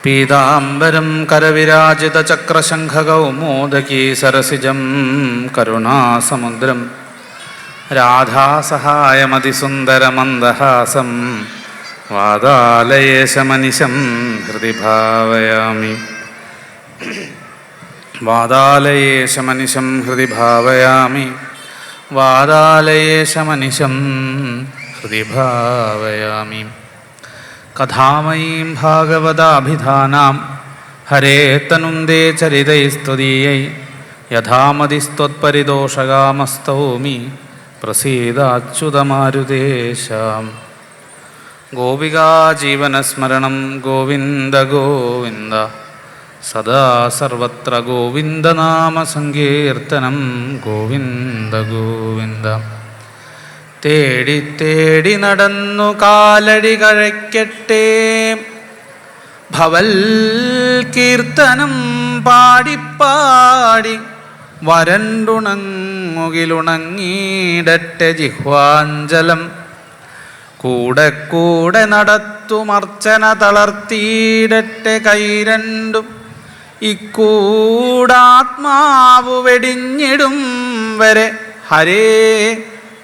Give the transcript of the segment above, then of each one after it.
പീതാംബരം കരവിരാജിതചക്രശംഖകൗമോദകീ സരസിജം കരുണാസമുദ്രം രാധാസഹായമതിസുന്ദരമന്ദഹാസം വാതാലയേശമനിശം ഹൃദി ഭാവയാമി. വാതാലയേശമനിശം ഹൃദി ഭാവയാമി. വാതാലയേശമനിശം ഹൃദി ഭാവയാമി. കഥാമയീം ഭാഗവതാഭിധാനാം ഹരേ തനുന്ദേ ചരിതൈസ്ത്വദീയൈ യഥാമതിസ്ത്വത്പരിതോഷകാമസ്തൗമി പ്രസീദാച്യുതമാരുതേശാം. ഗോപികാജീവനസ്മരണം ഗോവിന്ദ ഗോവിന്ദ സദാ സർവത്ര ഗോവിന്ദനാമസങ്കീർത്തനം ഗോവിന്ദ ഗോവിന്ദ. തേടി തേടി നടന്നു കാലടി കഴയ്ക്കട്ടെ ഭവൽ കീർത്തനം പാടിപ്പാടി വരണ്ടുണങ്ങുകിലുണങ്ങിയിടട്ടെ ജിഹ്വാഞ്ചലം. കൂടെ കൂടെ നടത്തുമർച്ചന തളർത്തിയിടട്ടെ കൈരണ്ടും. ഇക്കൂടാത്മാവു വെടിഞ്ഞിടും വരെ ഹരേ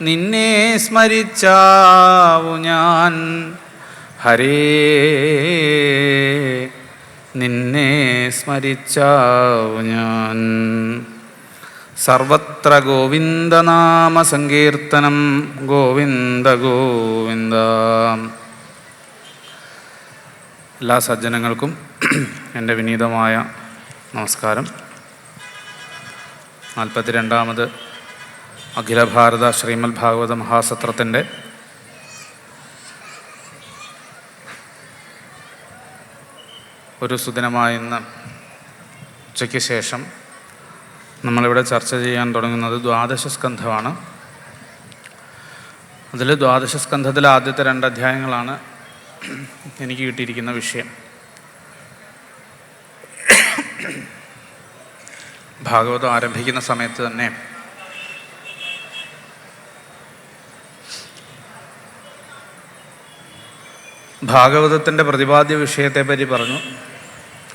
നിന്നെ സ്മരിച്ചാവു ഞാൻ. ഹരേ നിന്നെ സ്മരിച്ചാവു ഞാൻ. സർവത്ര ഗോവിന്ദനാമ സങ്കീർത്തനം ഗോവിന്ദ ഗോവിന്ദ. എല്ലാ സജ്ജനങ്ങൾക്കും എൻ്റെ വിനീതമായ നമസ്കാരം. 42ാമത് അഖില ഭാരത ശ്രീമദ് ഭാഗവത മഹാസത്രത്തിൻ്റെ ഒരു സുദിനമായ ഇന്ന് ഉച്ചയ്ക്ക് ശേഷം നമ്മളിവിടെ ചർച്ച ചെയ്യാൻ തുടങ്ങുന്നത് ദ്വാദശ സ്കന്ധമാണ്. അതിൽ ദ്വാദശ സ്കന്ധത്തിലെ ആദ്യത്തെ 2 അധ്യായങ്ങളാണ് എനിക്ക് കിട്ടിയിരിക്കുന്ന വിഷയം. ഭാഗവതം ആരംഭിക്കുന്ന സമയത്ത് തന്നെ ഭാഗവതത്തിൻ്റെ പ്രതിപാദ്യ വിഷയത്തെപ്പറ്റി പറഞ്ഞു.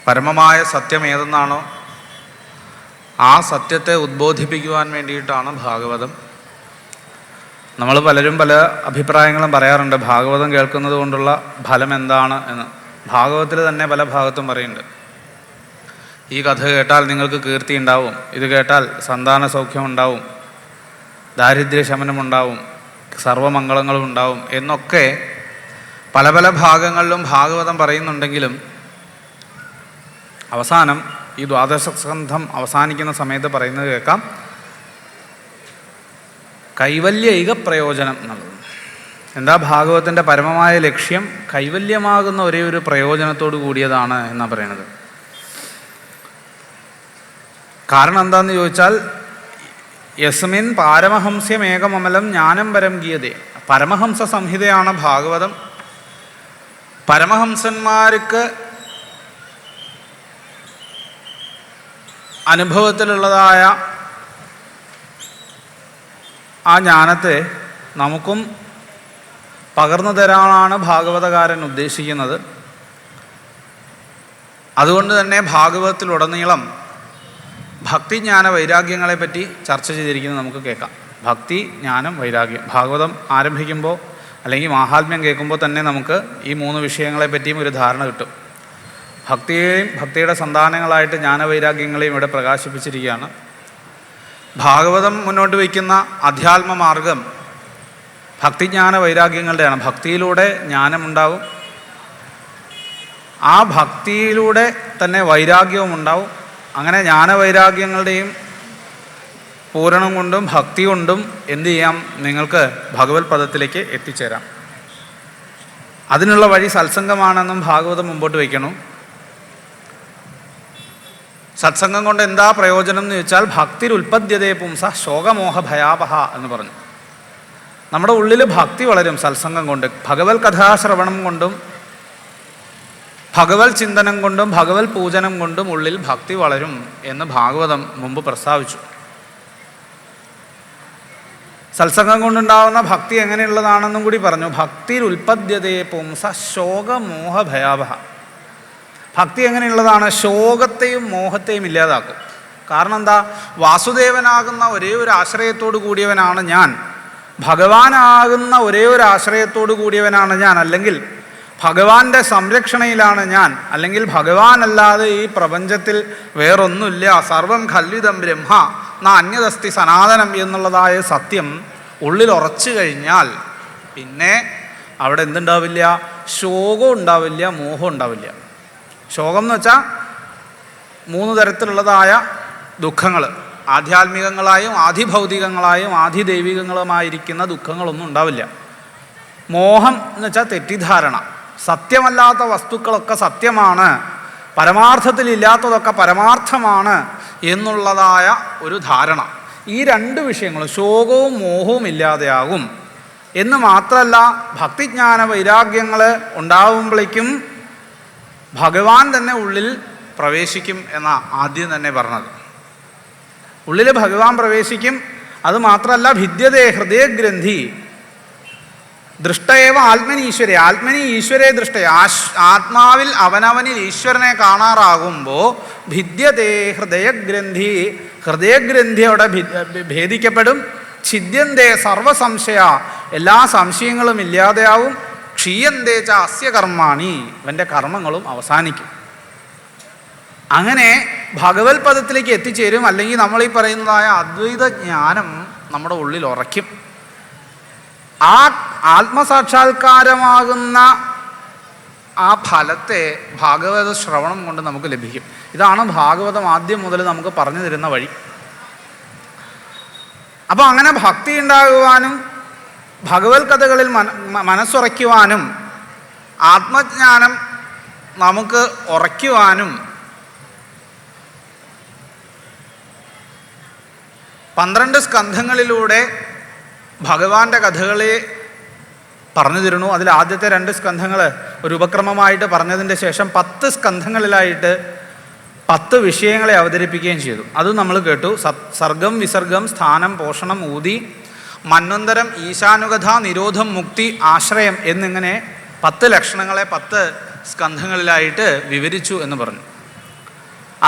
പരമമായ സത്യം ഏതെന്നാണോ ആ സത്യത്തെ ഉദ്ബോധിപ്പിക്കുവാൻ വേണ്ടിയിട്ടാണ് ഭാഗവതം. നമ്മൾ പലരും പല അഭിപ്രായങ്ങളും പറയാറുണ്ട് ഭാഗവതം കേൾക്കുന്നത് കൊണ്ടുള്ള ഫലം എന്താണ് എന്ന്. ഭാഗവതത്തിൽ തന്നെ പല ഭാഗത്തും പറയുന്നുണ്ട്. ഈ കഥ കേട്ടാൽ നിങ്ങൾക്ക് കീർത്തി ഉണ്ടാവും, ഇത് കേട്ടാൽ സന്താന സൗഖ്യം ഉണ്ടാവും, ദാരിദ്ര്യശമനം ഉണ്ടാവും, സർവമംഗളങ്ങളും ഉണ്ടാവും എന്നൊക്കെ പല പല ഭാഗങ്ങളിലും ഭാഗവതം പറയുന്നുണ്ടെങ്കിലും അവസാനം ഈ ദ്വാദശ സ്കന്ധം അവസാനിക്കുന്ന സമയത്ത് പറയുന്നത് കേൾക്കാം, കൈവല്യൈക പ്രയോജനം എന്നുള്ളത്. എന്താ ഭാഗവതത്തിൻ്റെ പരമമായ ലക്ഷ്യം? കൈവല്യമാകുന്ന ഒരേ ഒരു പ്രയോജനത്തോടു കൂടിയതാണ് എന്നാണ് പറയണത്. കാരണം എന്താണെന്ന് ചോദിച്ചാൽ യസ്മിൻ പാരമഹംസ്യമേകമമലം ജ്ഞാനം പരം ഗീയതേ. പരമഹംസ സംഹിതയാണ് ഭാഗവതം. പരമഹംസന്മാർക്ക് അനുഭവത്തിലുള്ളതായ ആ ജ്ഞാനത്തെ നമുക്കും പകർന്നു തരാനാണ് ഭാഗവതകാരൻ ഉദ്ദേശിക്കുന്നത്. അതുകൊണ്ട് തന്നെ ഭാഗവതത്തിലുടനീളം ഭക്തിജ്ഞാന വൈരാഗ്യങ്ങളെപ്പറ്റി ചർച്ച ചെയ്തിരിക്കുന്നത് നമുക്ക് കേൾക്കാം. ഭക്തി, ജ്ഞാനം, വൈരാഗ്യം. ഭാഗവതം ആരംഭിക്കുമ്പോൾ അല്ലെങ്കിൽ മാഹാത്മ്യം കേൾക്കുമ്പോൾ തന്നെ നമുക്ക് ഈ 3 വിഷയങ്ങളെപ്പറ്റിയും ഒരു ധാരണ കിട്ടും. ഭക്തിയെയും ഭക്തിയുടെ സന്താനങ്ങളായിട്ട് ജ്ഞാനവൈരാഗ്യങ്ങളെയും ഇവിടെ പ്രകാശിപ്പിച്ചിരിക്കുകയാണ്. ഭാഗവതം മുന്നോട്ട് വയ്ക്കുന്ന അധ്യാത്മമാർഗം ഭക്തിജ്ഞാന വൈരാഗ്യങ്ങളുടെയാണ്. ഭക്തിയിലൂടെ ജ്ഞാനമുണ്ടാവും, ആ ഭക്തിയിലൂടെ തന്നെ വൈരാഗ്യവും ഉണ്ടാവും. അങ്ങനെ ജ്ഞാനവൈരാഗ്യങ്ങളുടെയും പൂരണം കൊണ്ടും ഭക്തി കൊണ്ടും എന്തു ചെയ്യാം? നിങ്ങൾക്ക് ഭഗവത് പദത്തിലേക്ക് എത്തിച്ചേരാം. അതിനുള്ള വഴി സത്സംഗമാണെന്നും ഭാഗവതം മുമ്പോട്ട് വയ്ക്കണം. സത്സംഗം കൊണ്ട് എന്താ പ്രയോജനം എന്ന് ചോദിച്ചാൽ ഭക്തിരുൽപദ്യതേ പുംസ ശോകമോഹ ഭയാപഹ എന്ന് പറഞ്ഞു. നമ്മുടെ ഉള്ളിൽ ഭക്തി വളരും സത്സംഗം കൊണ്ട്. ഭഗവത് കഥാശ്രവണം കൊണ്ടും ഭഗവത് ചിന്തനം കൊണ്ടും ഭഗവത് പൂജനം കൊണ്ടും ഉള്ളിൽ ഭക്തി വളരും എന്ന് ഭാഗവതം മുമ്പ് പ്രസ്താവിച്ചു. സത്സംഗം കൊണ്ടുണ്ടാവുന്ന ഭക്തി എങ്ങനെയുള്ളതാണെന്നും കൂടി പറഞ്ഞു. ഭക്തിരുൽപദ്യതേ പുംസ ശോകമോഹ ഭയാവഹ. ഭക്തി എങ്ങനെയുള്ളതാണ്? ശോകത്തെയും മോഹത്തെയും ഇല്ലാതാക്കും. കാരണം എന്താ? വാസുദേവനാകുന്ന ഒരേ ഒരു ആശ്രയത്തോടു കൂടിയവനാണ് ഞാൻ, ഭഗവാനാകുന്ന ഒരേ ഒരു ആശ്രയത്തോടു കൂടിയവനാണ് ഞാൻ, അല്ലെങ്കിൽ ഭഗവാന്റെ സംരക്ഷണയിലാണ് ഞാൻ, അല്ലെങ്കിൽ ഭഗവാനല്ലാതെ ഈ പ്രപഞ്ചത്തിൽ വേറൊന്നുമില്ല, സർവം ഖല്വിദം ബ്രഹ്മ ന അന്യദസ്തി സനാതനം എന്നുള്ളതായ സത്യം ഉള്ളിൽ ഉറച്ചു കഴിഞ്ഞാൽ പിന്നെ അവിടെ എന്തുണ്ടാവില്ല? ശോകം ഉണ്ടാവില്ല, മോഹം ഉണ്ടാവില്ല. ശോകം എന്ന് വെച്ചാൽ 3 തരത്തിലുള്ളതായ ദുഃഖങ്ങൾ, ആധ്യാത്മികങ്ങളായും ആധിഭൗതികങ്ങളായും ആധിദൈവികങ്ങളുമായിരിക്കുന്ന ദുഃഖങ്ങളൊന്നും ഉണ്ടാവില്ല. മോഹം എന്ന് വെച്ചാൽ തെറ്റിദ്ധാരണ, സത്യമല്ലാത്ത വസ്തുക്കളൊക്കെ സത്യമാണ്, പരമാർത്ഥത്തിലില്ലാത്തതൊക്കെ പരമാർത്ഥമാണ് എന്നുള്ളതായ ഒരു ധാരണ. ഈ 2 വിഷയങ്ങളും ശോകവും മോഹവും ഇല്ലാതെയാകും. എന്ന് മാത്രമല്ല, ഭക്തിജ്ഞാന വൈരാഗ്യങ്ങൾ ഉണ്ടാവുമ്പോഴേക്കും ഭഗവാൻ തന്നെ ഉള്ളിൽ പ്രവേശിക്കും എന്നാ ആദ്യം തന്നെ പറഞ്ഞത്. ഉള്ളിൽ ഭഗവാൻ പ്രവേശിക്കും. അത് മാത്രമല്ല, ഭിദ്യതേ ഹൃദയഗ്രന്ഥി ദൃഷ്ടയേവ ആത്മനീശ്വരെ, ആത്മനി ഈശ്വരെ ദൃഷ്ട, ആത്മാവിൽ അവനവനിൽ ഈശ്വരനെ കാണാറാകുമ്പോൾ ഭിദ്യതേ ഹൃദയഗ്രന്ഥി, ഹൃദയഗ്രന്ഥിയോടെ ഭേദിക്കപ്പെടും. ഛിദ്യന്തേ സർവസംശയ, എല്ലാ സംശയങ്ങളും ഇല്ലാതെയാവും. ക്ഷീയന്തേ ച അസ്യ കർമാണി, ഇവൻ്റെ കർമ്മങ്ങളും അവസാനിക്കും. അങ്ങനെ ഭഗവത് പദത്തിലേക്ക് എത്തിച്ചേരും. അല്ലെങ്കിൽ നമ്മൾ ഈ പറയുന്നതായ അദ്വൈത ജ്ഞാനം നമ്മുടെ ഉള്ളിൽ ഉറയ്ക്കും. ആ ആത്മസാക്ഷാത്കാരമാകുന്ന ആ ഫലത്തെ ഭാഗവത ശ്രവണം കൊണ്ട് നമുക്ക് ലഭിക്കും. ഇതാണ് ഭാഗവതം ആദ്യം മുതൽ നമുക്ക് പറഞ്ഞു തരുന്ന വഴി. അപ്പോൾ അങ്ങനെ ഭക്തി ഉണ്ടാകുവാനും ഭഗവത് കഥകളിൽ മനസ്സുറയ്ക്കുവാനും ആത്മജ്ഞാനം നമുക്ക് ഉറയ്ക്കുവാനും 12 സ്കന്ധങ്ങളിലൂടെ ഭഗവാന്റെ കഥകളെ പറഞ്ഞു തരുന്നു. അതിൽ ആദ്യത്തെ 2 സ്കന്ധങ്ങൾ ഒരു ഉപക്രമമായിട്ട് പറഞ്ഞതിൻ്റെ ശേഷം 10 സ്കന്ധങ്ങളിലായിട്ട് 10 വിഷയങ്ങളെ അവതരിപ്പിക്കുകയും ചെയ്തു. അത് നമ്മൾ കേട്ടു. സർഗം, വിസർഗം, സ്ഥാനം, പോഷണം, ഊതി, മന്വന്തരം, ഈശാനുകഥ, നിരോധം, മുക്തി, ആശ്രയം എന്നിങ്ങനെ 10 ലക്ഷണങ്ങളെ 10 സ്കന്ധങ്ങളിലായിട്ട് വിവരിച്ചു എന്ന് പറഞ്ഞു.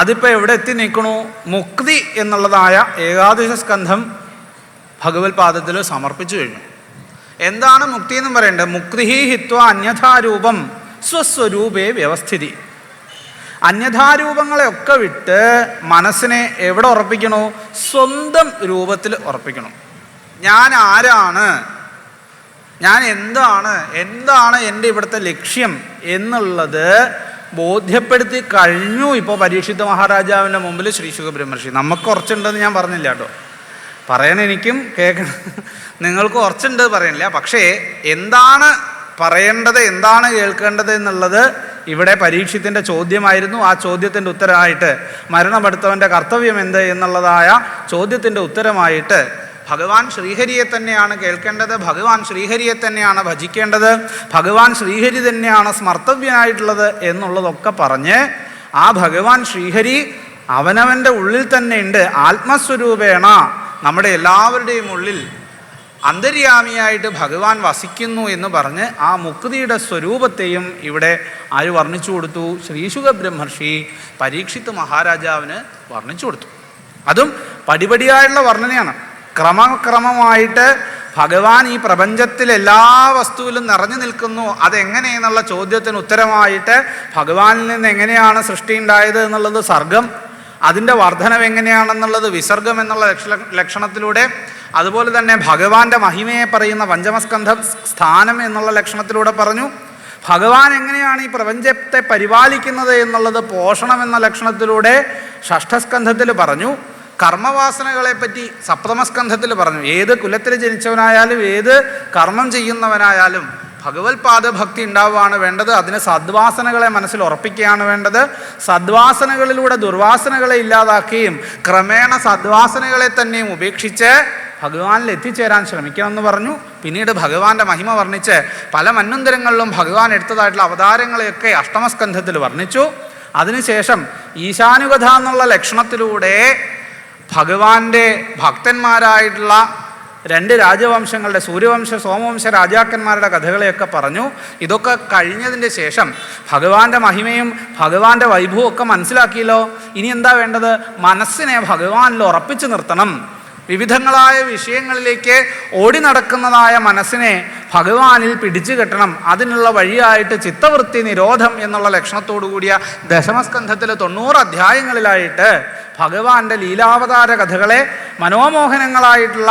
അതിപ്പോൾ എവിടെ എത്തി നിൽക്കണു? മുക്തി എന്നുള്ളതായ ഏകാദശ സ്കന്ധം ഭഗവത് പാദത്തിൽ സമർപ്പിച്ചു കഴിഞ്ഞു. എന്താണ് മുക്തി എന്നും പറയേണ്ടത്? മുക്തി ഹിത്വ അന്യഥാരൂപം സ്വസ്വരൂപേ വ്യവസ്ഥിതി. അന്യഥാരൂപങ്ങളെയൊക്കെ വിട്ട് മനസ്സിനെ എവിടെ ഉറപ്പിക്കണോ? സ്വന്തം രൂപത്തിൽ ഉറപ്പിക്കണം. ഞാൻ ആരാണ്, ഞാൻ എന്താണ് എൻ്റെ ഇവിടുത്തെ ലക്ഷ്യം എന്നുള്ളത് ബോധ്യപ്പെടുത്തി കഴിഞ്ഞു. ഇപ്പോൾ പരീക്ഷിത മഹാരാജാവിൻ്റെ മുമ്പിൽ ശ്രീ ശുകബ്രഹ്മർഷി. നമുക്ക് കുറച്ചുണ്ടെന്ന് ഞാൻ പറഞ്ഞില്ല കേട്ടോ, പറയാൻ എനിക്കും കേൾക്കണം, നിങ്ങൾക്ക് കുറച്ചുണ്ട് പറയുന്നില്ല. പക്ഷേ എന്താണ് പറയേണ്ടത്, എന്താണ് കേൾക്കേണ്ടത് എന്നുള്ളത് ഇവിടെ പരീക്ഷത്തിൻ്റെ ചോദ്യമായിരുന്നു. ആ ചോദ്യത്തിൻ്റെ ഉത്തരമായിട്ട് മരണപ്പെടുത്തവൻ്റെ കർത്തവ്യം എന്ത് എന്നുള്ളതായ ചോദ്യത്തിൻ്റെ ഉത്തരമായിട്ട് ഭഗവാൻ ശ്രീഹരിയെ തന്നെയാണ് കേൾക്കേണ്ടത്, ഭഗവാൻ ശ്രീഹരിയെ തന്നെയാണ് ഭജിക്കേണ്ടത്, ഭഗവാൻ ശ്രീഹരി തന്നെയാണ് സ്മർത്തവ്യനായിട്ടുള്ളത് എന്നുള്ളതൊക്കെ പറഞ്ഞ് ആ ഭഗവാൻ ശ്രീഹരി അവനവൻ്റെ ഉള്ളിൽ തന്നെ ഉണ്ട്, ആത്മസ്വരൂപേണ നമ്മുടെ എല്ലാവരുടെയും ഉള്ളിൽ അന്തര്യാമിയായിട്ട് ഭഗവാൻ വസിക്കുന്നു എന്ന് പറഞ്ഞ് ആ മുക്തിയുടെ സ്വരൂപത്തെയും ഇവിടെ ആര് വർണ്ണിച്ചു കൊടുത്തു? ശ്രീശുക ബ്രഹ്മർഷി പരീക്ഷിത് മഹാരാജാവിന് വർണ്ണിച്ചു കൊടുത്തു. അതും പടിപടിയായുള്ള വർണ്ണനയാണ്. ക്രമക്രമമായിട്ട് ഭഗവാൻ ഈ പ്രപഞ്ചത്തിൽ എല്ലാ വസ്തുവിലും നിറഞ്ഞു നിൽക്കുന്നു. അതെങ്ങനെയെന്നുള്ള ചോദ്യത്തിന് ഉത്തരമായിട്ട് ഭഗവാനിൽ നിന്ന് എങ്ങനെയാണ് സൃഷ്ടി ഉണ്ടായത് എന്നുള്ളത് സർഗം, അതിൻ്റെ വർധനം എങ്ങനെയാണെന്നുള്ളത് വിസർഗം എന്നുള്ള ലക്ഷണത്തിലൂടെ, അതുപോലെ തന്നെ ഭഗവാന്റെ മഹിമയെ പറയുന്ന പഞ്ചമസ്കന്ധം സ്ഥാനം എന്നുള്ള ലക്ഷണത്തിലൂടെ പറഞ്ഞു. ഭഗവാൻ എങ്ങനെയാണ് ഈ പ്രപഞ്ചത്തെ പരിപാലിക്കുന്നത് എന്നുള്ളത് പോഷണം എന്ന ലക്ഷണത്തിലൂടെ ഷഷ്ഠസ്കന്ധത്തിൽ പറഞ്ഞു. കർമ്മവാസനകളെപ്പറ്റി സപ്തമസ്കന്ധത്തിൽ പറഞ്ഞു. ഏത് കുലത്തിൽ ജനിച്ചവനായാലും ഏത് കർമ്മം ചെയ്യുന്നവനായാലും ഭഗവത് പാദഭക്തി ഉണ്ടാവുകയാണ് വേണ്ടത്. അതിന് സദ്വാസനകളെ മനസ്സിൽ ഉറപ്പിക്കുകയാണ് വേണ്ടത്. സദ്വാസനകളിലൂടെ ദുർവാസനകളെ ഇല്ലാതാക്കുകയും ക്രമേണ സദ്വാസനകളെ തന്നെയും ഉപേക്ഷിച്ച് ഭഗവാനിൽ എത്തിച്ചേരാൻ ശ്രമിക്കണമെന്ന് പറഞ്ഞു. പിന്നീട് ഭഗവാന്റെ മഹിമ വർണ്ണിച്ച് പല മന്വന്തരങ്ങളിലും ഭഗവാൻ എടുത്തതായിട്ടുള്ള അവതാരങ്ങളെയൊക്കെ അഷ്ടമസ്കന്ധത്തിൽ വർണ്ണിച്ചു. അതിനുശേഷം ഈശാനുകഥ എന്നുള്ള ലക്ഷണത്തിലൂടെ ഭഗവാന്റെ ഭക്തന്മാരായിട്ടുള്ള 2 രാജവംശങ്ങളുടെ സൂര്യവംശ സോമവംശ രാജാക്കന്മാരുടെ കഥകളെയൊക്കെ പറഞ്ഞു. ഇതൊക്കെ കഴിഞ്ഞതിൻ്റെ ശേഷം ഭഗവാന്റെ മഹിമയും ഭഗവാന്റെ വൈഭവവും ഒക്കെ മനസ്സിലാക്കിയല്ലോ. ഇനി എന്താ വേണ്ടത്? മനസ്സിനെ ഭഗവാനിൽ ഉറപ്പിച്ചു നിർത്തണം. വിവിധങ്ങളായ വിഷയങ്ങളിലേക്ക് ഓടി നടക്കുന്നതായ മനസ്സിനെ ഭഗവാനിൽ പിടിച്ചു കെട്ടണം. അതിനുള്ള വഴിയായിട്ട് ചിത്തവൃത്തി നിരോധം എന്നുള്ള ലക്ഷണത്തോടു കൂടിയ ദശമസ്കന്ധത്തിൽ 90 അധ്യായങ്ങളിലായിട്ട് ഭഗവാന്റെ ലീലാവതാര കഥകളെ, മനോമോഹനങ്ങളായിട്ടുള്ള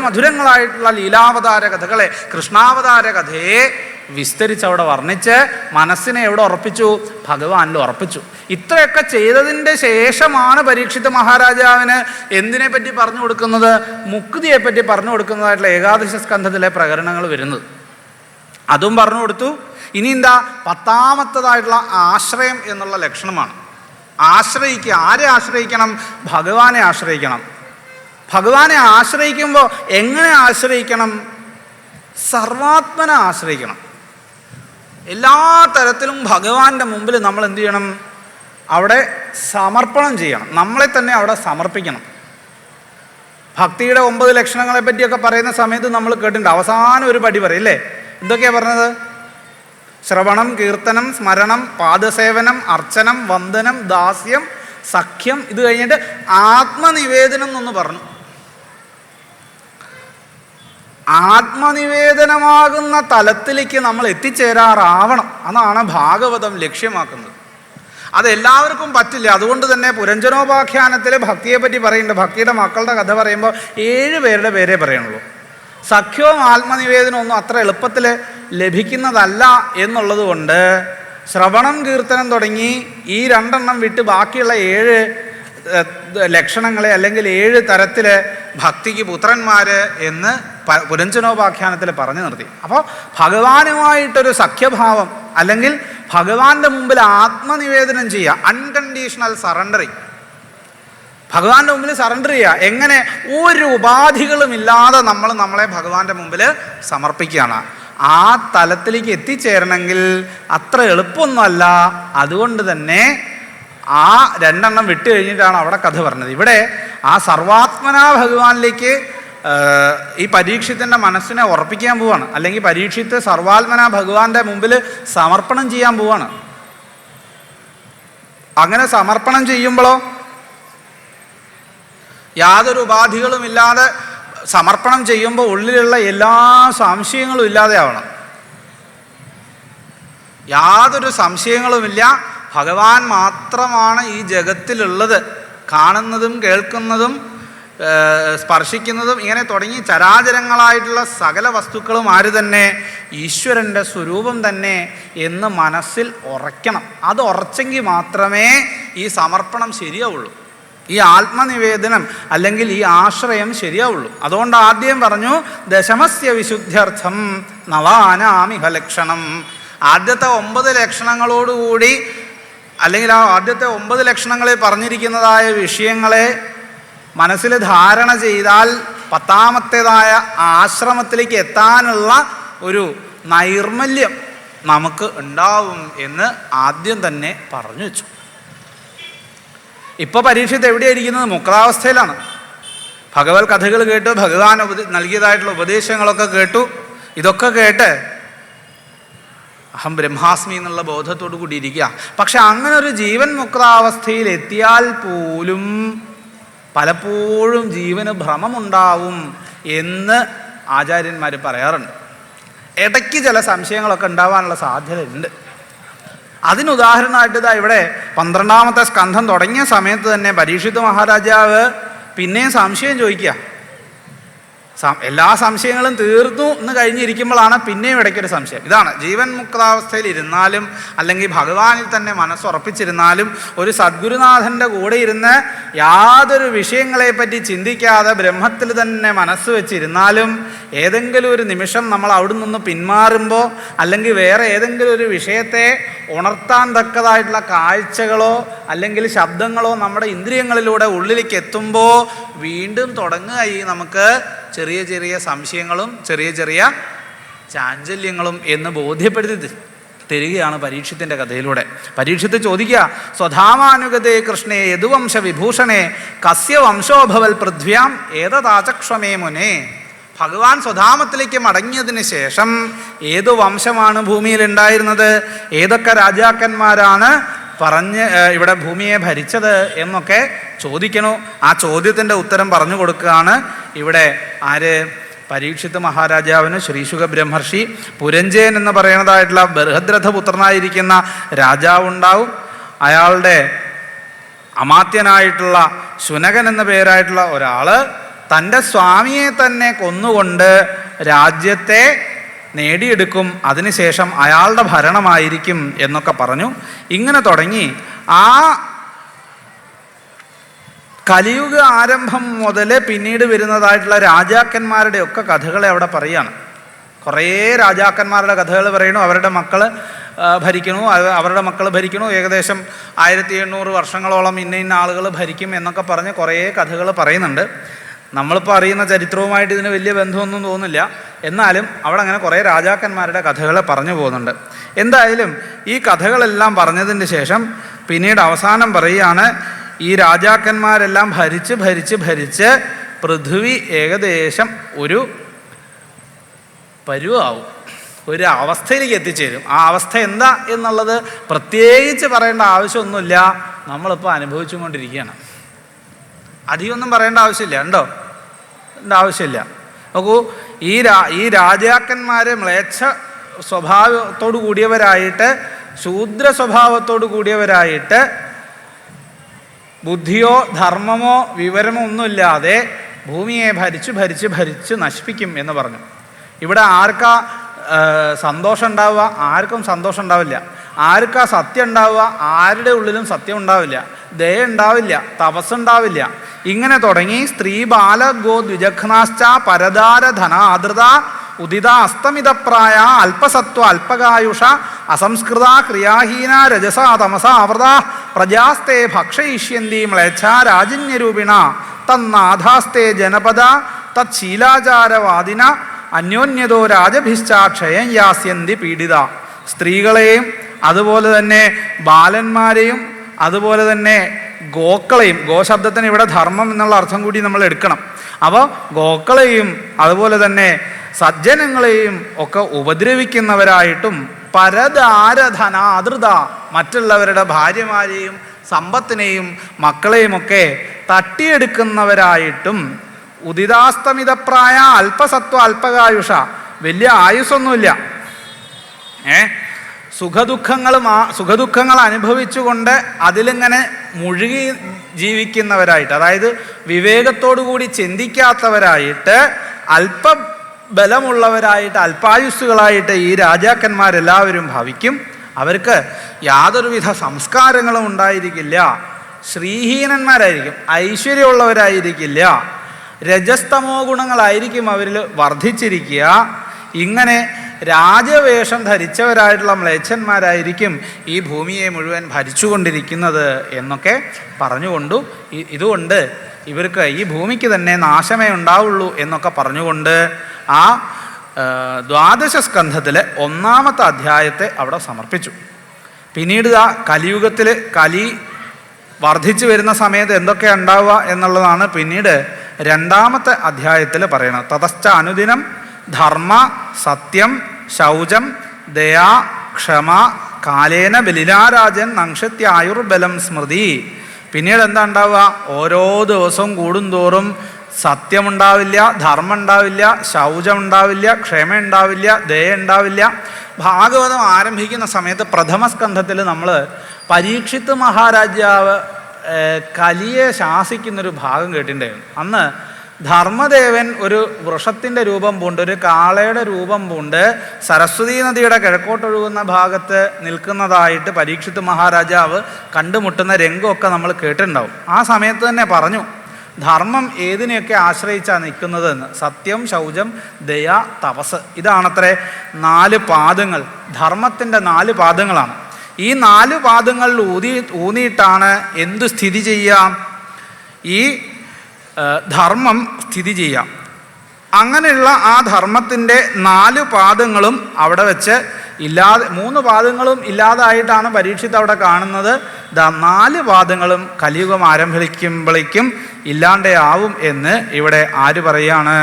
മധുരങ്ങളായിട്ടുള്ള ലീലാവതാര കഥകളെ, കൃഷ്ണാവതാര കഥയെ വിസ്തരിച്ചവിടെ വർണ്ണിച്ച് മനസ്സിനെ എവിടെ ഉറപ്പിച്ചു? ഭഗവാനിൽ ഉറപ്പിച്ചു. ഇത്രയൊക്കെ ചെയ്തതിൻ്റെ ശേഷമാണ് പരീക്ഷിത് മഹാരാജാവിന് എന്തിനെ പറ്റി പറഞ്ഞു കൊടുക്കുന്നത്? മുക്തിയെ പറ്റി പറഞ്ഞു കൊടുക്കുന്നതായിട്ടുള്ള ഏകാദശ സ്കന്ധത്തിലെ പ്രകരണങ്ങൾ വരുന്നത്. അതും പറഞ്ഞു കൊടുത്തു. ഇനി എന്താ? 10ാമത്തേതായിട്ടുള്ള ആശ്രയം എന്നുള്ള ലക്ഷണമാണ്. ആശ്രയിക്കുക. ആരെ ആശ്രയിക്കണം? ഭഗവാനെ ആശ്രയിക്കണം. ഭഗവാനെ ആശ്രയിക്കുമ്പോൾ എങ്ങനെ ആശ്രയിക്കണം? സർവാത്മന ആശ്രയിക്കണം. എല്ലാ തരത്തിലും ഭഗവാന്റെ മുമ്പിൽ നമ്മൾ എന്ത് ചെയ്യണം? അവിടെ സമർപ്പണം ചെയ്യണം. നമ്മളെ തന്നെ അവിടെ സമർപ്പിക്കണം. ഭക്തിയുടെ 9 ലക്ഷണങ്ങളെ പറ്റിയൊക്കെ പറയുന്ന സമയത്ത് നമ്മൾ കേട്ടിട്ടുണ്ട്. അവസാനം ഒരു പടി പറയും അല്ലേ? എന്തൊക്കെയാണ് പറഞ്ഞത്? ശ്രവണം, കീർത്തനം, സ്മരണം, പാദസേവനം, അർച്ചനം, വന്ദനം, ദാസ്യം, സഖ്യം. ഇത് കഴിഞ്ഞിട്ട് ആത്മനിവേദനം എന്നൊന്ന് പറഞ്ഞു. ആത്മനിവേദനമാകുന്ന തലത്തിലേക്ക് നമ്മൾ എത്തിച്ചേരാറാവണം. അതാണ് ഭാഗവതം ലക്ഷ്യമാക്കുന്നത്. അതെല്ലാവർക്കും പറ്റില്ല. അതുകൊണ്ട് തന്നെ പുരഞ്ജനോപാഖ്യാനത്തിൽ ഭക്തിയെ പറ്റി പറയുന്നുണ്ട്. ഭക്തിയുടെ മക്കളുടെ കഥ പറയുമ്പോൾ 7 പേരുടെ പേരേ പറയുന്നുള്ളൂ. സഖ്യവും ആത്മനിവേദനവും ഒന്നും അത്ര എളുപ്പത്തിൽ ലഭിക്കുന്നതല്ല എന്നുള്ളത് കൊണ്ട് ശ്രവണം, കീർത്തനം തുടങ്ങി ഈ 2 എണ്ണം വിട്ട് ബാക്കിയുള്ള 7 ലക്ഷണങ്ങളെ അല്ലെങ്കിൽ 7 തരത്തിൽ ഭക്തിക്ക് പുത്രന്മാർ എന്ന് പുരഞ്ജനോപാഖ്യാനത്തിൽ പറഞ്ഞു നിർത്തി. അപ്പോൾ ഭഗവാനുമായിട്ടൊരു സഖ്യഭാവം അല്ലെങ്കിൽ ഭഗവാന്റെ മുമ്പിൽ ആത്മനിവേദനം ചെയ്യുക, അൺകണ്ടീഷണൽ സറണ്ടറിങ്. ഭഗവാന്റെ മുമ്പിൽ സറണ്ടർ ചെയ്യുക. എങ്ങനെ? ഒരു ഉപാധികളും ഇല്ലാതെ നമ്മൾ നമ്മളെ ഭഗവാന്റെ മുമ്പിൽ സമർപ്പിക്കുകയാണ്. ആ തലത്തിലേക്ക് എത്തിച്ചേരണമെങ്കിൽ അത്ര എളുപ്പമൊന്നുമല്ല. അതുകൊണ്ട് തന്നെ ആ 2 എണ്ണം വിട്ട് കഴിഞ്ഞിട്ടാണ് അവിടെ കഥ പറഞ്ഞത്. ഇവിടെ ആ സർവാത്മനാ ഭഗവാനിലേക്ക് ഈ പരീക്ഷത്തിൻ്റെ മനസ്സിനെ ഉറപ്പിക്കാൻ പോവാണ്. അല്ലെങ്കിൽ പരീക്ഷിത്ത് സർവാത്മനാ ഭഗവാന്റെ മുമ്പിൽ സമർപ്പണം ചെയ്യാൻ പോവാണ്. അങ്ങനെ സമർപ്പണം ചെയ്യുമ്പോഴോ യാതൊരു ഉപാധികളും ഇല്ലാതെ സമർപ്പണം ചെയ്യുമ്പോൾ ഉള്ളിലുള്ള എല്ലാ സംശയങ്ങളും ഇല്ലാതെ ആവണം. യാതൊരു സംശയങ്ങളുമില്ല. ഭഗവാൻ മാത്രമാണ് ഈ ജഗത്തിലുള്ളത്. കാണുന്നതും കേൾക്കുന്നതും സ്പർശിക്കുന്നതും ഇങ്ങനെ തുടങ്ങി ചരാചരങ്ങളായിട്ടുള്ള സകല വസ്തുക്കളും ആര് തന്നെ? ഈശ്വരൻ്റെ സ്വരൂപം തന്നെ എന്ന് മനസ്സിൽ ഉറയ്ക്കണം. അത് ഉറച്ചെങ്കിൽ മാത്രമേ ഈ സമർപ്പണം ശരിയാവുള്ളൂ, ഈ ആത്മനിവേദനം അല്ലെങ്കിൽ ഈ ആശ്രയം ശരിയാവുള്ളൂ. അതുകൊണ്ട് ആദ്യം പറഞ്ഞു ദശമസ്യ വിശുദ്ധ്യർത്ഥം നവാനാമിഹ ലക്ഷണം. ആദ്യത്തെ 9 ലക്ഷണങ്ങളോടുകൂടി അല്ലെങ്കിൽ ആ ആദ്യത്തെ 9 ലക്ഷണങ്ങളിൽ പറഞ്ഞിരിക്കുന്നതായ വിഷയങ്ങളെ മനസ്സിൽ ധാരണ ചെയ്താൽ 10ാമത്തേതായ ആശ്രമത്തിലേക്ക് എത്താനുള്ള ഒരു നൈർമല്യം നമുക്ക് ഉണ്ടാവും എന്ന് ആദ്യം തന്നെ പറഞ്ഞു വെച്ചു. ഇപ്പോൾ പരീക്ഷിത്ത് എവിടെയായിരിക്കുന്നത്? മുക്താവസ്ഥയിലാണ്. ഭഗവത് കഥകൾ കേട്ടു, ഭഗവാൻ നൽകിയതായിട്ടുള്ള ഉപദേശങ്ങളൊക്കെ കേട്ടു. ഇതൊക്കെ കേട്ട് അഹം ബ്രഹ്മാസ്മി എന്നുള്ള ബോധത്തോടു കൂടി ഇരിക്കുക. പക്ഷെ അങ്ങനെ ഒരു ജീവൻ മുക്താവസ്ഥയിൽ എത്തിയാൽ പോലും പലപ്പോഴും ജീവന് ഭ്രമമുണ്ടാവും എന്ന് ആചാര്യന്മാർ പറയാറുണ്ട്. ഇടയ്ക്ക് ചില സംശയങ്ങളൊക്കെ ഉണ്ടാവാനുള്ള സാധ്യതയുണ്ട്. അതിനുദാഹരണമായിട്ട് ഇതാ ഇവിടെ 12ാമത്തെ സ്കന്ധം തുടങ്ങിയ സമയത്ത് തന്നെ പരീക്ഷിത് മഹാരാജാവ് പിന്നെയും സംശയം ചോദിക്കുക. എല്ലാ സംശയങ്ങളും തീർന്നു എന്ന് കഴിഞ്ഞിരിക്കുമ്പോഴാണ് പിന്നെയും ഇടയ്ക്കൊരു സംശയം. ഇതാണ് ജീവൻ മുക്താവസ്ഥയിൽ ഇരുന്നാലും അല്ലെങ്കിൽ ഭഗവാനിൽ തന്നെ മനസ്സുറപ്പിച്ചിരുന്നാലും ഒരു സദ്ഗുരുനാഥൻ്റെ കൂടെ ഇരുന്ന് യാതൊരു വിഷയങ്ങളെപ്പറ്റി ചിന്തിക്കാതെ ബ്രഹ്മത്തിൽ തന്നെ മനസ്സ് വെച്ചിരുന്നാലും ഏതെങ്കിലും ഒരു നിമിഷം നമ്മൾ അവിടെ നിന്ന് പിന്മാറുമ്പോൾ അല്ലെങ്കിൽ വേറെ ഏതെങ്കിലും ഒരു വിഷയത്തെ ഉണർത്താൻ തക്കതായിട്ടുള്ള കാഴ്ചകളോ അല്ലെങ്കിൽ ശബ്ദങ്ങളോ നമ്മുടെ ഇന്ദ്രിയങ്ങളിലൂടെ ഉള്ളിലേക്ക് എത്തുമ്പോൾ വീണ്ടും തുടങ്ങുക ഈ നമുക്ക് ചെറിയ ചെറിയ സംശയങ്ങളും ചെറിയ ചെറിയ ചാഞ്ചല്യങ്ങളും എന്ന് ബോധ്യപ്പെടുത്തി തരികയാണ് പരീക്ഷത്തിൻ്റെ കഥയിലൂടെ. പരീക്ഷത്ത് ചോദിക്കുക, സ്വധാമാനുഗതേ കൃഷ്ണേ യദുവംശ വിഭൂഷണേ കസ്യ വംശോഭവൽ പൃഥ്വ്യാം ഏതദാചക്ഷ്വമേ മുനേ. ഭഗവാൻ സ്വധാമത്തിലേക്ക് മടങ്ങിയതിന് ശേഷം ഏതു വംശമാണ് ഭൂമിയിൽ ഉണ്ടായിരുന്നത്, ഏതൊക്കെ രാജാക്കന്മാരാണ് ഇവിടെ ഭൂമിയെ ഭരിച്ചത് എന്നൊക്കെ ചോദിക്കണു. ആ ചോദ്യത്തിൻ്റെ ഉത്തരം പറഞ്ഞു കൊടുക്കുകയാണ് ഇവിടെ ആര്? പരീക്ഷിത് മഹാരാജാവിന് ശ്രീശുക ബ്രഹ്മർഷി. പുരഞ്ജയൻ എന്ന് പറയുന്നതായിട്ടുള്ള ബൃഹദ്രഥപുത്രനായിരിക്കുന്ന രാജാവുണ്ടാവും. അയാളുടെ അമാത്യനായിട്ടുള്ള ശുനകൻ എന്ന പേരായിട്ടുള്ള ഒരാള് തൻ്റെ സ്വാമിയെ തന്നെ കൊന്നുകൊണ്ട് രാജ്യത്തെ നേടിയെടുക്കും, അതിനുശേഷം അയാളുടെ ഭരണമായിരിക്കും എന്നൊക്കെ പറഞ്ഞു. ഇങ്ങനെ തുടങ്ങി ആ കലിയുഗ ആരംഭം മുതൽ പിന്നീട് വരുന്നതായിട്ടുള്ള രാജാക്കന്മാരുടെ ഒക്കെ കഥകളെ അവിടെ പറയുകയാണ്. കുറേ രാജാക്കന്മാരുടെ കഥകൾ പറയണു. അവരുടെ മക്കൾ ഭരിക്കണു, അവരുടെ മക്കൾ ഭരിക്കണു, ഏകദേശം 1700 വർഷങ്ങളോളം ഇന്ന ആളുകൾ ഭരിക്കും എന്നൊക്കെ പറഞ്ഞ് കുറേ കഥകൾ പറയുന്നുണ്ട്. നമ്മളിപ്പോൾ അറിയുന്ന ചരിത്രവുമായിട്ട് ഇതിന് വലിയ ബന്ധമൊന്നും തോന്നില്ല. എന്നാലും അവിടെ അങ്ങനെ കുറേ രാജാക്കന്മാരുടെ കഥകൾ പറഞ്ഞു പോകുന്നുണ്ട്. എന്തായാലും ഈ കഥകളെല്ലാം പറഞ്ഞതിന് ശേഷം പിന്നീട് അവസാനം പറയുകയാണ്, ഈ രാജാക്കന്മാരെല്ലാം ഭരിച്ച് ഭരിച്ച് ഭരിച്ച് പൃഥ്വി ഏകദേശം ഒരു പരുവാവും, ഒരു അവസ്ഥയിലേക്ക് എത്തിച്ചേരും. ആ അവസ്ഥ എന്താ എന്നുള്ളത് പ്രത്യേകിച്ച് പറയേണ്ട ആവശ്യമൊന്നുമില്ല, നമ്മളിപ്പോൾ അനുഭവിച്ചുകൊണ്ടിരിക്കുകയാണ്. അധികമൊന്നും പറയേണ്ട ആവശ്യമില്ല, ഉണ്ടോ? എൻ്റെ ആവശ്യമില്ല. നോക്കൂ, ഈ രാജാക്കന്മാർ മ്ലേച്ഛ സ്വഭാവത്തോടു കൂടിയവരായിട്ട്, ശൂദ്ര സ്വഭാവത്തോടു കൂടിയവരായിട്ട്, ബുദ്ധിയോ ധർമ്മമോ വിവരമോ ഒന്നുമില്ലാതെ ഭൂമിയെ ഭരിച്ച് ഭരിച്ച് ഭരിച്ച് നശിപ്പിക്കും എന്ന് പറഞ്ഞു. ഇവിടെ ആർക്കാ സന്തോഷം ഉണ്ടാവുക? ആർക്കും സന്തോഷം ഉണ്ടാവില്ല. ആർക്കാ സത്യം ഉണ്ടാവുക? ആരുടെ ഉള്ളിലും സത്യം ഉണ്ടാവില്ല. ദയ ഉണ്ടാവില്ല, തപസ്സുണ്ടാവില്ല. ഇങ്ങനെ തുടങ്ങി സ്ത്രീ ബാല ഗോ ദ്വിജഘ്നാശ്ച പരദാര ധനാദൃത ഉദിത അസ്തമിതപ്രായ അല്പസത്വ അല്പകായുഷ അസംസ്കൃത ക്രിയാഹീന രജസ തമസ ആവൃത പ്രജാസ്തേ ഭക്ഷയിഷ്യന്തി മ്ലേച്ഛ രാജിന്യരൂപിണ തന്നാഥാസ്തേ ജനപദ തച്ഛീലാചാരവാദിന അന്യോന്യതോ രാജഭിശ്ചാക്ഷയം യാസ്യന്തി പീഡിത. സ്ത്രീകളെയും അതുപോലെ തന്നെ ബാലന്മാരെയും അതുപോലെ തന്നെ ഗോക്കളെയും, ഗോശബ്ദത്തിന് ഇവിടെ ധർമ്മം എന്നുള്ള അർത്ഥം കൂടി നമ്മൾ എടുക്കണം. അപ്പോൾ ഗോക്കളെയും അതുപോലെ തന്നെ സജ്ജനങ്ങളെയും ഒക്കെ ഉപദ്രവിക്കുന്നവരായിട്ടും പരദാരധനാദൃത മറ്റുള്ളവരുടെ ഭാര്യമാരെയും സമ്പത്തിനെയും മക്കളെയുമൊക്കെ തട്ടിയെടുക്കുന്നവരായിട്ടും ഉദിതാസ്തമിതപ്രായ അല്പസത്വ അല്പകായുഷ, വലിയ ആയുസ്സൊന്നുമില്ല, സുഖദുഃഖങ്ങൾ അനുഭവിച്ചുകൊണ്ട് അതിലിങ്ങനെ മുഴുകി ജീവിക്കുന്നവരായിട്ട്, അതായത് വിവേകത്തോടു കൂടി ചിന്തിക്കാത്തവരായിട്ട്, അല്പബലമുള്ളവരായിട്ട്, അല്പായുസ്സുകളായിട്ട് ഈ രാജാക്കന്മാരെല്ലാവരും ഭാവിക്കും. അവർക്ക് യാതൊരുവിധ സംസ്കാരങ്ങളും ഉണ്ടായിരിക്കില്ല, ശ്രീഹീനന്മാരായിരിക്കും, ഐശ്വര്യമുള്ളവരായിരിക്കില്ല, രജസ്തമോ ഗുണങ്ങളായിരിക്കും അവരിൽ വർദ്ധിച്ചിരിക്കുക. ഇങ്ങനെ രാജവേഷം ധരിച്ചവരായിട്ടുള്ള മ്ലേച്ഛന്മാരായിരിക്കും ഈ ഭൂമിയെ മുഴുവൻ ഭരിച്ചുകൊണ്ടിരിക്കുന്നത് എന്നൊക്കെ പറഞ്ഞുകൊണ്ടു ഇതുകൊണ്ട് ഇവർക്ക് ഈ ഭൂമിക്ക് തന്നെ നാശമേ ഉണ്ടാവുള്ളൂ എന്നൊക്കെ പറഞ്ഞുകൊണ്ട് ആ 12 സ്കന്ധത്തിലെ 1-ാമത്തെ അധ്യായത്തെ അവിടെ സമർപ്പിച്ചു. പിന്നീട് കലിയുഗത്തിൽ കലി വർദ്ധിച്ചു വരുന്ന സമയത്ത് എന്തൊക്കെ ഉണ്ടാവുക എന്നുള്ളതാണ് പിന്നീട് 2-ാമത്തെ അധ്യായത്തിൽ പറയുന്നത്. തതശ്ച അനുദിനം ധർമ്മ സത്യം ശൗചം ദയാ ക്ഷമ കാലേന ബലിരാരാജൻ നങ്ഷത്യായുർബലം സ്മൃതി. പിന്നീട് എന്താ ഉണ്ടാവുക? ഓരോ ദിവസവും കൂടുന്തോറും സത്യമുണ്ടാവില്ല, ധർമ്മം ഉണ്ടാവില്ല, ശൗചം ഉണ്ടാവില്ല, ക്ഷമ ഉണ്ടാവില്ല, ദയ ഉണ്ടാവില്ല. ഭാഗവതം ആരംഭിക്കുന്ന സമയത്ത് പ്രഥമ സ്കന്ധത്തിൽ നമ്മൾ പരീക്ഷിത് മഹാരാജാവ് കലിയെ ശാസിക്കുന്നൊരു ഭാഗം കേട്ടിട്ടുണ്ടായിരുന്നു. അന്ന് ധർമ്മദേവൻ ഒരു വൃഷത്തിൻ്റെ രൂപം പൂണ്ട്, ഒരു കാളയുടെ രൂപം പൂണ്ട് സരസ്വതീ നദിയുടെ കിഴക്കോട്ടൊഴുകുന്ന ഭാഗത്ത് നിൽക്കുന്നതായിട്ട് പരീക്ഷിത് മഹാരാജാവ് കണ്ടുമുട്ടുന്ന രംഗമൊക്കെ നമ്മൾ കേട്ടിട്ടുണ്ടാവും. ആ സമയത്ത് തന്നെ പറഞ്ഞു, ധർമ്മം ഏതിനെയൊക്കെ ആശ്രയിച്ചാണ് നിൽക്കുന്നതെന്ന്. സത്യം, ശൗചം, ദയ, തപസ്, ഇതാണത്രേ 4 പാദങ്ങൾ. ധർമ്മത്തിൻ്റെ 4 പാദങ്ങളാണ്. ഈ 4 പാദങ്ങളിൽ ഊന്നിയിട്ടാണ് എന്തു സ്ഥിതി ചെയ്യാം? ഈ ധർമ്മം സ്ഥിതി ചെയ്യാം. അങ്ങനെയുള്ള ആ ധർമ്മത്തിൻ്റെ 4 പാദങ്ങളും അവിടെ വെച്ച് 3 പാദങ്ങളും ഇല്ലാതായിട്ടാണ് പരീക്ഷിത്ത് അവിടെ കാണുന്നത്. 4 പാദങ്ങളും കലിയുഗം ആരംഭിക്കുമ്പോഴേക്കും ഇല്ലാണ്ടേ ആവും എന്ന് ഇവിടെ ആര് പറയാണ്?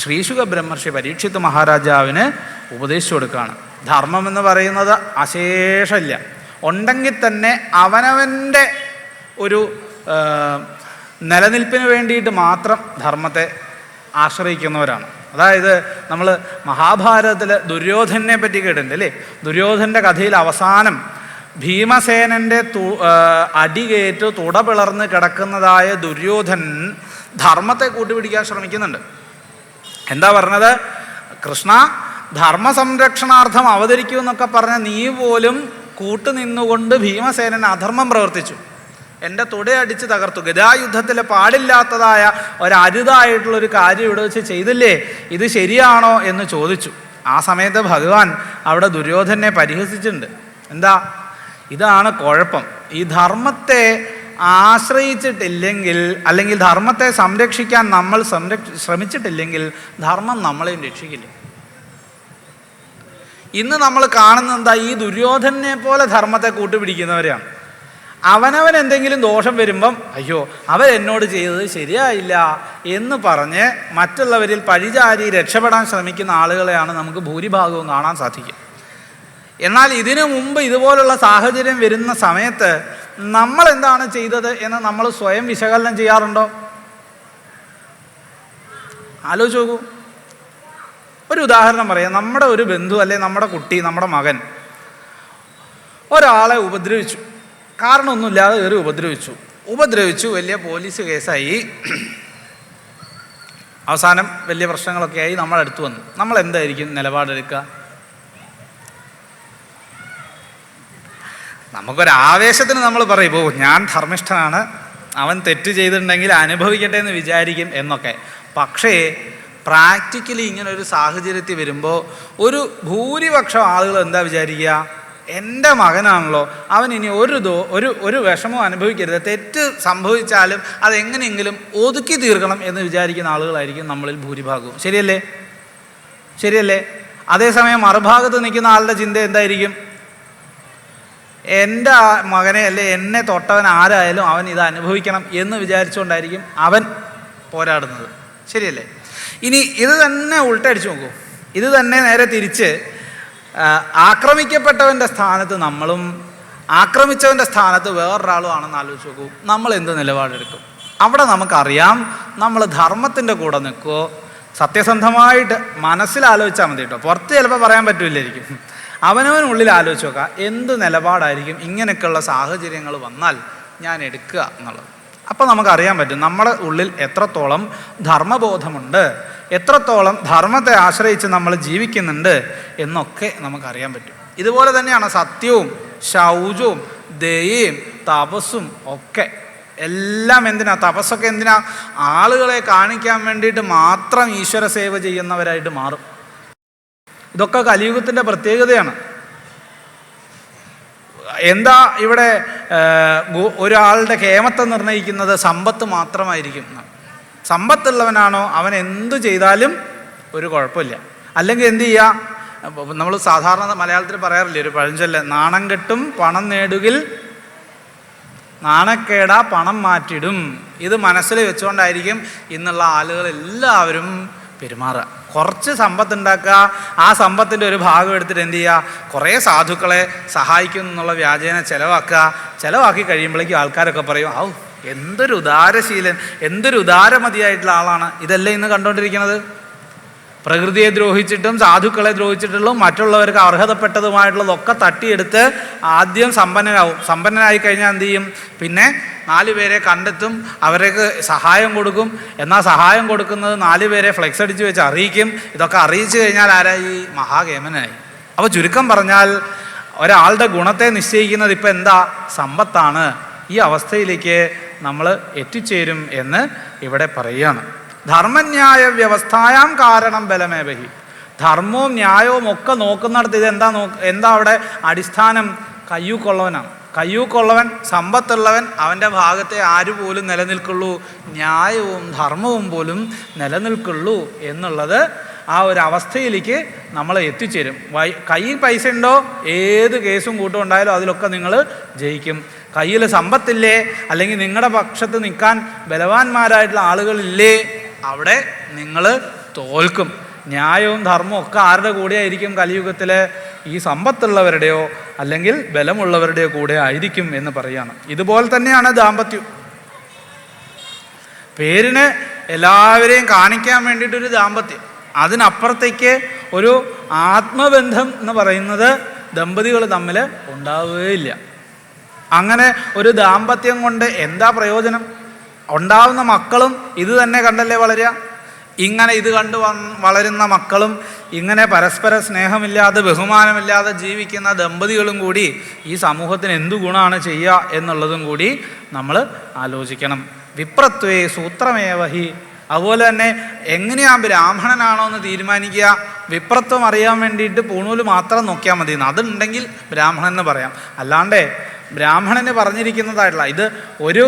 ശ്രീശുക ബ്രഹ്മർഷി പരീക്ഷിത് മഹാരാജാവിന് ഉപദേശിച്ചു കൊടുക്കുകയാണ്. ധർമ്മം എന്ന് പറയുന്നത് അശേഷമില്ല, ഉണ്ടെങ്കിൽ തന്നെ അവനവൻ്റെ ഒരു നിലനിൽപ്പിന് വേണ്ടിയിട്ട് മാത്രം ധർമ്മത്തെ ആശ്രയിക്കുന്നവരാണ്. അതായത് നമ്മൾ മഹാഭാരതത്തിൽ ദുര്യോധനെ പറ്റി കേട്ടിട്ടുണ്ട് അല്ലേ? ദുര്യോധൻ്റെ കഥയിൽ അവസാനം ഭീമസേനൻ്റെ അടികേറ്റ് തുട പിളർന്ന് കിടക്കുന്നതായ ദുര്യോധൻ ധർമ്മത്തെ കൂട്ടുപിടിക്കാൻ ശ്രമിക്കുന്നുണ്ട്. എന്താ പറഞ്ഞത്? കൃഷ്ണ, ധർമ്മ സംരക്ഷണാർത്ഥം അവതരിക്കുമെന്നൊക്കെ പറഞ്ഞ നീ പോലും കൂട്ടുനിന്നുകൊണ്ട് ഭീമസേനൻ അധർമ്മം പ്രവർത്തിച്ചു, എൻ്റെ തുടയടിച്ച് തകർത്തു, ഗദായുദ്ധത്തിൽ പാടില്ലാത്തതായ ഒരരുതായിട്ടുള്ളൊരു കാര്യം ഇവിടെ വെച്ച് ചെയ്തില്ലേ, ഇത് ശരിയാണോ എന്ന് ചോദിച്ചു. ആ സമയത്ത് ഭഗവാൻ അവിടെ ദുര്യോധനെ പരിഹസിച്ചിട്ടുണ്ട്. എന്താ? ഇതാണ് കുഴപ്പം. ഈ ധർമ്മത്തെ ആശ്രയിച്ചിട്ടില്ലെങ്കിൽ, അല്ലെങ്കിൽ ധർമ്മത്തെ സംരക്ഷിക്കാൻ നമ്മൾ ശ്രമിച്ചിട്ടില്ലെങ്കിൽ ധർമ്മം നമ്മളെയും രക്ഷിക്കില്ല. ഇന്ന് നമ്മൾ കാണുന്നത് എന്താ? ഈ ദുര്യോധനെ പോലെ ധർമ്മത്തെ കൂട്ടുപിടിക്കുന്നവരെയാണ്. അവനവൻ എന്തെങ്കിലും ദോഷം വരുമ്പം അയ്യോ അവരെന്നോട് ചെയ്തത് ശരിയായില്ല എന്ന് പറഞ്ഞ് മറ്റുള്ളവരിൽ പഴിചാരി രക്ഷപ്പെടാൻ ശ്രമിക്കുന്ന ആളുകളെയാണ് നമുക്ക് ഭൂരിഭാഗവും കാണാൻ സാധിക്കും. എന്നാൽ ഇതിനു മുമ്പ് ഇതുപോലുള്ള സാഹചര്യം വരുന്ന സമയത്ത് നമ്മൾ എന്താണ് ചെയ്തത് എന്ന് നമ്മൾ സ്വയം വിശകലനം ചെയ്യാറുണ്ടോ? ആലോചിച്ച് നോക്കൂ. ഒരു ഉദാഹരണം പറയാം. നമ്മുടെ ഒരു ബന്ധു അല്ലെ നമ്മുടെ കുട്ടി, നമ്മുടെ മകൻ ഒരാളെ ഉപദ്രവിച്ചു, കാരണമൊന്നുമില്ലാതെ കയറി ഉപദ്രവിച്ചു, വലിയ പോലീസ് കേസായി, അവസാനം വലിയ പ്രശ്നങ്ങളൊക്കെ ആയി നമ്മുടെ അടുത്ത് വന്നു. നമ്മൾ എന്തായിരിക്കും നിലപാടെടുക്കുക? നമുക്കൊരാവേശത്തിന് നമ്മൾ പറയും, ഓ ഞാൻ ധർമ്മിഷ്ഠനാണ്, അവൻ തെറ്റ് ചെയ്തിട്ടുണ്ടെങ്കിൽ അനുഭവിക്കട്ടെ എന്ന് വിചാരിക്കും എന്നൊക്കെ. പക്ഷേ പ്രാക്ടിക്കലി ഇങ്ങനൊരു സാഹചര്യത്തിൽ വരുമ്പോൾ ഒരു ഭൂരിപക്ഷം ആളുകൾ എന്താ വിചാരിക്കുക? എൻ്റെ മകനാണല്ലോ, അവൻ ഇനി ഒരു വിഷമവും അനുഭവിക്കരുത്, തെറ്റ് സംഭവിച്ചാലും അതെങ്ങനെയെങ്കിലും ഒതുക്കി തീർക്കണം എന്ന് വിചാരിക്കുന്ന ആളുകളായിരിക്കും നമ്മളിൽ ഭൂരിഭാഗവും. ശരിയല്ലേ? അതേസമയം മറുഭാഗത്ത് നിൽക്കുന്ന ആളുടെ ചിന്ത എന്തായിരിക്കും? എൻ്റെ മകനെ അല്ലെ എന്നെ തൊട്ടവൻ ആരായാലും അവൻ ഇത് അനുഭവിക്കണം എന്ന് വിചാരിച്ചുകൊണ്ടായിരിക്കും അവൻ പോരാടുന്നത്. ശരിയല്ലേ? ഇനി ഇത് തന്നെ ഉൾട്ടടിച്ചു നോക്കൂ. ഇത് തന്നെ നേരെ തിരിച്ച് ആക്രമിക്കപ്പെട്ടവൻ്റെ സ്ഥാനത്ത് നമ്മളും ആക്രമിച്ചവൻ്റെ സ്ഥാനത്ത് വേറൊരാളും ആണെന്ന് ആലോചിച്ച് നോക്കൂ. നമ്മൾ എന്ത് നിലപാടെടുക്കും? അവിടെ നമുക്കറിയാം നമ്മൾ ധർമ്മത്തിൻ്റെ കൂടെ നിൽക്കുമോ. സത്യസന്ധമായിട്ട് മനസ്സിലാലോചിച്ചാൽ മതി കേട്ടോ, പുറത്ത് ചിലപ്പോൾ പറയാൻ പറ്റില്ലായിരിക്കും. അവനവനുള്ളിൽ ആലോചിച്ച് നോക്കുക, എന്ത് നിലപാടായിരിക്കും ഇങ്ങനെയൊക്കെയുള്ള സാഹചര്യങ്ങൾ വന്നാൽ ഞാൻ എടുക്കുക എന്നുള്ളത്. അപ്പോൾ നമുക്കറിയാൻ പറ്റും നമ്മുടെ ഉള്ളിൽ എത്രത്തോളം ധർമ്മബോധമുണ്ട്, എത്രത്തോളം ധർമ്മത്തെ ആശ്രയിച്ച് നമ്മൾ ജീവിക്കുന്നുണ്ട് എന്നൊക്കെ നമുക്കറിയാൻ പറ്റും. ഇതുപോലെ തന്നെയാണ് സത്യവും ശൗചവും ദയയും തപസ്സും ഒക്കെ. എല്ലാം എന്തിനാ? തപസ്സൊക്കെ എന്തിനാ? ആളുകളെ കാണിക്കാൻ വേണ്ടിയിട്ട് മാത്രം ഈശ്വര സേവ ചെയ്യുന്നവരായിട്ട് മാറും. ഇതൊക്കെ കലിയുഗത്തിൻ്റെ പ്രത്യേകതയാണ്. എന്താ ഇവിടെ ഒരാളുടെ ക്ഷേമത്തെ നിർണ്ണയിക്കുന്നത്? സമ്പത്ത് മാത്രമായിരിക്കും. സമ്പത്തുള്ളവനാണോ അവൻ എന്തു ചെയ്താലും ഒരു കുഴപ്പമില്ല. അല്ലെങ്കിൽ എന്തു ചെയ്യുക? നമ്മൾ സാധാരണ മലയാളത്തിൽ പറയാറില്ലേ ഒരു പഴഞ്ചൊല്ല്, നാണം കെട്ടും പണം നേടുകിൽ നാണക്കേടാ പണം മാറ്റിടും. ഇത് മനസ്സിൽ വെച്ചുകൊണ്ടായിരിക്കും ഇന്നുള്ള ആളുകൾ എല്ലാവരും പെരുമാറുക. കുറച്ച് സമ്പത്ത് ഉണ്ടാക്കുക, ആ സമ്പത്തിൻ്റെ ഒരു ഭാഗം എടുത്തിട്ട് എന്ത് ചെയ്യുക? കുറേ സാധുക്കളെ സഹായിക്കും എന്നുള്ള വ്യാജേന ചിലവാക്കി കഴിയുമ്പോഴേക്കും ആൾക്കാരൊക്കെ പറയും, ഔ എന്തൊരു ഉദാരശീലൻ, എന്തൊരു ഉദാരമതിയായിട്ടുള്ള ആളാണ്. ഇതല്ലേ ഇന്ന് കണ്ടുകൊണ്ടിരിക്കുന്നത്? പ്രകൃതിയെ ദ്രോഹിച്ചിട്ടും സാധുക്കളെ ദ്രോഹിച്ചിട്ടുള്ള മറ്റുള്ളവർക്ക് അർഹതപ്പെട്ടതുമായിട്ടുള്ളതൊക്കെ തട്ടിയെടുത്ത് ആദ്യം സമ്പന്നനായി കഴിഞ്ഞാൽ എന്ത് ചെയ്യും? പിന്നെ 4 പേരെ കണ്ടെത്തും, അവർക്ക് സഹായം കൊടുക്കും. എന്നാൽ സഹായം കൊടുക്കുന്നത് 4 പേരെ ഫ്ലെക്സ് അടിച്ച് വെച്ച് അറിയിക്കും. ഇതൊക്കെ അറിയിച്ചു കഴിഞ്ഞാൽ ആരായി? മഹാകേമനായി. അപ്പോൾ ചുരുക്കം പറഞ്ഞാൽ ഒരാളുടെ ഗുണത്തെ നിശ്ചയിക്കുന്നത് ഇപ്പം എന്താ? സമ്പത്താണ്. ഈ അവസ്ഥയിലേക്ക് നമ്മൾ എത്തിച്ചേരും എന്ന് ഇവിടെ പറയുകയാണ്. ധർമ്മന്യായ വ്യവസ്ഥായാം കാരണം ബലമേവഹി. ധർമ്മവും ന്യായവും ഒക്കെ നോക്കുന്നിടത്ത് ഇത് എന്താ അവിടെ അടിസ്ഥാനം? കയ്യൂക്കൊള്ളവനാണ്. കയ്യൂക്കൊള്ളവൻ, സമ്പത്തുള്ളവൻ, അവൻ്റെ ഭാഗത്തെ ആര് പോലും നിലനിൽക്കുള്ളൂ? ന്യായവും ധർമ്മവും പോലും നിലനിൽക്കുള്ളൂ എന്നുള്ളത് ആ ഒരു അവസ്ഥയിലേക്ക് നമ്മൾ എത്തിച്ചേരും. കയ്യിൽ പൈസ ഉണ്ടോ ഏത് കേസും കൂട്ടം ഉണ്ടായാലും അതിലൊക്കെ നിങ്ങൾ ജയിക്കും. കയ്യിൽ സമ്പത്തില്ലേ, അല്ലെങ്കിൽ നിങ്ങളുടെ പക്ഷത്ത് നിൽക്കാൻ ബലവാന്മാരായിട്ടുള്ള ആളുകളില്ലേ, അവിടെ നിങ്ങൾ തോൽക്കും. ന്യായവും ധർമ്മവും ഒക്കെ ആരുടെ കൂടെ ആയിരിക്കും കലിയുഗത്തിൽ? ഈ സമ്പത്തുള്ളവരുടെയോ അല്ലെങ്കിൽ ബലമുള്ളവരുടെയോ കൂടെ ആയിരിക്കും എന്ന് പറയുകയാണ്. ഇതുപോലെ തന്നെയാണ് ദാമ്പത്യം. പേരിന് എല്ലാവരെയും കാണിക്കാൻ വേണ്ടിയിട്ടൊരു ദാമ്പത്യം, അതിനപ്പുറത്തേക്ക് ഒരു ആത്മബന്ധം എന്ന് പറയുന്നത് ദമ്പതികൾ തമ്മിൽ ഉണ്ടാവുകയില്ല. അങ്ങനെ ഒരു ദാമ്പത്യം കൊണ്ട് എന്താ പ്രയോജനം? ഉണ്ടാവുന്ന മക്കളും ഇത് തന്നെ കണ്ടല്ലേ വളരുക. ഇങ്ങനെ ഇത് കണ്ട് വളരുന്ന മക്കളും ഇങ്ങനെ പരസ്പര സ്നേഹമില്ലാതെ ബഹുമാനമില്ലാതെ ജീവിക്കുന്ന ദമ്പതികളും കൂടി ഈ സമൂഹത്തിന് എന്തു ഗുണമാണ് ചെയ്യുക എന്നുള്ളതും കൂടി നമ്മൾ ആലോചിക്കണം. വിപ്രത്വേ സൂത്രമേവഹി. അതുപോലെ തന്നെ എങ്ങനെയാണ് ബ്രാഹ്മണനാണോ എന്ന് തീരുമാനിക്കുക? വിപ്രത്വം അറിയാൻ വേണ്ടിയിട്ട് പൂണൂല് മാത്രം നോക്കിയാൽ മതി. അതുണ്ടെങ്കിൽ ബ്രാഹ്മണൻ എന്ന് പറയാം. അല്ലാണ്ട് ബ്രാഹ്മണന് പറഞ്ഞിരിക്കുന്നതായിട്ടുള്ള ഇത് ഒരു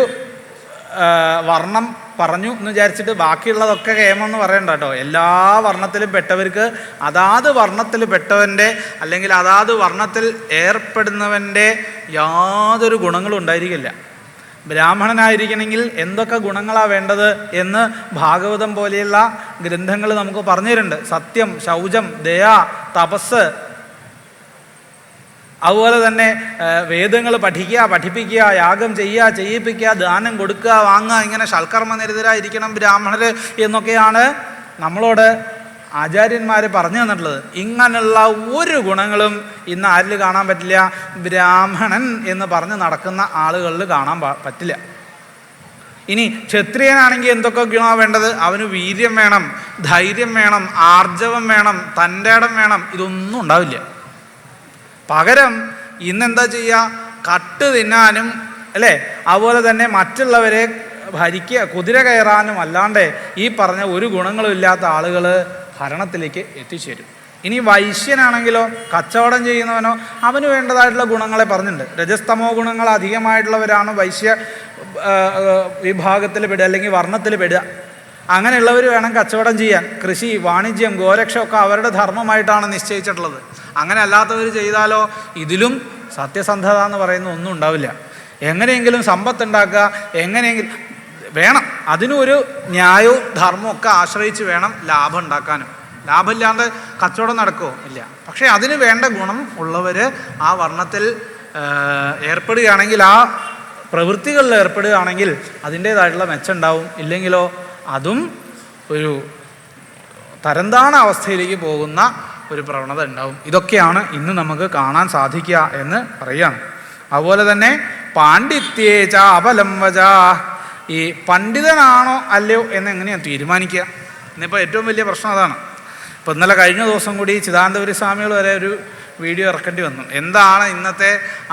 വർണ്ണം പറഞ്ഞു എന്ന് വിചാരിച്ചിട്ട് ബാക്കിയുള്ളതൊക്കെ കേമെന്ന് പറയണ്ട കേട്ടോ. എല്ലാ വർണ്ണത്തിലും പെട്ടവർക്ക് അതാത് വർണ്ണത്തിൽ പെട്ടവൻ്റെ അല്ലെങ്കിൽ അതാത് വർണ്ണത്തിൽ ഏർപ്പെടുന്നവൻ്റെ യാതൊരു ഗുണങ്ങളും ഉണ്ടായിരിക്കില്ല. ബ്രാഹ്മണനായിരിക്കണമെങ്കിൽ എന്തൊക്കെ ഗുണങ്ങളാണ് വേണ്ടത് എന്ന് ഭാഗവതം പോലെയുള്ള ഗ്രന്ഥങ്ങൾ നമുക്ക് പറഞ്ഞു തരുന്നുണ്ട്. സത്യം, ശൗചം, ദയ, തപസ്, അതുപോലെ തന്നെ വേദങ്ങൾ പഠിക്കുക, പഠിപ്പിക്കുക, യാഗം ചെയ്യുക, ചെയ്യിപ്പിക്കുക, ദാനം കൊടുക്കുക, വാങ്ങുക, ഇങ്ങനെ സൽക്കർമ്മ നിരതരായിരിക്കണം ബ്രാഹ്മണർ എന്നൊക്കെയാണ് നമ്മളോട് ആചാര്യന്മാർ പറഞ്ഞു തന്നിട്ടുള്ളത്. ഇങ്ങനെയുള്ള ഒരു ഗുണങ്ങളും ഇന്ന് ആരിൽ കാണാൻ പറ്റില്ല? ബ്രാഹ്മണൻ എന്ന് പറഞ്ഞ് നടക്കുന്ന ആളുകളിൽ കാണാൻ പറ്റില്ല. ഇനി ക്ഷത്രിയനാണെങ്കിൽ എന്തൊക്കെ ഗുണമാണ് വേണ്ടത്? അവന് വീര്യം വേണം, ധൈര്യം വേണം, ആർജവം വേണം, തൻ്റെ ഇടം വേണം. ഇതൊന്നും ഉണ്ടാവില്ല. പകരം ഇന്നെന്താ ചെയ്യുക? കട്ട് തിന്നാനും അല്ലേ, അതുപോലെ തന്നെ മറ്റുള്ളവരെ ഭരിക്കുക, കുതിര കയറാനും അല്ലാണ്ട് ഈ പറഞ്ഞ ഒരു ഗുണങ്ങളും ഇല്ലാത്ത ആളുകൾ ഭരണത്തിലേക്ക് എത്തിച്ചേരും. ഇനി വൈശ്യനാണെങ്കിലോ, കച്ചവടം ചെയ്യുന്നവനോ, അവന് വേണ്ടതായിട്ടുള്ള ഗുണങ്ങളെ പറഞ്ഞിട്ടുണ്ട്. രജസ്തമോ ഗുണങ്ങൾ അധികമായിട്ടുള്ളവരാണ് വൈശ്യ വിഭാഗത്തിൽ പെടുക അല്ലെങ്കിൽ വർണ്ണത്തിൽ പെടുക. അങ്ങനെയുള്ളവർ വേണം കച്ചവടം ചെയ്യാൻ. കൃഷി, വാണിജ്യം, ഗോരക്ഷമൊക്കെ അവരുടെ ധർമ്മമായിട്ടാണ് നിശ്ചയിച്ചിട്ടുള്ളത്. അങ്ങനെ അല്ലാത്തവർ ചെയ്താലോ ഇതിലും സത്യസന്ധത എന്ന് പറയുന്ന ഒന്നും ഉണ്ടാവില്ല. എങ്ങനെയെങ്കിലും സമ്പത്തുണ്ടാക്കുക, എങ്ങനെയെങ്കിലും വേണം. അതിനും ഒരു ന്യായവും ധർമ്മവും ഒക്കെ ആശ്രയിച്ച് വേണം ലാഭം ഉണ്ടാക്കാനും. ലാഭമില്ലാണ്ട് കച്ചവടം നടക്കുമോ? ഇല്ല. പക്ഷേ അതിന് വേണ്ട ഗുണം ഉള്ളവർ ആ വർണ്ണത്തിൽ ഏർപ്പെടുകയാണെങ്കിൽ, ആ പ്രവൃത്തികളിൽ ഏർപ്പെടുകയാണെങ്കിൽ അതിൻ്റേതായിട്ടുള്ള മെച്ചം ഉണ്ടാവും. ഇല്ലെങ്കിലോ അതും ഒരു തരംതാണ അവസ്ഥയിലേക്ക് പോകുന്ന ഒരു പ്രവണത ഉണ്ടാവും. ഇതൊക്കെയാണ് ഇന്ന് നമുക്ക് കാണാൻ സാധിക്കുക എന്ന് പറയുകയാണ്. അതുപോലെ തന്നെ പാണ്ഡിത്യേച അപലംവച. ഈ പണ്ഡിതനാണോ അല്ലയോ എന്നെങ്ങനെയാണ് തീരുമാനിക്കുക? ഇന്നിപ്പോൾ ഏറ്റവും വലിയ പ്രശ്നം അതാണ്. ഇപ്പോൾ ഇന്നലെ കഴിഞ്ഞ ദിവസം കൂടി ചിദാനന്ദപുരി സ്വാമികൾ വരെ ഒരു വീഡിയോ ഇറക്കേണ്ടി വന്നു. എന്താണ് ഇന്നത്തെ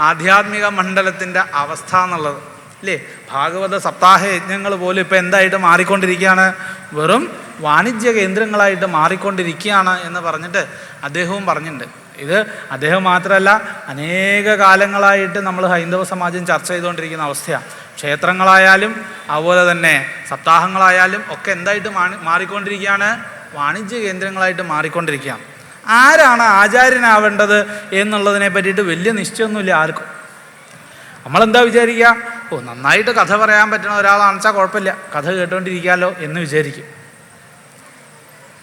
ആധ്യാത്മിക മണ്ഡലത്തിൻ്റെ അവസ്ഥ എന്നുള്ളത് അല്ലേ? ഭാഗവത സപ്താഹ യജ്ഞങ്ങൾ പോലും ഇപ്പോൾ എന്തായിട്ട് മാറിക്കൊണ്ടിരിക്കുകയാണ്? വെറും വാണിജ്യ കേന്ദ്രങ്ങളായിട്ട് മാറിക്കൊണ്ടിരിക്കുകയാണ് എന്ന് പറഞ്ഞിട്ട് അദ്ദേഹവും പറഞ്ഞിട്ടുണ്ട്. ഇത് അദ്ദേഹം മാത്രമല്ല, അനേക കാലങ്ങളായിട്ട് നമ്മൾ ഹൈന്ദവ സമാജം ചർച്ച ചെയ്തുകൊണ്ടിരിക്കുന്ന അവസ്ഥയാണ്. ക്ഷേത്രങ്ങളായാലും അതുപോലെ തന്നെ സപ്താഹങ്ങളായാലും ഒക്കെ എന്തായിട്ട് മാറിക്കൊണ്ടിരിക്കുകയാണ്? വാണിജ്യ കേന്ദ്രങ്ങളായിട്ട് മാറിക്കൊണ്ടിരിക്കുകയാണ്. ആരാണ് ആചാര്യനാവേണ്ടത് എന്നുള്ളതിനെ പറ്റിയിട്ട് വലിയ നിശ്ചയമൊന്നുമില്ല ആർക്കും. നമ്മളെന്താ വിചാരിക്കുക? നന്നായിട്ട് കഥ പറയാൻ പറ്റുന്ന ഒരാളാണെന്ന് വെച്ചാൽ കുഴപ്പമില്ല, കഥ കേട്ടുകൊണ്ടിരിക്കാമല്ലോ എന്ന് വിചാരിക്കും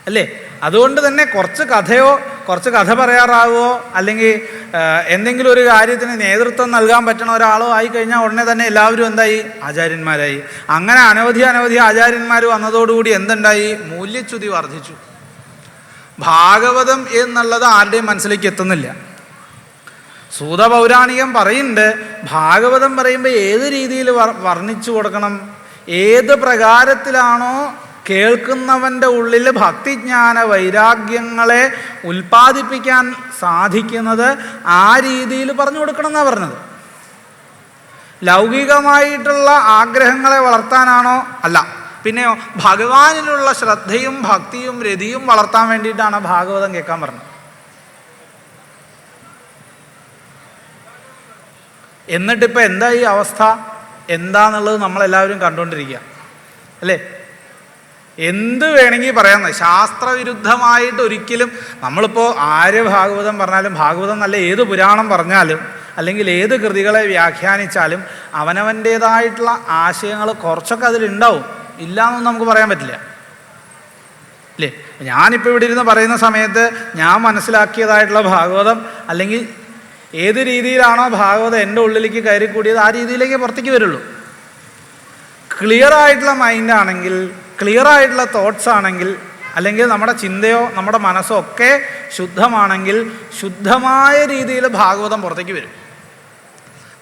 അല്ലേ? അതുകൊണ്ട് തന്നെ കുറച്ച് കഥയോ കുറച്ച് കഥ പറയാറാവോ അല്ലെങ്കിൽ എന്തെങ്കിലും ഒരു കാര്യത്തിന് നേതൃത്വം നൽകാൻ പറ്റുന്ന ഒരാളോ ആയിക്കഴിഞ്ഞാൽ ഉടനെ തന്നെ എല്ലാവരും എന്തായി? ആചാര്യന്മാരായി. അങ്ങനെ അനവധി ആചാര്യന്മാർ വന്നതോടുകൂടി എന്തുണ്ടായി? മൂല്യച്യുതി വർദ്ധിച്ചു. ഭാഗവതം എന്നുള്ളത് ആരുടെയും മനസ്സിലേക്ക് എത്തുന്നില്ല. സൂത പൗരാണികം പറയുന്നുണ്ട്, ഭാഗവതം പറയുമ്പോൾ ഏത് രീതിയിൽ വർണ്ണിച്ചു കൊടുക്കണം, ഏത് പ്രകാരത്തിലാണോ കേൾക്കുന്നവൻ്റെ ഉള്ളിൽ ഭക്തിജ്ഞാന വൈരാഗ്യങ്ങളെ ഉൽപ്പാദിപ്പിക്കാൻ സാധിക്കുന്നത് ആ രീതിയിൽ പറഞ്ഞു കൊടുക്കണം എന്നാണ് പറഞ്ഞത്. ലൗകികമായിട്ടുള്ള ആഗ്രഹങ്ങളെ വളർത്താനാണോ? അല്ല. പിന്നെയോ ഭഗവാനിലുള്ള ശ്രദ്ധയും ഭക്തിയും രതിയും വളർത്താൻ വേണ്ടിയിട്ടാണ് ഭാഗവതം കേൾക്കാൻ പറഞ്ഞത്. എന്നിട്ടിപ്പോൾ എന്താ ഈ അവസ്ഥ എന്താന്നുള്ളത് നമ്മളെല്ലാവരും കണ്ടുകൊണ്ടിരിക്കുക അല്ലേ? എന്ത് വേണമെങ്കിൽ പറയാം. ശാസ്ത്രവിരുദ്ധമായിട്ട് ഒരിക്കലും നമ്മളിപ്പോൾ ആര്യ ഭാഗവതം പറഞ്ഞാലും ഭാഗവതം നല്ല ഏത് പുരാണം പറഞ്ഞാലും അല്ലെങ്കിൽ ഏത് കൃതികളെ വ്യാഖ്യാനിച്ചാലും അവനവൻ്റേതായിട്ടുള്ള ആശയങ്ങൾ കുറച്ചൊക്കെ അതിലുണ്ടാവും. ഇല്ല എന്നൊന്നും നമുക്ക് പറയാൻ പറ്റില്ല. അല്ലേ? ഞാനിപ്പോൾ ഇവിടെ ഇരുന്ന് പറയുന്ന സമയത്ത് ഞാൻ മനസ്സിലാക്കിയതായിട്ടുള്ള ഭാഗവതം, അല്ലെങ്കിൽ ഏത് രീതിയിലാണോ ഭാഗവതം എൻ്റെ ഉള്ളിലേക്ക് കയറി കൂടിയത് ആ രീതിയിലേക്ക് പുറത്തേക്ക് വരുള്ളൂ. ക്ലിയർ ആയിട്ടുള്ള മൈൻഡാണെങ്കിൽ, ക്ലിയർ ആയിട്ടുള്ള തോട്ട്സ് ആണെങ്കിൽ, അല്ലെങ്കിൽ നമ്മുടെ ചിന്തയോ നമ്മുടെ മനസ്സോ ഒക്കെ ശുദ്ധമാണെങ്കിൽ ശുദ്ധമായ രീതിയിൽ ഭാഗവതം പുറത്തേക്ക് വരും.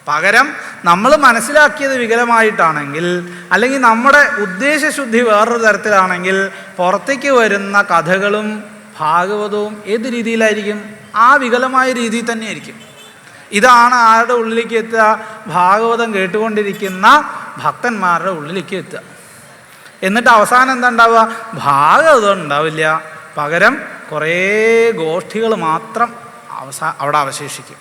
പകരം നമ്മൾ മനസ്സിലാക്കിയത് വികലമായിട്ടാണെങ്കിൽ, അല്ലെങ്കിൽ നമ്മുടെ ഉദ്ദേശശുദ്ധി വേറൊരു തരത്തിലാണെങ്കിൽ പുറത്തേക്ക് വരുന്ന കഥകളും ഭാഗവതവും ഏത് രീതിയിലായിരിക്കും? ആ വികലമായ രീതിയിൽ തന്നെയായിരിക്കും. ഇതാണ് ആരുടെ ഉള്ളിലേക്ക് എത്തുക? ഭാഗവതം കേട്ടുകൊണ്ടിരിക്കുന്ന ഭക്തന്മാരുടെ ഉള്ളിലേക്ക് എത്തുക. എന്നിട്ട് അവസാനം എന്താ ഉണ്ടാവുക? ഭാഗവതം ഉണ്ടാവില്ല, പകരം കുറേ ഗോഷ്ഠികൾ മാത്രം അവിടെ അവശേഷിക്കും.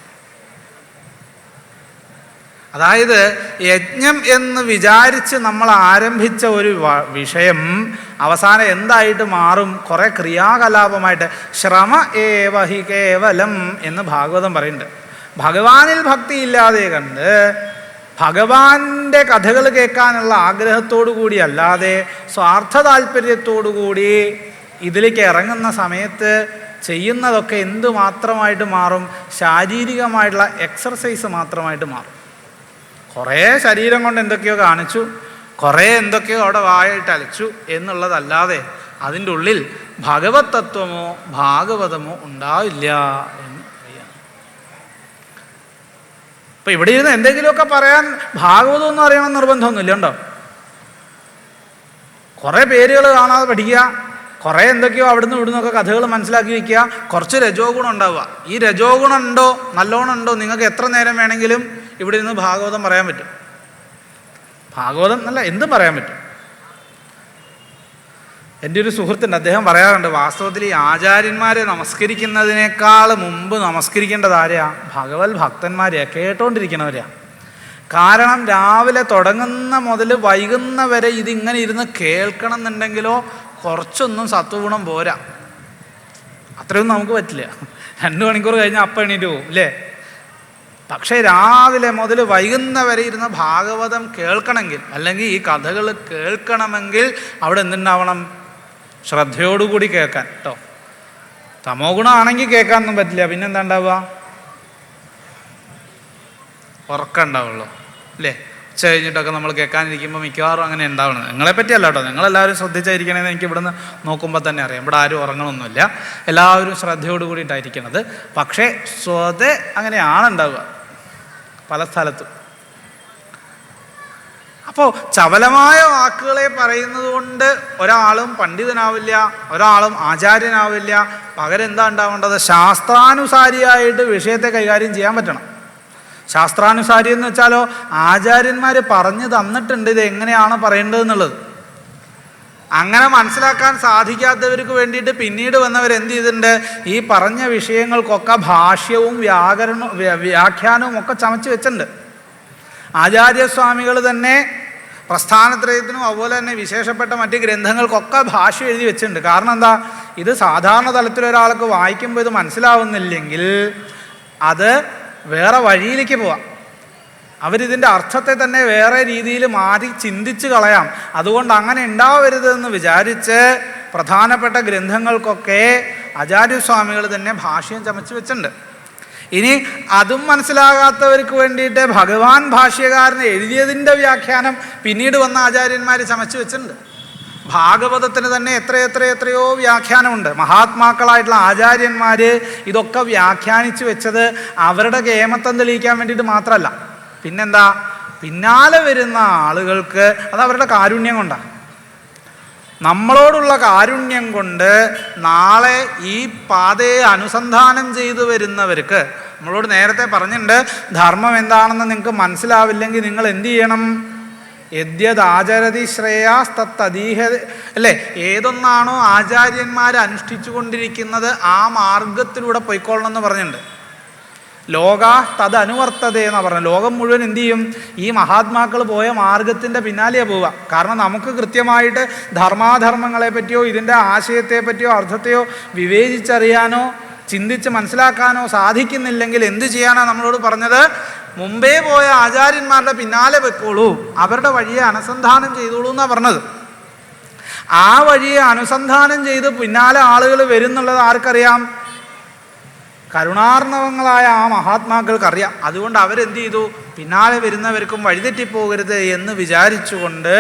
അതായത് യജ്ഞം എന്ന് വിചാരിച്ച് നമ്മൾ ആരംഭിച്ച ഒരു വിഷയം അവസാനം എന്തായിട്ട് മാറും? കുറേ ക്രിയാകലാപമായിട്ട്. ശ്രമ ഏവ ഹി കേവലം എന്ന് ഭാഗവതം പറയുന്നുണ്ട്. ഭഗവാനിൽ ഭക്തി ഇല്ലാതെ കണ്ട് ഭഗവാന്റെ കഥകൾ കേൾക്കാനുള്ള ആഗ്രഹത്തോടു കൂടി അല്ലാതെ സ്വാർത്ഥ താല്പര്യത്തോടു കൂടി ഇതിലേക്ക് ഇറങ്ങുന്ന സമയത്ത് ചെയ്യുന്നതൊക്കെ എന്ത് മാത്രമായിട്ട് മാറും? ശാരീരികമായിട്ടുള്ള എക്സർസൈസ് മാത്രമായിട്ട് മാറും. കുറേ ശരീരം കൊണ്ട് എന്തൊക്കെയോ കാണിച്ചു, കുറേ എന്തൊക്കെയോ അവിടെ വായിട്ട് അലച്ചു എന്നുള്ളതല്ലാതെ അതിൻ്റെ ഉള്ളിൽ ഭഗവത് തത്വമോ ഭാഗവതമോ ഉണ്ടാവില്ല എന്ന് അറിയാം. ഇപ്പം ഇവിടെ ഇരുന്ന് എന്തെങ്കിലുമൊക്കെ പറയാൻ ഭാഗവതം എന്ന് അറിയണമെന്ന് നിർബന്ധമൊന്നുമില്ല. ഉണ്ടോ? കുറേ പേരുകൾ കാണാതെ പഠിക്കുക, കുറേ എന്തൊക്കെയോ അവിടുന്ന് ഇവിടുന്നൊക്കെ കഥകൾ മനസ്സിലാക്കി വയ്ക്കുക, കുറച്ച് രജോ ഗുണം ഉണ്ടാവുക. ഈ രജോ ഗുണം ഉണ്ടോ, നല്ലോണം ഉണ്ടോ, നിങ്ങൾക്ക് എത്ര നേരം വേണമെങ്കിലും ഇവിടെ നിന്ന് ഭാഗവതം പറയാൻ പറ്റും. ഭാഗവതം എന്നല്ല എന്തും പറയാൻ പറ്റും. എൻ്റെ ഒരു സുഹൃത്തുണ്ട്, അദ്ദേഹം പറയാറുണ്ട്, വാസ്തവത്തിൽ ഈ ആചാര്യന്മാരെ നമസ്കരിക്കുന്നതിനേക്കാൾ മുമ്പ് നമസ്കരിക്കേണ്ടത് ആരെയാ? ഭഗവത് ഭക്തന്മാരെയാ, കേട്ടോണ്ടിരിക്കണവരെയാ. കാരണം രാവിലെ തുടങ്ങുന്ന മുതൽ വൈകുന്ന വരെ ഇതിങ്ങനെ ഇരുന്ന് കേൾക്കണം എന്നുണ്ടെങ്കിലോ കുറച്ചൊന്നും സത്വഗുണം പോരാ. അത്രയൊന്നും നമുക്ക് പറ്റില്ല. 2 മണിക്കൂർ കഴിഞ്ഞാൽ അപ്പം എണീറ്റ് പോകും അല്ലേ? പക്ഷേ രാവിലെ മുതൽ വൈകുന്ന വരെ ഇരുന്ന് ഭാഗവതം കേൾക്കണമെങ്കിൽ, അല്ലെങ്കിൽ ഈ കഥകൾ കേൾക്കണമെങ്കിൽ അവിടെ എന്തുണ്ടാവണം? ശ്രദ്ധയോടുകൂടി കേൾക്കാൻ കേട്ടോ. തമോ ഗുണമാണെങ്കിൽ കേൾക്കാനൊന്നും പറ്റില്ല. പിന്നെന്താ ഉണ്ടാവുക? ഉറക്കം ഉണ്ടാവുള്ളൂ അല്ലേ? ഉച്ച കഴിഞ്ഞിട്ടൊക്കെ നമ്മൾ കേൾക്കാനിരിക്കുമ്പോൾ മിക്കവാറും അങ്ങനെ ഉണ്ടാവണം. നിങ്ങളെ പറ്റിയല്ല കേട്ടോ, നിങ്ങളെല്ലാവരും ശ്രദ്ധിച്ചായിരിക്കണമെന്ന് എനിക്ക് ഇവിടുന്ന് നോക്കുമ്പോൾ തന്നെ അറിയാം. ഇവിടെ ആരും ഉറങ്ങണമൊന്നുമില്ല, എല്ലാവരും ശ്രദ്ധയോട് കൂടിയിട്ടായിരിക്കണത്. പക്ഷേ സ്വതേ അങ്ങനെയാണ് ഉണ്ടാവുക പല സ്ഥലത്തും. അപ്പോൾ ചപലമായ വാക്കുകളെ പറയുന്നത് കൊണ്ട് ഒരാളും പണ്ഡിതനാവില്ല, ഒരാളും ആചാര്യനാവില്ല. പകരം എന്താ ഉണ്ടാവേണ്ടത്? ശാസ്ത്രാനുസാരിയായിട്ട് വിഷയത്തെ കൈകാര്യം ചെയ്യാൻ പറ്റണം. ശാസ്ത്രാനുസാരി എന്ന് വെച്ചാലോ, ആചാര്യന്മാർ പറഞ്ഞു തന്നിട്ടുണ്ട് ഇത് എങ്ങനെയാണ് പറയേണ്ടതെന്നുള്ളത്. അങ്ങനെ മനസ്സിലാക്കാൻ സാധിക്കാത്തവർക്ക് വേണ്ടിയിട്ട് പിന്നീട് വന്നവരെന്ത് ചെയ്തിട്ടുണ്ട്? ഈ പറഞ്ഞ വിഷയങ്ങൾക്കൊക്കെ ഭാഷ്യവും വ്യാഖ്യാനവും ഒക്കെ ചമച്ച് വെച്ചിട്ടുണ്ട്. ആചാര്യസ്വാമികൾ തന്നെ പ്രസ്ഥാനത്രയത്തിനും അതുപോലെ തന്നെ വിശേഷപ്പെട്ട മറ്റ് ഗ്രന്ഥങ്ങൾക്കൊക്കെ ഭാഷ്യം എഴുതി വെച്ചിട്ടുണ്ട്. കാരണം എന്താ? ഇത് സാധാരണ തലത്തിലൊരാൾക്ക് വായിക്കുമ്പോൾ ഇത് മനസ്സിലാവുന്നില്ലെങ്കിൽ അത് വേറെ വഴിയിലേക്ക് പോവാം. അവരിതിൻ്റെ അർത്ഥത്തെ തന്നെ വേറെ രീതിയിൽ മാറി ചിന്തിച്ച് കളയാം. അതുകൊണ്ട് അങ്ങനെ ഉണ്ടാവരുതെന്ന് വിചാരിച്ച് പ്രധാനപ്പെട്ട ഗ്രന്ഥങ്ങൾക്കൊക്കെ ആചാര്യസ്വാമികൾ തന്നെ ഭാഷ്യം ചമച്ച് വെച്ചിട്ടുണ്ട്. ഇനി അതും മനസ്സിലാകാത്തവർക്ക് വേണ്ടിയിട്ട് ഭഗവാൻ ഭാഷ്യകാരന് എഴുതിയതിൻ്റെ വ്യാഖ്യാനം പിന്നീട് വന്ന ആചാര്യന്മാർ ചമച്ച് വെച്ചിട്ടുണ്ട്. ഭാഗവതത്തിന് തന്നെ എത്രയോ വ്യാഖ്യാനമുണ്ട്. മഹാത്മാക്കളായിട്ടുള്ള ആചാര്യന്മാർ ഇതൊക്കെ വ്യാഖ്യാനിച്ച് വെച്ചത് അവരുടെ കേമത്തം തെളിയിക്കാൻ വേണ്ടിയിട്ട് മാത്രമല്ല. പിന്നെന്താ? പിന്നാലെ വരുന്ന ആളുകൾക്ക് അത് അവരുടെ കാരുണ്യം കൊണ്ടാണ്. നമ്മളോടുള്ള കാരുണ്യം കൊണ്ട് നാളെ ഈ പാതയെ അനുസന്ധാനം ചെയ്തു വരുന്നവർക്ക്, നമ്മളോട് നേരത്തെ പറഞ്ഞിട്ടുണ്ട്, ധർമ്മം എന്താണെന്ന് നിങ്ങൾക്ക് മനസ്സിലാവില്ലെങ്കിൽ നിങ്ങൾ എന്ത് ചെയ്യണം? യദ്യദാചരതി ശ്രേയാസ്തത്തദീഹ അല്ലേ? ഏതൊന്നാണോ ആചാര്യന്മാർ അനുഷ്ഠിച്ചു കൊണ്ടിരിക്കുന്നത് ആ മാർഗത്തിലൂടെ പൊയ്ക്കൊള്ളണം എന്ന് പറഞ്ഞിട്ടുണ്ട്. ലോക തത് അനുവർത്തത എന്നാണ് പറഞ്ഞത്. ലോകം മുഴുവൻ എന്തു ചെയ്യും? ഈ മഹാത്മാക്കൾ പോയ മാർഗത്തിൻ്റെ പിന്നാലെയാണ് പോവുക. കാരണം നമുക്ക് കൃത്യമായിട്ട് ധർമാധർമ്മങ്ങളെ പറ്റിയോ ഇതിൻ്റെ ആശയത്തെ പറ്റിയോ അർത്ഥത്തെയോ വിവേചിച്ചറിയാനോ ചിന്തിച്ച് മനസ്സിലാക്കാനോ സാധിക്കുന്നില്ലെങ്കിൽ എന്ത് ചെയ്യാനാണ് നമ്മളോട് പറഞ്ഞത്? മുമ്പേ പോയ ആചാര്യന്മാരുടെ പിന്നാലെ വെക്കോളൂ, അവരുടെ വഴിയെ അനുസന്ധാനം ചെയ്തോളൂ എന്നാണ് പറഞ്ഞത്. ആ വഴിയെ അനുസന്ധാനം ചെയ്ത് പിന്നാലെ ആളുകൾ വരുന്നുള്ളത് ആർക്കറിയാം? കരുണാർണവങ്ങളായ ആ മഹാത്മാക്കൾക്കറിയാം. അതുകൊണ്ട് അവരെന്ത് ചെയ്തു? പിന്നാലെ വരുന്നവർക്കും വഴിതെറ്റിപ്പോകരുത് എന്ന് വിചാരിച്ചുകൊണ്ട്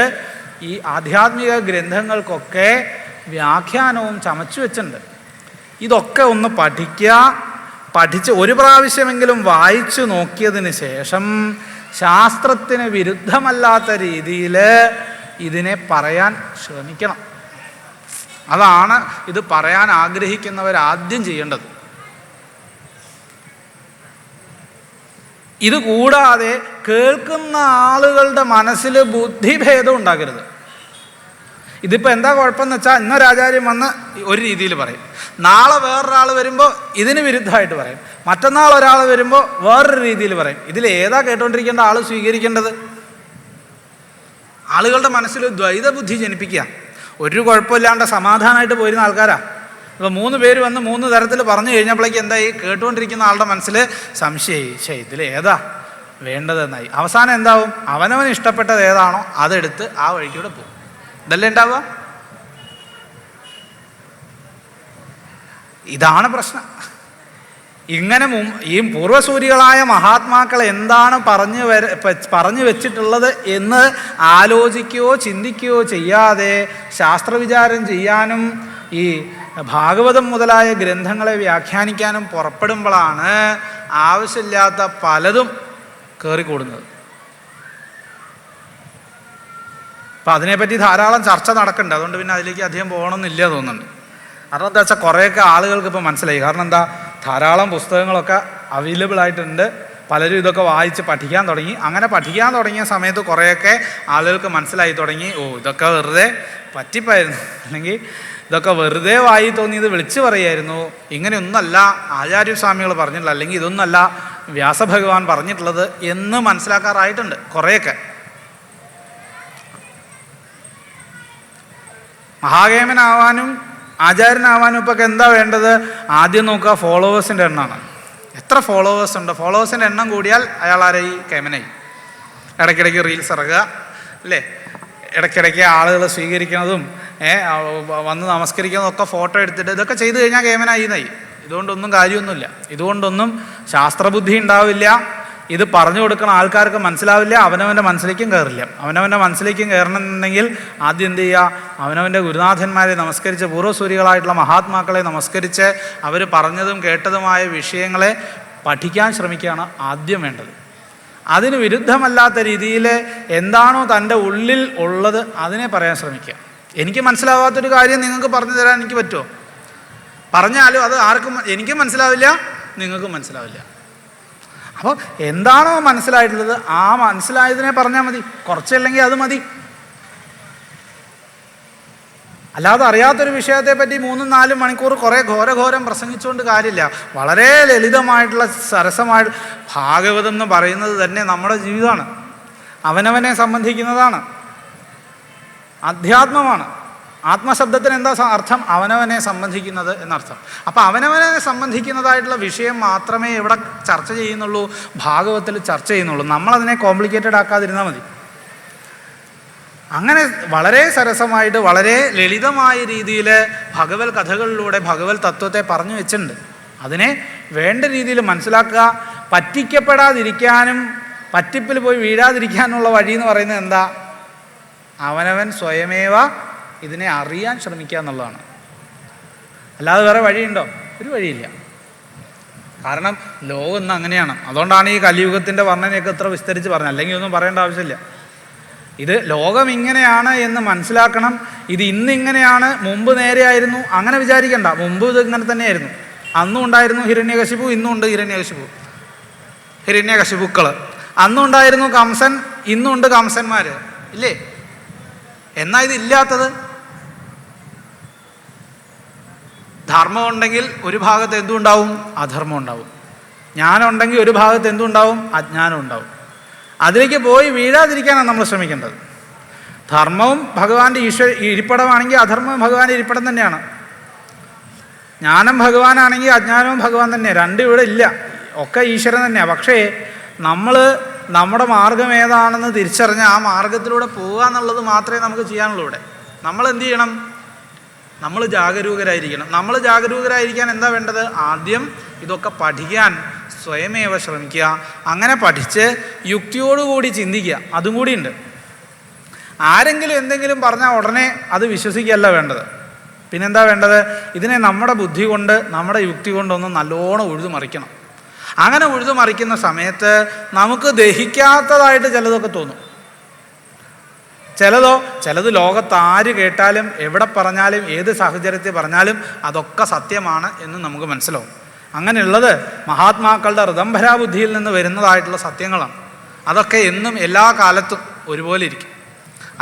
ഈ ആധ്യാത്മിക ഗ്രന്ഥങ്ങൾക്കൊക്കെ വ്യാഖ്യാനവും ചമച്ചു വെച്ചിട്ടുണ്ട്. ഇതൊക്കെ ഒന്ന് പഠിച്ച് ഒരു പ്രാവശ്യമെങ്കിലും വായിച്ചു നോക്കിയതിന് ശേഷം ശാസ്ത്രത്തിന് വിരുദ്ധമല്ലാത്ത രീതിയിൽ ഇതിനെ പറയാൻ ശ്രമിക്കണം. അതാണ് ഇത് പറയാൻ ആഗ്രഹിക്കുന്നവർ ആദ്യം ചെയ്യേണ്ടത്. ഇത് കൂടാതെ കേൾക്കുന്ന ആളുകളുടെ മനസ്സിൽ ബുദ്ധിഭേദം ഉണ്ടാകരുത്. ഇതിപ്പോൾ എന്താ കുഴപ്പമെന്ന് വെച്ചാൽ, ഇന്നൊരാചാര്യം വന്ന് ഒരു രീതിയിൽ പറയും, നാളെ വേറൊരാൾ വരുമ്പോൾ ഇതിന് വിരുദ്ധമായിട്ട് പറയും, മറ്റന്നാൾ ഒരാൾ വരുമ്പോൾ വേറൊരു രീതിയിൽ പറയും. ഇതിലേതാ കേട്ടുകൊണ്ടിരിക്കേണ്ട ആൾ സ്വീകരിക്കേണ്ടത്? ആളുകളുടെ മനസ്സിൽ ദ്വൈത ബുദ്ധി ജനിപ്പിക്കുക. ഒരു കുഴപ്പമില്ലാണ്ട് സമാധാനമായിട്ട് പോയിരുന്ന ആൾക്കാരാ. ഇപ്പോൾ 3 പേര് വന്ന് 3 തരത്തിൽ പറഞ്ഞു കഴിഞ്ഞപ്പോഴേക്ക് എന്തായി? കേട്ടുകൊണ്ടിരിക്കുന്ന ആളുടെ മനസ്സിൽ സംശയമായി, ഇതിലേതാ വേണ്ടതെന്നായി. അവസാനം എന്താവും? അവനവന് ഇഷ്ടപ്പെട്ടത് ഏതാണോ അതെടുത്ത് ആ വഴിക്കൂടെ പോകും. ഇതല്ലേ ഉണ്ടാവുക? ഇതാണ് പ്രശ്നം. ഇങ്ങനെ ഈ പൂർവ്വസൂരികളായ മഹാത്മാക്കൾ എന്താണ് പറഞ്ഞു വെച്ചിട്ടുള്ളത് എന്ന് ആലോചിക്കുകയോ ചിന്തിക്കുകയോ ചെയ്യാതെ ശാസ്ത്രവിചാരം ചെയ്യാനും ഈ ഭാഗവതം മുതലായ ഗ്രന്ഥങ്ങളെ വ്യാഖ്യാനിക്കാനും പുറപ്പെടുമ്പോഴാണ് ആവശ്യമില്ലാത്ത പലതും കയറിക്കൂടുന്നത്. അപ്പം അതിനെപ്പറ്റി ധാരാളം ചർച്ച നടക്കുന്നുണ്ട്. അതുകൊണ്ട് പിന്നെ അതിലേക്ക് അധികം പോകണമെന്നില്ല തോന്നുന്നുണ്ട്. കാരണം എന്താ വെച്ചാൽ കുറേയൊക്കെ ആളുകൾക്ക് ഇപ്പോൾ മനസ്സിലായി. കാരണം എന്താ, ധാരാളം പുസ്തകങ്ങളൊക്കെ അവൈലബിൾ ആയിട്ടുണ്ട്. പലരും ഇതൊക്കെ വായിച്ച് പഠിക്കാൻ തുടങ്ങി. അങ്ങനെ പഠിക്കാൻ തുടങ്ങിയ സമയത്ത് കുറേയൊക്കെ ആളുകൾക്ക് മനസ്സിലായി തുടങ്ങി, ഇതൊക്കെ വെറുതെ പറ്റിപ്പായിരുന്നു, അല്ലെങ്കിൽ ഇതൊക്കെ വെറുതെ വായി തോന്നിയത് വിളിച്ചു പറയായിരുന്നു, ഇങ്ങനെയൊന്നല്ല ആചാര്യസ്വാമികൾ പറഞ്ഞിട്ടുള്ളത്, അല്ലെങ്കിൽ ഇതൊന്നല്ല വ്യാസഭഗവാൻ പറഞ്ഞിട്ടുള്ളത് എന്ന് മനസ്സിലാക്കാറായിട്ടുണ്ട് കുറേയൊക്കെ. മഹാകേമനാവാനും ആചാര്യനാവാനും ഇപ്പൊക്കെ എന്താ വേണ്ടത്? ആദ്യം നോക്കുക ഫോളോവേഴ്സിൻ്റെ എണ്ണമാണ്. എത്ര ഫോളോവേഴ്സ് ഉണ്ട്? ഫോളോവേഴ്സിൻ്റെ എണ്ണം കൂടിയാൽ അയാൾ ആരായി? കേമനായി. ഇടയ്ക്കിടയ്ക്ക് റീൽസ് ഇറങ്ങുക അല്ലേ, ഇടയ്ക്കിടയ്ക്ക് ആളുകൾ സ്വീകരിക്കുന്നതും വന്ന് നമസ്കരിക്കുന്നതും ഒക്കെ ഫോട്ടോ എടുത്തിട്ട് ഇതൊക്കെ ചെയ്തു കഴിഞ്ഞാൽ കേമനായി എന്നായി. ഇതുകൊണ്ടൊന്നും കാര്യമൊന്നുമില്ല. ഇതുകൊണ്ടൊന്നും ശാസ്ത്രബുദ്ധി ഉണ്ടാവില്ല. ഇത് പറഞ്ഞു കൊടുക്കുന്ന ആൾക്കാർക്ക് മനസ്സിലാവില്ല. അവനവൻ്റെ മനസ്സിലേക്കും കയറില്ല. അവനവൻ്റെ മനസ്സിലേക്കും കയറണമെന്നുണ്ടെങ്കിൽ ആദ്യം എന്ത് ചെയ്യുക? അവനവൻ്റെ ഗുരുനാഥന്മാരെ നമസ്കരിച്ച്, പൂർവ്വസൂരികളായിട്ടുള്ള മഹാത്മാക്കളെ നമസ്കരിച്ച് അവർ പറഞ്ഞതും കേട്ടതുമായ വിഷയങ്ങളെ പഠിക്കാൻ ശ്രമിക്കുകയാണ് ആദ്യം വേണ്ടത്. അതിന് വിരുദ്ധമല്ലാത്ത രീതിയിൽ എന്താണോ തൻ്റെ ഉള്ളിൽ ഉള്ളത് അതിനെ പറയാൻ ശ്രമിക്കുക. എനിക്ക് മനസ്സിലാവാത്തൊരു കാര്യം നിങ്ങൾക്ക് പറഞ്ഞു തരാൻ എനിക്ക് പറ്റുമോ? പറഞ്ഞാലും അത് ആർക്കും എനിക്കും മനസ്സിലാവില്ല, നിങ്ങൾക്കും മനസ്സിലാവില്ല. അപ്പോൾ എന്താണോ മനസ്സിലായിട്ടുള്ളത് ആ മനസ്സിലായതിനെ പറഞ്ഞാൽ മതി. കുറച്ചല്ലെങ്കിൽ അത് മതി. അല്ലാതെ അറിയാത്തൊരു വിഷയത്തെ പറ്റി 3-4 മണിക്കൂർ കുറേ ഘോരം പ്രസംഗിച്ചുകൊണ്ട് കാര്യമില്ല. വളരെ ലളിതമായിട്ടുള്ള സരസമായിട്ട് ഭാഗവതം എന്ന് പറയുന്നത് തന്നെ നമ്മുടെ ജീവിതമാണ്, അവനവനെ സംബന്ധിക്കുന്നതാണ്, അധ്യാത്മമാണ്. ആത്മശബ്ദത്തിന് എന്താ അർത്ഥം? അവനവനെ സംബന്ധിക്കുന്നത് എന്നർത്ഥം. അപ്പോൾ അവനവനെ സംബന്ധിക്കുന്നതായിട്ടുള്ള വിഷയം മാത്രമേ ഇവിടെ ചർച്ച ചെയ്യുന്നുള്ളൂ, ഭാഗവത്തിൽ ചർച്ച ചെയ്യുന്നുള്ളൂ. നമ്മളതിനെ കോംപ്ലിക്കേറ്റഡ് ആക്കാതിരുന്നാൽ മതി. അങ്ങനെ വളരെ സരസമായിട്ട് വളരെ ലളിതമായ രീതിയിൽ ഭഗവത് കഥകളിലൂടെ ഭഗവത് തത്വത്തെ പറഞ്ഞു വെച്ചിട്ടുണ്ട്. അതിനെ വേണ്ട രീതിയിൽ മനസ്സിലാക്കുക. പറ്റിക്കപ്പെടാതിരിക്കാനും പറ്റിപ്പിൽ പോയി വീഴാതിരിക്കാനുള്ള വഴി എന്ന് പറയുന്നത് എന്താ? അവനവൻ സ്വയമേവ ഇതിനെ അറിയാൻ ശ്രമിക്കുക എന്നുള്ളതാണ്. അല്ലാതെ വേറെ വഴിയുണ്ടോ? ഒരു വഴിയില്ല. കാരണം ലോകം ഇന്ന് അങ്ങനെയാണ്. അതുകൊണ്ടാണ് ഈ കലിയുഗത്തിൻ്റെ വർണ്ണനയൊക്കെ ഇത്ര വിസ്തരിച്ച് പറഞ്ഞത്. അല്ലെങ്കിൽ ഒന്നും പറയേണ്ട ആവശ്യമില്ല. ഇത് ലോകം ഇങ്ങനെയാണ് എന്ന് മനസ്സിലാക്കണം. ഇത് ഇന്നിങ്ങനെയാണ്, മുമ്പ് നേരെയായിരുന്നു അങ്ങനെ വിചാരിക്കണ്ട. മുമ്പ് ഇത് ഇങ്ങനെ തന്നെയായിരുന്നു. അന്നും ഉണ്ടായിരുന്നു ഹിരണ്യകശിപു, ഇന്നും ഉണ്ട് ഹിരണ്യകശിപുക്കൾ. അന്നും ഉണ്ടായിരുന്നു കംസൻ, ഇന്നും ഉണ്ട് കംസന്മാർ, ഇല്ലേ? എന്നാ ഇതില്ലാത്തത്? ധർമ്മം ഉണ്ടെങ്കിൽ ഒരു ഭാഗത്ത് എന്തുണ്ടാവും? അധർമ്മം ഉണ്ടാവും. ജ്ഞാനം ഉണ്ടെങ്കിൽ ഒരു ഭാഗത്ത് എന്തുണ്ടാവും? അജ്ഞാനം ഉണ്ടാവും. അതിലേക്ക് പോയി വീഴാതിരിക്കാനാണ് നമ്മൾ ശ്രമിക്കേണ്ടത്. ധർമ്മവും ഭഗവാന്റെ ഇരിപ്പിടമാണെങ്കിൽ അധർമ്മവും ഭഗവാന്റെ ഇരിപ്പിടം തന്നെയാണ്. ജ്ഞാനം ഭഗവാനാണെങ്കിൽ അജ്ഞാനവും ഭഗവാൻ തന്നെയാണ്. രണ്ടും ഇവിടെ ഇല്ല, ഒക്കെ ഈശ്വരൻ തന്നെയാണ്. പക്ഷേ നമ്മൾ നമ്മുടെ മാർഗം ഏതാണെന്ന് തിരിച്ചറിഞ്ഞ് ആ മാർഗത്തിലൂടെ പോകുക എന്നുള്ളത് മാത്രമേ നമുക്ക് ചെയ്യാനുള്ളൂ ഇവിടെ. നമ്മൾ എന്ത് ചെയ്യണം? നമ്മൾ ജാഗരൂകരായിരിക്കണം. നമ്മൾ ജാഗരൂകരായിരിക്കാൻ എന്താ വേണ്ടത്? ആദ്യം ഇതൊക്കെ പഠിക്കാൻ സ്വയമേവ ശ്രമിക്കുക. അങ്ങനെ പഠിച്ച് യുക്തിയോടുകൂടി ചിന്തിക്കുക. അതും കൂടിയുണ്ട്. ആരെങ്കിലും എന്തെങ്കിലും പറഞ്ഞാൽ ഉടനെ അത് വിശ്വസിക്കുകയല്ല വേണ്ടത്. പിന്നെന്താ വേണ്ടത്? ഇതിനെ നമ്മുടെ ബുദ്ധി കൊണ്ട്, നമ്മുടെ യുക്തി കൊണ്ടൊന്ന് നല്ലോണം ഉഴുതുമറിക്കണം. അങ്ങനെ ഉഴുതുമറിക്കുന്ന സമയത്ത് നമുക്ക് ദഹിക്കാത്തതായിട്ട് ചിലതൊക്കെ തോന്നും. ചിലത് ലോകത്ത് ആര് കേട്ടാലും എവിടെ പറഞ്ഞാലും ഏത് സാഹചര്യത്തിൽ പറഞ്ഞാലും അതൊക്കെ സത്യമാണ് എന്ന് നമുക്ക് മനസ്സിലാവും. അങ്ങനെയുള്ളത് മഹാത്മാക്കളുടെ ഋതംഭരാബുദ്ധിയിൽ നിന്ന് വരുന്നതായിട്ടുള്ള സത്യങ്ങളാണ്. അതൊക്കെ എന്നും എല്ലാ കാലത്തും ഒരുപോലെ ഇരിക്കും.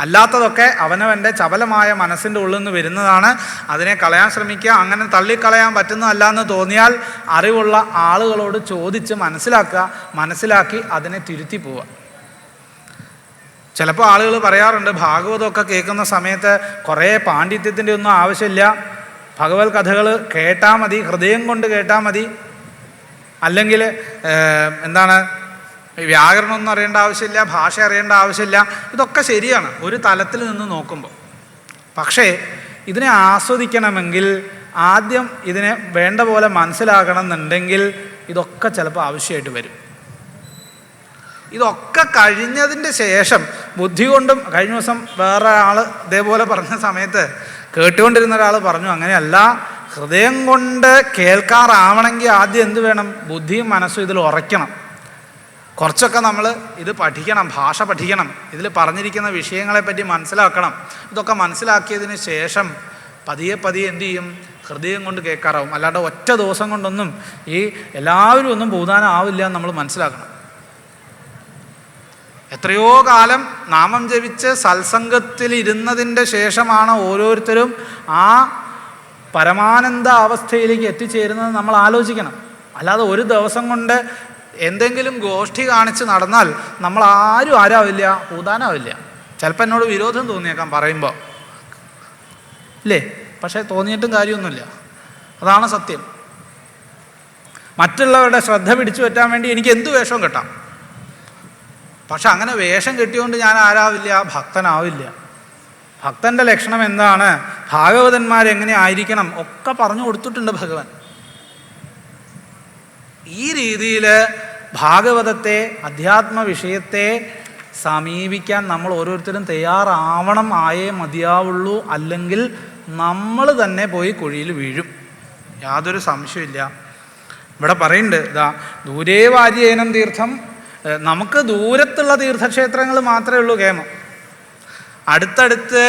അല്ലാത്തതൊക്കെ അവനവൻ്റെ ചപലമായ മനസ്സിൻ്റെ ഉള്ളിൽ നിന്ന് വരുന്നതാണ്. അതിനെ കളയാൻ ശ്രമിക്കുക. അങ്ങനെ തള്ളിക്കളയാൻ പറ്റുന്നതല്ല എന്ന് തോന്നിയാൽ അറിവുള്ള ആളുകളോട് ചോദിച്ച് മനസ്സിലാക്കി അതിനെ തിരുത്തി പോവുക. ചിലപ്പോൾ ആളുകൾ പറയാറുണ്ട്, ഭാഗവതമൊക്കെ കേൾക്കുന്ന സമയത്ത് കുറേ പാണ്ഡിത്യത്തിൻ്റെ ഒന്നും ആവശ്യമില്ല, ഭഗവത് കഥകൾ കേട്ടാൽ മതി, ഹൃദയം കൊണ്ട് കേട്ടാൽ മതി, അല്ലെങ്കിൽ വ്യാകരണമൊന്നും അറിയേണ്ട ആവശ്യമില്ല, ഭാഷ അറിയേണ്ട ആവശ്യമില്ല. ഇതൊക്കെ ശരിയാണ് ഒരു തലത്തിൽ നിന്ന് നോക്കുമ്പോൾ. പക്ഷേ ഇതിനെ ആസ്വദിക്കണമെങ്കിൽ ആദ്യം ഇതിനെ വേണ്ട പോലെ മനസ്സിലാക്കണം എന്നുണ്ടെങ്കിൽ ഇതൊക്കെ ചിലപ്പോൾ ആവശ്യമായിട്ട് വരും. ഇതൊക്കെ കഴിഞ്ഞതിൻ്റെ ശേഷം ബുദ്ധി കൊണ്ടും, കഴിഞ്ഞ ദിവസം വേറെ ആൾ ഇതേപോലെ പറഞ്ഞ സമയത്ത് കേട്ടുകൊണ്ടിരുന്ന ഒരാൾ പറഞ്ഞു, അങ്ങനെയല്ല, ഹൃദയം കൊണ്ട് കേൾക്കാറാവണമെങ്കിൽ ആദ്യം എന്ത് വേണം? ബുദ്ധിയും മനസ്സും ഇതിൽ ഉറയ്ക്കണം. കുറച്ചൊക്കെ നമ്മൾ ഇത് പഠിക്കണം, ഭാഷ പഠിക്കണം, ഇതിൽ പറഞ്ഞിരിക്കുന്ന വിഷയങ്ങളെപ്പറ്റി മനസ്സിലാക്കണം. ഇതൊക്കെ മനസ്സിലാക്കിയതിന് ശേഷം പതിയെ എന്ത് ചെയ്യും? ഹൃദയം കൊണ്ട് കേൾക്കാറാവും. അല്ലാണ്ട് ഒറ്റ ദിവസം കൊണ്ടൊന്നും ഈ എല്ലാവരും ഒന്നും പൂതാനം ആവില്ല എന്ന് നമ്മൾ മനസ്സിലാക്കണം. എത്രയോ കാലം നാമം ജപിച്ച് സത്സംഗത്തിൽ ഇരുന്നതിൻ്റെ ശേഷമാണ് ഓരോരുത്തരും ആ പരമാനന്ദ അവസ്ഥയിലേക്ക് എത്തിച്ചേരുന്നത് നമ്മൾ ആലോചിക്കണം. അല്ലാതെ ഒരു ദിവസം കൊണ്ട് എന്തെങ്കിലും ഗോഷ്ഠി കാണിച്ച് നടന്നാൽ നമ്മൾ ആരാവില്ല, പൂതാനാവില്ല. ചിലപ്പോൾ എന്നോട് വിരോധം തോന്നിയേക്കാം പറയുമ്പോൾ, ഇല്ലേ? പക്ഷേ തോന്നിയിട്ടും കാര്യമൊന്നുമില്ല. അതാണ് സത്യം. മറ്റുള്ളവരുടെ ശ്രദ്ധ പിടിച്ചു പറ്റാൻ വേണ്ടി എനിക്ക് എന്ത് വേഷവും കെട്ടാം. പക്ഷെ അങ്ങനെ വേഷം കെട്ടിയോണ്ട് ഞാൻ ആരാവില്ല, ഭക്തനാവില്ല. ഭക്തൻ്റെ ലക്ഷണം എന്താണ്? ഭാഗവതന്മാരെങ്ങനെ ആയിരിക്കണം ഒക്കെ പറഞ്ഞു കൊടുത്തിട്ടുണ്ട് ഭഗവാൻ. ഈ രീതിയിൽ ഭാഗവതത്തെ, അധ്യാത്മ വിഷയത്തെ സമീപിക്കാൻ നമ്മൾ ഓരോരുത്തരും തയ്യാറാവണം. ആയേ മതിയാവുള്ളൂ. അല്ലെങ്കിൽ നമ്മൾ തന്നെ പോയി കുഴിയിൽ വീഴും. യാതൊരു സംശയമില്ല. ഇവിടെ പറയുന്നുണ്ട്, ഇതാ ദൂരേ വാര്യേനം തീർത്ഥം. നമുക്ക് ദൂരത്തുള്ള തീർത്ഥക്ഷേത്രങ്ങൾ മാത്രമേ ഉള്ളൂ കേമം. അടുത്തടുത്ത്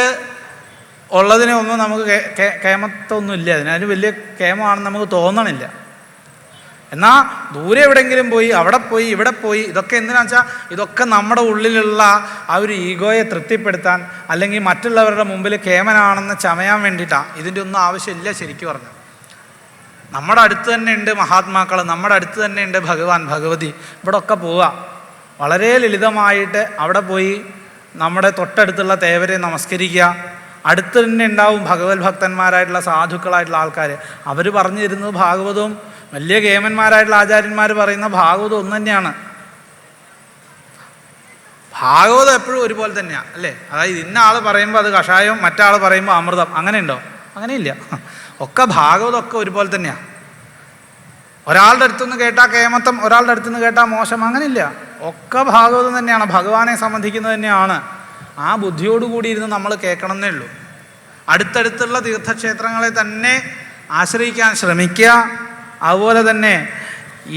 ഉള്ളതിനെ ഒന്നും നമുക്ക് കേമത്തൊന്നുമില്ല. അതിന് വലിയ കേമമാണെന്ന് നമുക്ക് തോന്നണില്ല. എന്നാൽ ദൂരെ എവിടെയെങ്കിലും പോയി, അവിടെ പോയി, ഇവിടെ പോയി, ഇതൊക്കെ എന്തിനാ വെച്ചാൽ ഇതൊക്കെ നമ്മുടെ ഉള്ളിലുള്ള ആ ഒരു ഈഗോയെ തൃപ്തിപ്പെടുത്താൻ, അല്ലെങ്കിൽ മറ്റുള്ളവരുടെ മുമ്പിൽ കേമനാണെന്ന് ചമയാൻ വേണ്ടിയിട്ടാണ്. ഇതിൻ്റെ ഒന്നും ആവശ്യമില്ല. ശരിക്കും പറഞ്ഞു, നമ്മുടെ അടുത്ത് തന്നെ ഉണ്ട് മഹാത്മാക്കൾ, നമ്മുടെ അടുത്ത് തന്നെ ഉണ്ട് ഭഗവാൻ, ഭഗവതി. ഇവിടെ ഒക്കെ പോവുക, വളരെ ലളിതമായിട്ട് അവിടെ പോയി നമ്മുടെ തൊട്ടടുത്തുള്ള തേവരെ നമസ്കരിക്കുക. അടുത്ത് തന്നെ ഉണ്ടാവും ഭഗവത് ഭക്തന്മാരായിട്ടുള്ള സാധുക്കളായിട്ടുള്ള ആൾക്കാർ. അവർ പറഞ്ഞു തരുന്നത് ഭാഗവതവും വലിയ കേമന്മാരായിട്ടുള്ള ആചാര്യന്മാർ പറയുന്ന ഭാഗവതം ഒന്ന് തന്നെയാണ്. ഭാഗവതം എപ്പോഴും ഒരുപോലെ തന്നെയാണ്, അല്ലേ? അതായത് ഇന്ന ആൾ പറയുമ്പോൾ അത് കഷായം, മറ്റാൾ പറയുമ്പോൾ അമൃതം. അങ്ങനെയുണ്ടോ? അങ്ങനെയില്ല. ഒക്കെ ഭാഗവതമൊക്കെ ഒരുപോലെ തന്നെയാണ്. ഒരാളുടെ അടുത്തുനിന്ന് കേട്ടാൽ കേമത്തം, ഒരാളുടെ അടുത്തുനിന്ന് കേട്ടാൽ മോശം, അങ്ങനെയില്ല. ഒക്കെ ഭാഗവതം തന്നെയാണ്, ഭഗവാനെ സംബന്ധിക്കുന്നത് തന്നെയാണ്. ആ ബുദ്ധിയോടുകൂടി ഇരുന്ന് നമ്മൾ കേൾക്കണം എന്നേ ഉള്ളൂ. അടുത്തടുത്തുള്ള തീർത്ഥക്ഷേത്രങ്ങളെ തന്നെ ആശ്രയിക്കാൻ ശ്രമിക്കുക. അതുപോലെ തന്നെ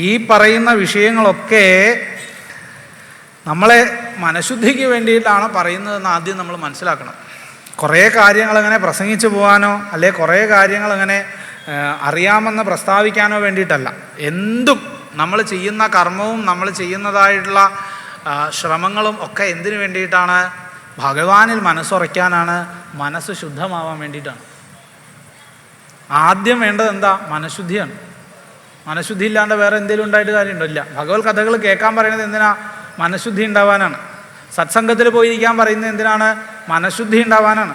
ഈ പറയുന്ന വിഷയങ്ങളൊക്കെ നമ്മളെ മനഃശുദ്ധിക്ക് വേണ്ടിയിട്ടാണ് പറയുന്നതെന്ന് ആദ്യം നമ്മൾ മനസ്സിലാക്കണം. കുറേ കാര്യങ്ങളങ്ങനെ പ്രസംഗിച്ചു പോകാനോ അല്ലെ കുറേ കാര്യങ്ങളങ്ങനെ അറിയാമെന്ന് പ്രസ്താവിക്കാനോ വേണ്ടിയിട്ടല്ല. എന്തും നമ്മൾ ചെയ്യുന്ന കർമ്മവും നമ്മൾ ചെയ്യുന്നതായിട്ടുള്ള ശ്രമങ്ങളും ഒക്കെ എന്തിനു വേണ്ടിയിട്ടാണ്? ഭഗവാനിൽ മനസ്സുറയ്ക്കാനാണ്, മനസ്സ് ശുദ്ധമാവാൻ വേണ്ടിയിട്ടാണ്. ആദ്യം വേണ്ടത് എന്താ? മനഃശുദ്ധിയാണ്. മനഃശുദ്ധി ഇല്ലാണ്ട് വേറെ എന്തെങ്കിലും ഉണ്ടായിട്ട് കാര്യമുണ്ടോ? ഇല്ല. ഭഗവത് കഥകൾ കേൾക്കാൻ പറയുന്നത് എന്തിനാ? മനഃശുദ്ധി ഉണ്ടാവാനാണ്. സത്സംഗത്തിൽ പോയിരിക്കാൻ പറയുന്നത് എന്തിനാണ്? മനഃശുദ്ധി ഉണ്ടാവാനാണ്.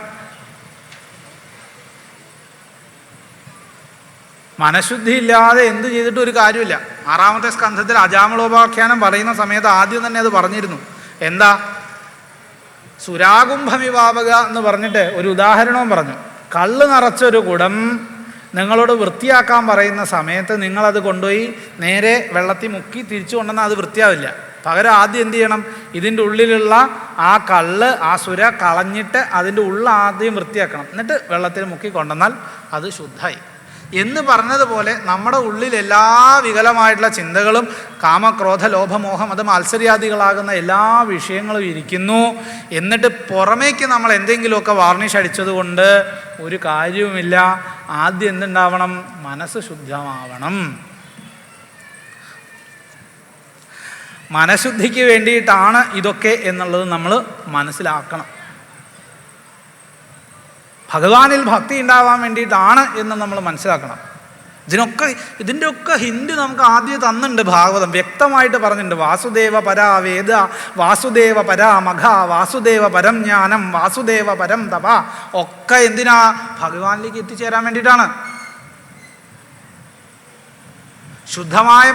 മനഃശുദ്ധി ഇല്ലാതെ എന്ത് ചെയ്തിട്ടും ഒരു കാര്യമില്ല. 6-ാമത്തെ സ്കന്ധത്തിൽ അജാമളോപാഖ്യാനം പറയുന്ന സമയത്ത് ആദ്യം തന്നെ അത് പറഞ്ഞിരുന്നു. എന്താ? സുരാകുംഭമിവാപക എന്ന് പറഞ്ഞിട്ട് ഒരു ഉദാഹരണവും പറഞ്ഞു. കള്ള് നിറച്ചൊരു കുടം നിങ്ങളോട് വൃത്തിയാക്കാൻ പറയുന്ന സമയത്ത് നിങ്ങളത് കൊണ്ടുപോയി നേരെ വെള്ളത്തിൽ മുക്കി തിരിച്ചു കൊണ്ടുവന്നാൽ അത് വൃത്തിയാവില്ല. പകരം ആദ്യം എന്ത് ചെയ്യണം? ഇതിൻ്റെ ഉള്ളിലുള്ള ആ കള്ള്, ആ സുര കളഞ്ഞിട്ട് അതിൻ്റെ ഉള്ളിൽ ആദ്യം വൃത്തിയാക്കണം. എന്നിട്ട് വെള്ളത്തിൽ മുക്കി കൊണ്ടുവന്നാൽ അത് ശുദ്ധമായി എന്ന് പറഞ്ഞതുപോലെ നമ്മുടെ ഉള്ളിൽ എല്ലാ വികലമായിട്ടുള്ള ചിന്തകളും കാമക്രോധ ലോഭമോഹം അത് മാത്സര്യാദികളാകുന്ന എല്ലാ വിഷയങ്ങളും ഇരിക്കുന്നു. എന്നിട്ട് പുറമേക്ക് നമ്മൾ എന്തെങ്കിലുമൊക്കെ വാർണിഷ് അടിച്ചതുകൊണ്ട് ഒരു കാര്യവുമില്ല. ആദ്യം എന്തുണ്ടാവണം? മനസ്സ് ശുദ്ധമാവണം. മനഃശുദ്ധിക്ക് വേണ്ടിയിട്ടാണ് ഇതൊക്കെ എന്നുള്ളത് നമ്മൾ മനസ്സിലാക്കണം. ഭഗവാനിൽ ഭക്തി ഉണ്ടാവാൻ വേണ്ടിയിട്ടാണ് എന്ന് നമ്മൾ മനസ്സിലാക്കണം. ഇതിൻ്റെയൊക്കെ ഹിന്റ് നമുക്ക് ആദ്യം തന്നിട്ടുണ്ട്. ഭാഗവതം വ്യക്തമായിട്ട് പറഞ്ഞിട്ടുണ്ട്. വാസുദേവ പരാ വേദ, വാസുദേവ പരാ മഘ, വാസുദേവ പരം ജ്ഞാനം, വാസുദേവ പരം തപ. ഒക്കെ എന്തിനാ? ഭഗവാനിലേക്ക് എത്തിച്ചേരാൻ വേണ്ടിയിട്ടാണ്. ശുദ്ധമായ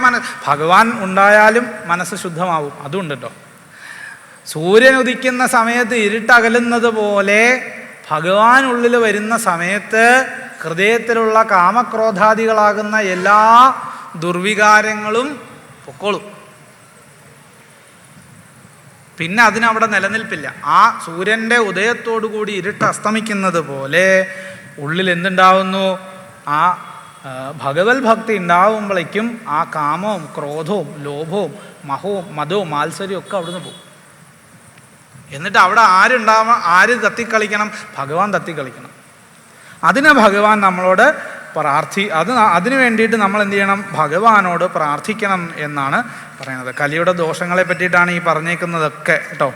ഭഗവാൻ ഉണ്ടായാലും മനസ്സ് ശുദ്ധമാവും. അതുണ്ട് കേട്ടോ. സൂര്യൻ ഉദിക്കുന്ന സമയത്ത് ഇരുട്ടകലുന്നത് പോലെ ഭഗവാൻ ഉള്ളിൽ വരുന്ന സമയത്ത് ഹൃദയത്തിലുള്ള കാമക്രോധാദികളാകുന്ന എല്ലാ ദുർവികാരങ്ങളും പൊക്കോളും. പിന്നെ അതിനവിടെ നിലനിൽപ്പില്ല. ആ സൂര്യൻ്റെ ഉദയത്തോടുകൂടി ഇരുട്ട് അസ്തമിക്കുന്നത് പോലെ ഉള്ളിൽ എന്തുണ്ടാവുന്നു? ആ ഭഗവത് ഭക്തി ഉണ്ടാവുമ്പോഴേക്കും ആ കാമവും ക്രോധവും ലോഭവും മഹവും മതവും മാത്സര്യവും ഒക്കെ അവിടുന്ന് പോകും. എന്നിട്ട് അവിടെ ആര് തത്തിക്കളിക്കണം? ഭഗവാൻ തത്തിക്കളിക്കണം. അതിനെ ഭഗവാൻ നമ്മളോട് അതിനു വേണ്ടിയിട്ട് നമ്മൾ എന്ത് ചെയ്യണം? ഭഗവാനോട് പ്രാർത്ഥിക്കണം എന്നാണ് പറയുന്നത്. കലിയുടെ ദോഷങ്ങളെ പറ്റിയിട്ടാണ് ഈ പറഞ്ഞേക്കുന്നതൊക്കെ കേട്ടോ.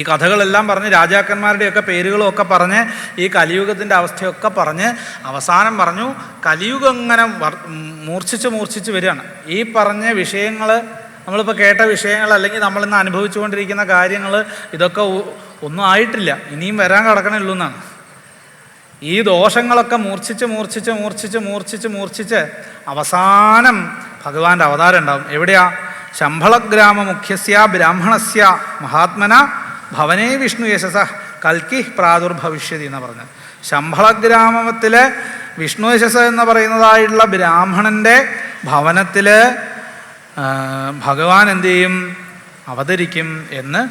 ഈ കഥകളെല്ലാം പറഞ്ഞ് രാജാക്കന്മാരുടെയൊക്കെ പേരുകളും ഒക്കെ പറഞ്ഞ് ഈ കലിയുഗത്തിൻ്റെ അവസ്ഥയൊക്കെ പറഞ്ഞ് അവസാനം പറഞ്ഞു കലിയുഗം ഇങ്ങനെ മൂർച്ഛിച്ച് വരികയാണ്. ഈ പറഞ്ഞ വിഷയങ്ങൾ, നമ്മളിപ്പോൾ കേട്ട വിഷയങ്ങൾ, അല്ലെങ്കിൽ നമ്മളിന്ന് അനുഭവിച്ചുകൊണ്ടിരിക്കുന്ന കാര്യങ്ങൾ, ഇതൊക്കെ ഒന്നും ആയിട്ടില്ല, ഇനിയും വരാൻ കിടക്കണുള്ളൂ എന്നാണ്. ഈ ദോഷങ്ങളൊക്കെ മൂർച്ഛിച്ച് അവസാനം ഭഗവാന്റെ അവതാരം ഉണ്ടാവും. എവിടെയാ? ശംഭളഗ്രാമ മുഖ്യസ്യ ബ്രാഹ്മണസ്യ മഹാത്മന ഭവനേ വിഷ്ണു യശസ കൽക്കി പ്രാദുർഭവിഷ്യതി എന്ന് പറഞ്ഞത്. ശംഭളഗ്രാമത്തിലെ വിഷ്ണു യശസ് എന്ന് പറയുന്നതായിട്ടുള്ള ബ്രാഹ്മണൻ്റെ ഭവനത്തിൽ ഭഗവാൻ എന്തു ചെയ്യും? അവതരിക്കും എന്ന്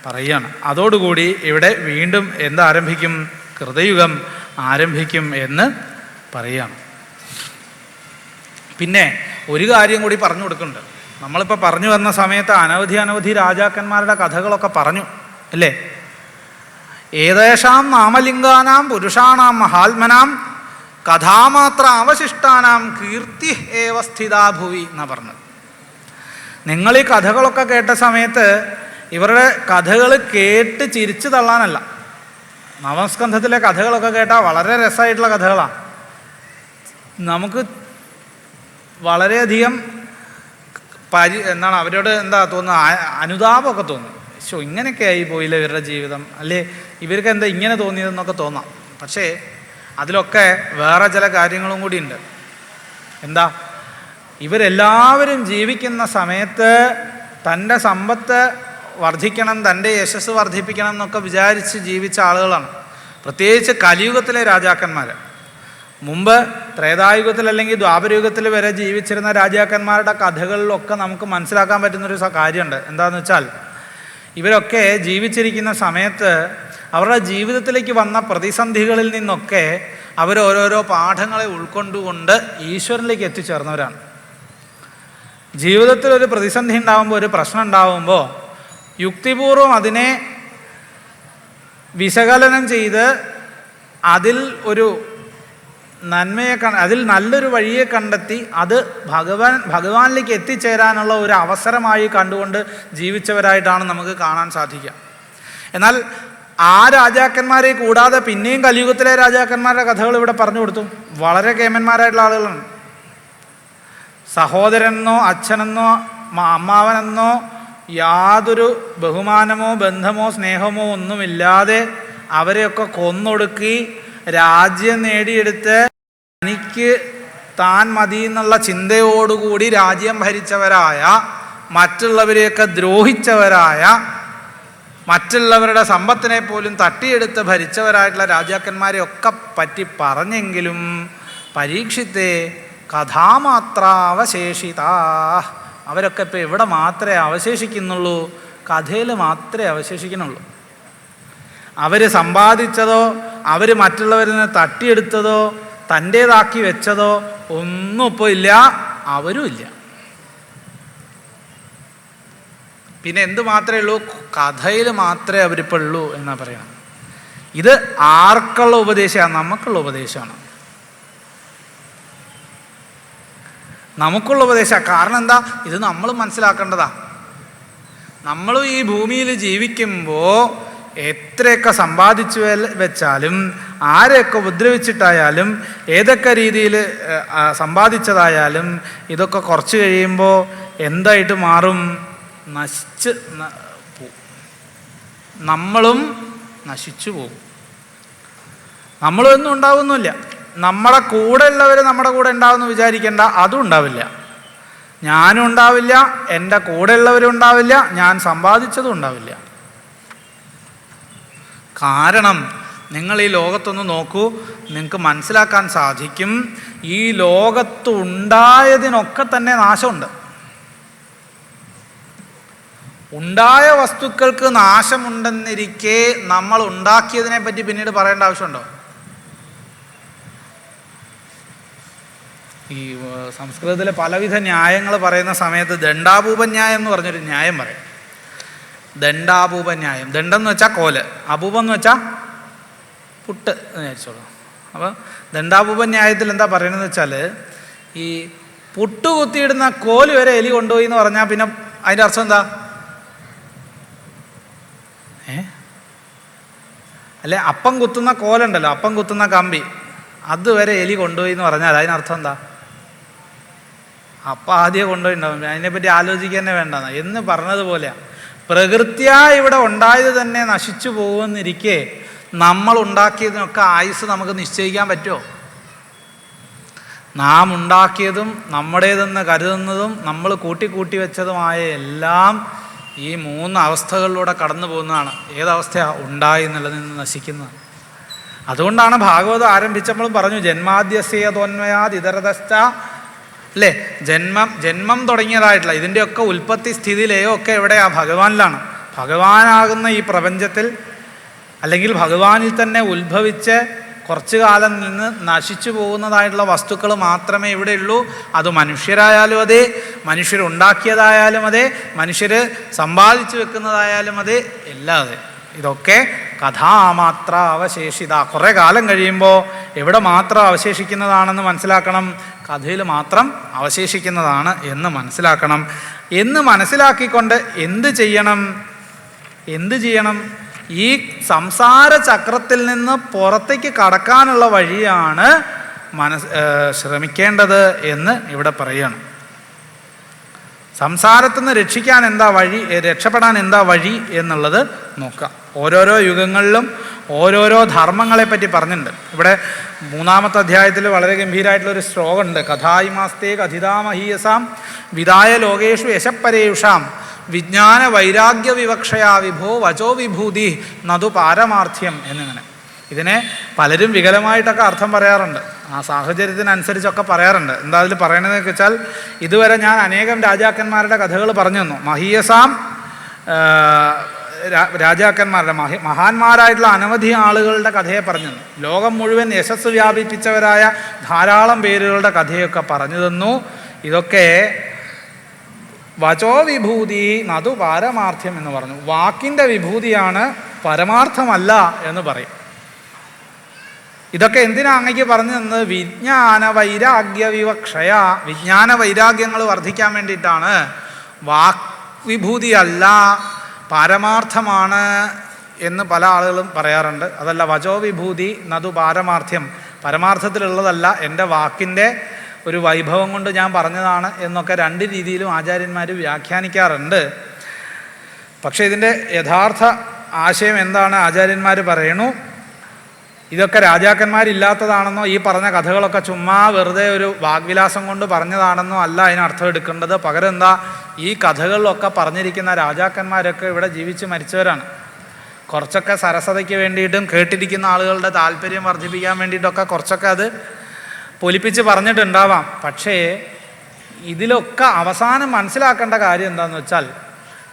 പറയുകയാണ്. അതോടുകൂടി ഇവിടെ വീണ്ടും എന്താരംഭിക്കും? കൃതയുഗം ആരംഭിക്കും എന്ന് പറയുകയാണ്. പിന്നെ ഒരു കാര്യം കൂടി പറഞ്ഞു കൊടുക്കുന്നുണ്ട്. നമ്മളിപ്പോൾ പറഞ്ഞു വന്ന സമയത്ത് അനവധി രാജാക്കന്മാരുടെ കഥകളൊക്കെ പറഞ്ഞു അല്ലേ? ഏതേഷാം നാമലിംഗാനാം പുരുഷാണാം മഹാത്മനാം കഥാമാത്ര അവശിഷ്ടാനാം കീർത്തി ഏവ സ്ഥിതാ ഭുവി എന്നാണ് പറഞ്ഞത്. നിങ്ങൾ ഈ കഥകളൊക്കെ കേട്ട സമയത്ത് ഇവരുടെ കഥകൾ കേട്ട് ചിരിച്ചു തള്ളാനല്ല. നവസ്കന്ധത്തിലെ കഥകളൊക്കെ കേട്ടാൽ വളരെ രസമായിട്ടുള്ള കഥകളാണ്. നമുക്ക് വളരെയധികം അവരോട് എന്താ തോന്നുക? അനുതാപമൊക്കെ തോന്നും. ഇങ്ങനെയൊക്കെ ആയി പോയില്ല ഇവരുടെ ജീവിതം, അല്ലേ ഇവർക്ക് എന്താ ഇങ്ങനെ തോന്നിയതെന്നൊക്കെ തോന്നാം. പക്ഷേ അതിലൊക്കെ വേറെ ചില കാര്യങ്ങളും കൂടി ഉണ്ട്. എന്താ? ഇവരെല്ലാവരും ജീവിക്കുന്ന സമയത്ത് തൻ്റെ സമ്പത്ത് വർദ്ധിക്കണം, തൻ്റെ യശസ് വർദ്ധിപ്പിക്കണം എന്നൊക്കെ വിചാരിച്ച് ജീവിച്ച ആളുകളാണ്. പ്രത്യേകിച്ച് കലിയുഗത്തിലെ രാജാക്കന്മാർ. മുമ്പ് ത്രേതായുഗത്തിൽ അല്ലെങ്കിൽ ദ്വാപരയുഗത്തിൽ വരെ ജീവിച്ചിരുന്ന രാജാക്കന്മാരുടെ കഥകളിലൊക്കെ നമുക്ക് മനസ്സിലാക്കാൻ പറ്റുന്നൊരു കാര്യമുണ്ട്. എന്താണെന്ന് വെച്ചാൽ ഇവരൊക്കെ ജീവിച്ചിരിക്കുന്ന സമയത്ത് അവരുടെ ജീവിതത്തിലേക്ക് വന്ന പ്രതിസന്ധികളിൽ നിന്നൊക്കെ അവരോരോരോ പാഠങ്ങളെ ഉൾക്കൊണ്ടുകൊണ്ട് ഈശ്വരനിലേക്ക് എത്തിച്ചേർന്നവരാണ്. ജീവിതത്തിൽ ഒരു പ്രതിസന്ധി ഉണ്ടാകുമ്പോൾ, ഒരു പ്രശ്നം ഉണ്ടാകുമ്പോൾ യുക്തിപൂർവം അതിനെ വിശകലനം ചെയ്ത് അതിൽ ഒരു നന്മയെ അതിൽ നല്ലൊരു വഴിയെ കണ്ടെത്തി അത് ഭഗവാനിലേക്ക് എത്തിച്ചേരാനുള്ള ഒരു അവസരമായി കണ്ടുകൊണ്ട് ജീവിച്ചവരായിട്ടാണ് നമുക്ക് കാണാൻ സാധിക്കുക. എന്നാൽ ആ രാജാക്കന്മാരെ കൂടാതെ പിന്നെയും കലിയുഗത്തിലെ രാജാക്കന്മാരുടെ കഥകൾ ഇവിടെ പറഞ്ഞു കൊടുത്തു. വളരെ കേമന്മാരായിട്ടുള്ള ആളുകളാണ്. സഹോദരനെന്നോ അച്ഛനെന്നോ അമ്മാവനെന്നോ യാതൊരു ബഹുമാനമോ ബന്ധമോ സ്നേഹമോ ഒന്നുമില്ലാതെ അവരെയൊക്കെ കൊന്നൊടുക്കി രാജ്യം നേടിയെടുത്ത് തനിക്ക് താൻ മതി എന്നുള്ള ചിന്തയോടുകൂടി രാജ്യം ഭരിച്ചവരായ മറ്റുള്ളവരെയൊക്കെ ദ്രോഹിച്ചവരായ, മറ്റുള്ളവരുടെ സമ്പത്തിനെ പോലും തട്ടിയെടുത്ത് ഭരിച്ചവരായിട്ടുള്ള രാജാക്കന്മാരെയൊക്കെ പറ്റി പറഞ്ഞെങ്കിലും പരീക്ഷിത്തെ കഥാമാത്രാവശേഷിത, അവരൊക്കെ ഇപ്പോൾ എവിടെ മാത്രമേ അവശേഷിക്കുന്നുള്ളൂ? കഥയിൽ മാത്രമേ അവശേഷിക്കുന്നുള്ളൂ. അവർ സമ്പാദിച്ചതോ അവർ മറ്റുള്ളവരിൽ നിന്ന് തട്ടിയെടുത്തതോ തൻ്റേതാക്കി വെച്ചതോ ഒന്നും ഇപ്പോൾ ഇല്ല, അവരും ഇല്ല. പിന്നെ എന്ത് മാത്രമേ ഉള്ളൂ? കഥയിൽ മാത്രമേ അവരിപ്പോൾ ഉള്ളൂ എന്നാ പറയണം. ഇത് ആർക്കുള്ള ഉപദേശമാണ്? നമുക്കുള്ള ഉപദേശമാണ്. നമുക്കുള്ള ഉപദേശമാണ്. കാരണം എന്താ? ഇത് നമ്മൾ മനസ്സിലാക്കേണ്ടതാ. നമ്മളും ഈ ഭൂമിയിൽ ജീവിക്കുമ്പോൾ എത്രയൊക്കെ സമ്പാദിച്ചു വെച്ചാലും, ആരെയൊക്കെ ഉപദ്രവിച്ചിട്ടായാലും, ഏതൊക്കെ രീതിയിൽ സമ്പാദിച്ചതായാലും, ഇതൊക്കെ കുറച്ച് കഴിയുമ്പോൾ എന്തായിട്ട് മാറും? നശിച്ച് പോവും. നമ്മളും നശിച്ചു പോകും. നമ്മളും ഒന്നും ഉണ്ടാവുന്നില്ല. നമ്മുടെ കൂടെ ഉള്ളവർ നമ്മുടെ കൂടെ ഉണ്ടാവുമെന്ന് വിചാരിക്കേണ്ട, അതും ഉണ്ടാവില്ല. ഞാനും ഉണ്ടാവില്ല, എൻ്റെ കൂടെ ഉള്ളവരും ഉണ്ടാവില്ല, ഞാൻ സമ്പാദിച്ചതും ഉണ്ടാവില്ല. കാരണം നിങ്ങൾ ഈ ലോകത്തൊന്ന് നോക്കൂ, നിങ്ങൾക്ക് മനസ്സിലാക്കാൻ സാധിക്കും, ഈ ലോകത്ത് ഉണ്ടായതിനൊക്കെ തന്നെ നാശമുണ്ട്. ഉണ്ടായ വസ്തുക്കൾക്ക് നാശമുണ്ടെന്നിരിക്കെ നമ്മൾ ഉണ്ടാക്കിയതിനെ പറ്റി പിന്നീട് പറയേണ്ട ആവശ്യമുണ്ടോ? ഈ സംസ്കൃതത്തിലെ പലവിധ ന്യായങ്ങൾ പറയുന്ന സമയത്ത് ദണ്ഡാപൂപന്യായം എന്ന് പറഞ്ഞൊരു ന്യായം പറയും. ദണ്ഡാപൂപന്യായം. ദണ്ഡെന്ന് വെച്ചാൽ കോല്, അപൂപം എന്ന് വെച്ചാൽ പുട്ട് എന്ന് വിചാരിച്ചോളൂ. അപ്പോൾ ദണ്ഡാപൂപന്യായത്തിൽ എന്താ പറയണമെന്ന് വെച്ചാൽ, ഈ പുട്ട് കുത്തിയിടുന്ന കോല് വരെ എലി കൊണ്ടുപോയി എന്ന് പറഞ്ഞാൽ പിന്നെ അതിൻ്റെ അർത്ഥം എന്താ? അല്ലെ, അപ്പം കുത്തുന്ന കോലുണ്ടല്ലോ, അപ്പം കുത്തുന്ന കമ്പി, അതുവരെ എലി കൊണ്ടുപോയി എന്ന് പറഞ്ഞാൽ അതിനർത്ഥം എന്താ? അപ്പം ആദ്യം കൊണ്ടുപോയിണ്ടാവും, അതിനെപ്പറ്റി ആലോചിക്കാൻ തന്നെ വേണ്ട എന്ന് പറഞ്ഞതുപോലെയാണ്. പ്രകൃത്യാ ഇവിടെ ഉണ്ടായത് തന്നെ നശിച്ചു പോകുമെന്നിരിക്കെ നമ്മൾ ഉണ്ടാക്കിയതിനൊക്കെ ആയുസ് നമുക്ക് നിശ്ചയിക്കാൻ പറ്റുമോ? നാം ഉണ്ടാക്കിയതും നമ്മുടേതെന്ന് കരുതുന്നതും നമ്മൾ കൂട്ടി വെച്ചതുമായ എല്ലാം ഈ മൂന്ന് അവസ്ഥകളിലൂടെ കടന്നു പോകുന്നതാണ്. ഏതവസ്ഥയാണ്? ഉണ്ടായി എന്നുള്ളതിൽ നിന്ന് നശിക്കുന്നത്. അതുകൊണ്ടാണ് ഭാഗവതം ആരംഭിച്ചപ്പോഴും പറഞ്ഞു, ജന്മാദ്യസ്യതോന്മയാത് ഇതരതശ്ച, അല്ലേ? ജന്മം തുടങ്ങിയതായിട്ടുള്ള ഇതിൻ്റെയൊക്കെ ഉൽപ്പത്തി സ്ഥിതി ലയമൊക്കെ എവിടെയാണ്? ഭഗവാനിലാണ്. ഭഗവാനാകുന്ന ഈ പ്രപഞ്ചത്തിൽ, അല്ലെങ്കിൽ ഭഗവാനിൽ തന്നെ ഉത്ഭവിച്ച് കുറച്ചു കാലം നിന്ന് നശിച്ചു പോകുന്നതായിട്ടുള്ള വസ്തുക്കൾ മാത്രമേ ഇവിടെയുള്ളൂ. അത് മനുഷ്യരായാലും അതെ, മനുഷ്യരുണ്ടാക്കിയതായാലും അതെ, മനുഷ്യർ സമ്പാദിച്ചു വെക്കുന്നതായാലും അതെ, എല്ലാം അതെ. ഇതൊക്കെ കഥാമാത്ര അവശേഷിത. കുറേ കാലം കഴിയുമ്പോൾ എവിടെ മാത്രം അവശേഷിക്കുന്നതാണെന്ന് മനസ്സിലാക്കണം? കഥയിൽ മാത്രം അവശേഷിക്കുന്നതാണ് എന്ന് മനസ്സിലാക്കണം. എന്ന് മനസ്സിലാക്കിക്കൊണ്ട് എന്ത് ചെയ്യണം? ഈ സംസാര ചക്രത്തിൽ നിന്ന് പുറത്തേക്ക് കടക്കാനുള്ള വഴിയാണ് ശ്രമിക്കേണ്ടത് എന്ന് ഇവിടെ പറയണം. സംസാരത്തിൽ നിന്ന് രക്ഷപ്പെടാൻ എന്താ വഴി എന്നുള്ളത് നോക്കാം. ഓരോരോ യുഗങ്ങളിലും ഓരോരോ ധർമ്മങ്ങളെപ്പറ്റി പറഞ്ഞിട്ടുണ്ട്. ഇവിടെ 3-ാമത്തെ അധ്യായത്തിൽ വളരെ ഗംഭീരമായിട്ടുള്ളൊരു ശ്ലോകമുണ്ട്. കഥായിമാസ്തേ കഥിതാമഹീയസാം വിദായ ലോകേഷു യശപ്പരേഷാം വിജ്ഞാന വൈരാഗ്യ വിവക്ഷയാ വിഭോ വചോ വിഭൂതി നതു പാരമാർത്ഥ്യം എന്നിങ്ങനെ. ഇതിനെ പലരും വികലമായിട്ടൊക്കെ അർത്ഥം പറയാറുണ്ട്, ആ സാഹചര്യത്തിനനുസരിച്ചൊക്കെ പറയാറുണ്ട്. എന്താ അതിൽ പറയണതെന്ന് വെച്ചാൽ, ഇതുവരെ ഞാൻ അനേകം രാജാക്കന്മാരുടെ കഥകൾ പറഞ്ഞു തന്നു. മഹീയസാം രാജാക്കന്മാരുടെ മഹാന്മാരായിട്ടുള്ള അനവധി ആളുകളുടെ കഥയെ പറഞ്ഞു തന്നു. ലോകം മുഴുവൻ യശസ് വ്യാപിപ്പിച്ചവരായ ധാരാളം പേരുകളുടെ കഥയൊക്കെ പറഞ്ഞു തന്നു. ഇതൊക്കെ വചോ വിഭൂതി നതു പാരമാർത്ഥ്യം എന്ന് പറഞ്ഞു. വാക്കിൻ്റെ വിഭൂതിയാണ്, പരമാർത്ഥമല്ല എന്ന് പറയും. ഇതൊക്കെ എന്തിനാ അങ്ങേക്ക് പറഞ്ഞു തന്നത്? വിജ്ഞാന വൈരാഗ്യ വിവക്ഷയ. വിജ്ഞാന വൈരാഗ്യങ്ങൾ വർദ്ധിക്കാൻ വേണ്ടിയിട്ടാണ്. വാക് വിഭൂതിയല്ല, പാരമാർത്ഥമാണ് എന്ന് പല ആളുകളും പറയാറുണ്ട്. അതല്ല, വചോ വിഭൂതി നതു പാരമാർത്ഥ്യം, പരമാർത്ഥത്തിലുള്ളതല്ല, എൻ്റെ വാക്കിൻ്റെ ഒരു വൈഭവം കൊണ്ട് ഞാൻ പറഞ്ഞതാണ് എന്നൊക്കെ രണ്ട് രീതിയിലും ആചാര്യന്മാർ വ്യാഖ്യാനിക്കാറുണ്ട്. പക്ഷേ ഇതിൻ്റെ യഥാർത്ഥ ആശയം എന്താണ്? ആചാര്യന്മാർ പറയണു, ഇതൊക്കെ രാജാക്കന്മാരില്ലാത്തതാണെന്നോ ഈ പറഞ്ഞ കഥകളൊക്കെ ചുമ്മാ വെറുതെ ഒരു വാഗ്വിലാസം കൊണ്ട് പറഞ്ഞതാണെന്നോ അല്ല അതിനർത്ഥം എടുക്കേണ്ടത്. പകരം എന്താ, ഈ കഥകളിലൊക്കെ പറഞ്ഞിരിക്കുന്ന രാജാക്കന്മാരൊക്കെ ഇവിടെ ജീവിച്ച് മരിച്ചവരാണ്. കുറച്ചൊക്കെ സരസതയ്ക്ക് വേണ്ടിയിട്ടും കേട്ടിരിക്കുന്ന ആളുകളുടെ താല്പര്യം വർദ്ധിപ്പിക്കാൻ വേണ്ടിയിട്ടൊക്കെ കുറച്ചൊക്കെ അത് പൊലിപ്പിച്ച് പറഞ്ഞിട്ടുണ്ടാവാം. പക്ഷേ ഇതിലൊക്കെ അവസാനം മനസ്സിലാക്കേണ്ട കാര്യം എന്താണെന്ന് വെച്ചാൽ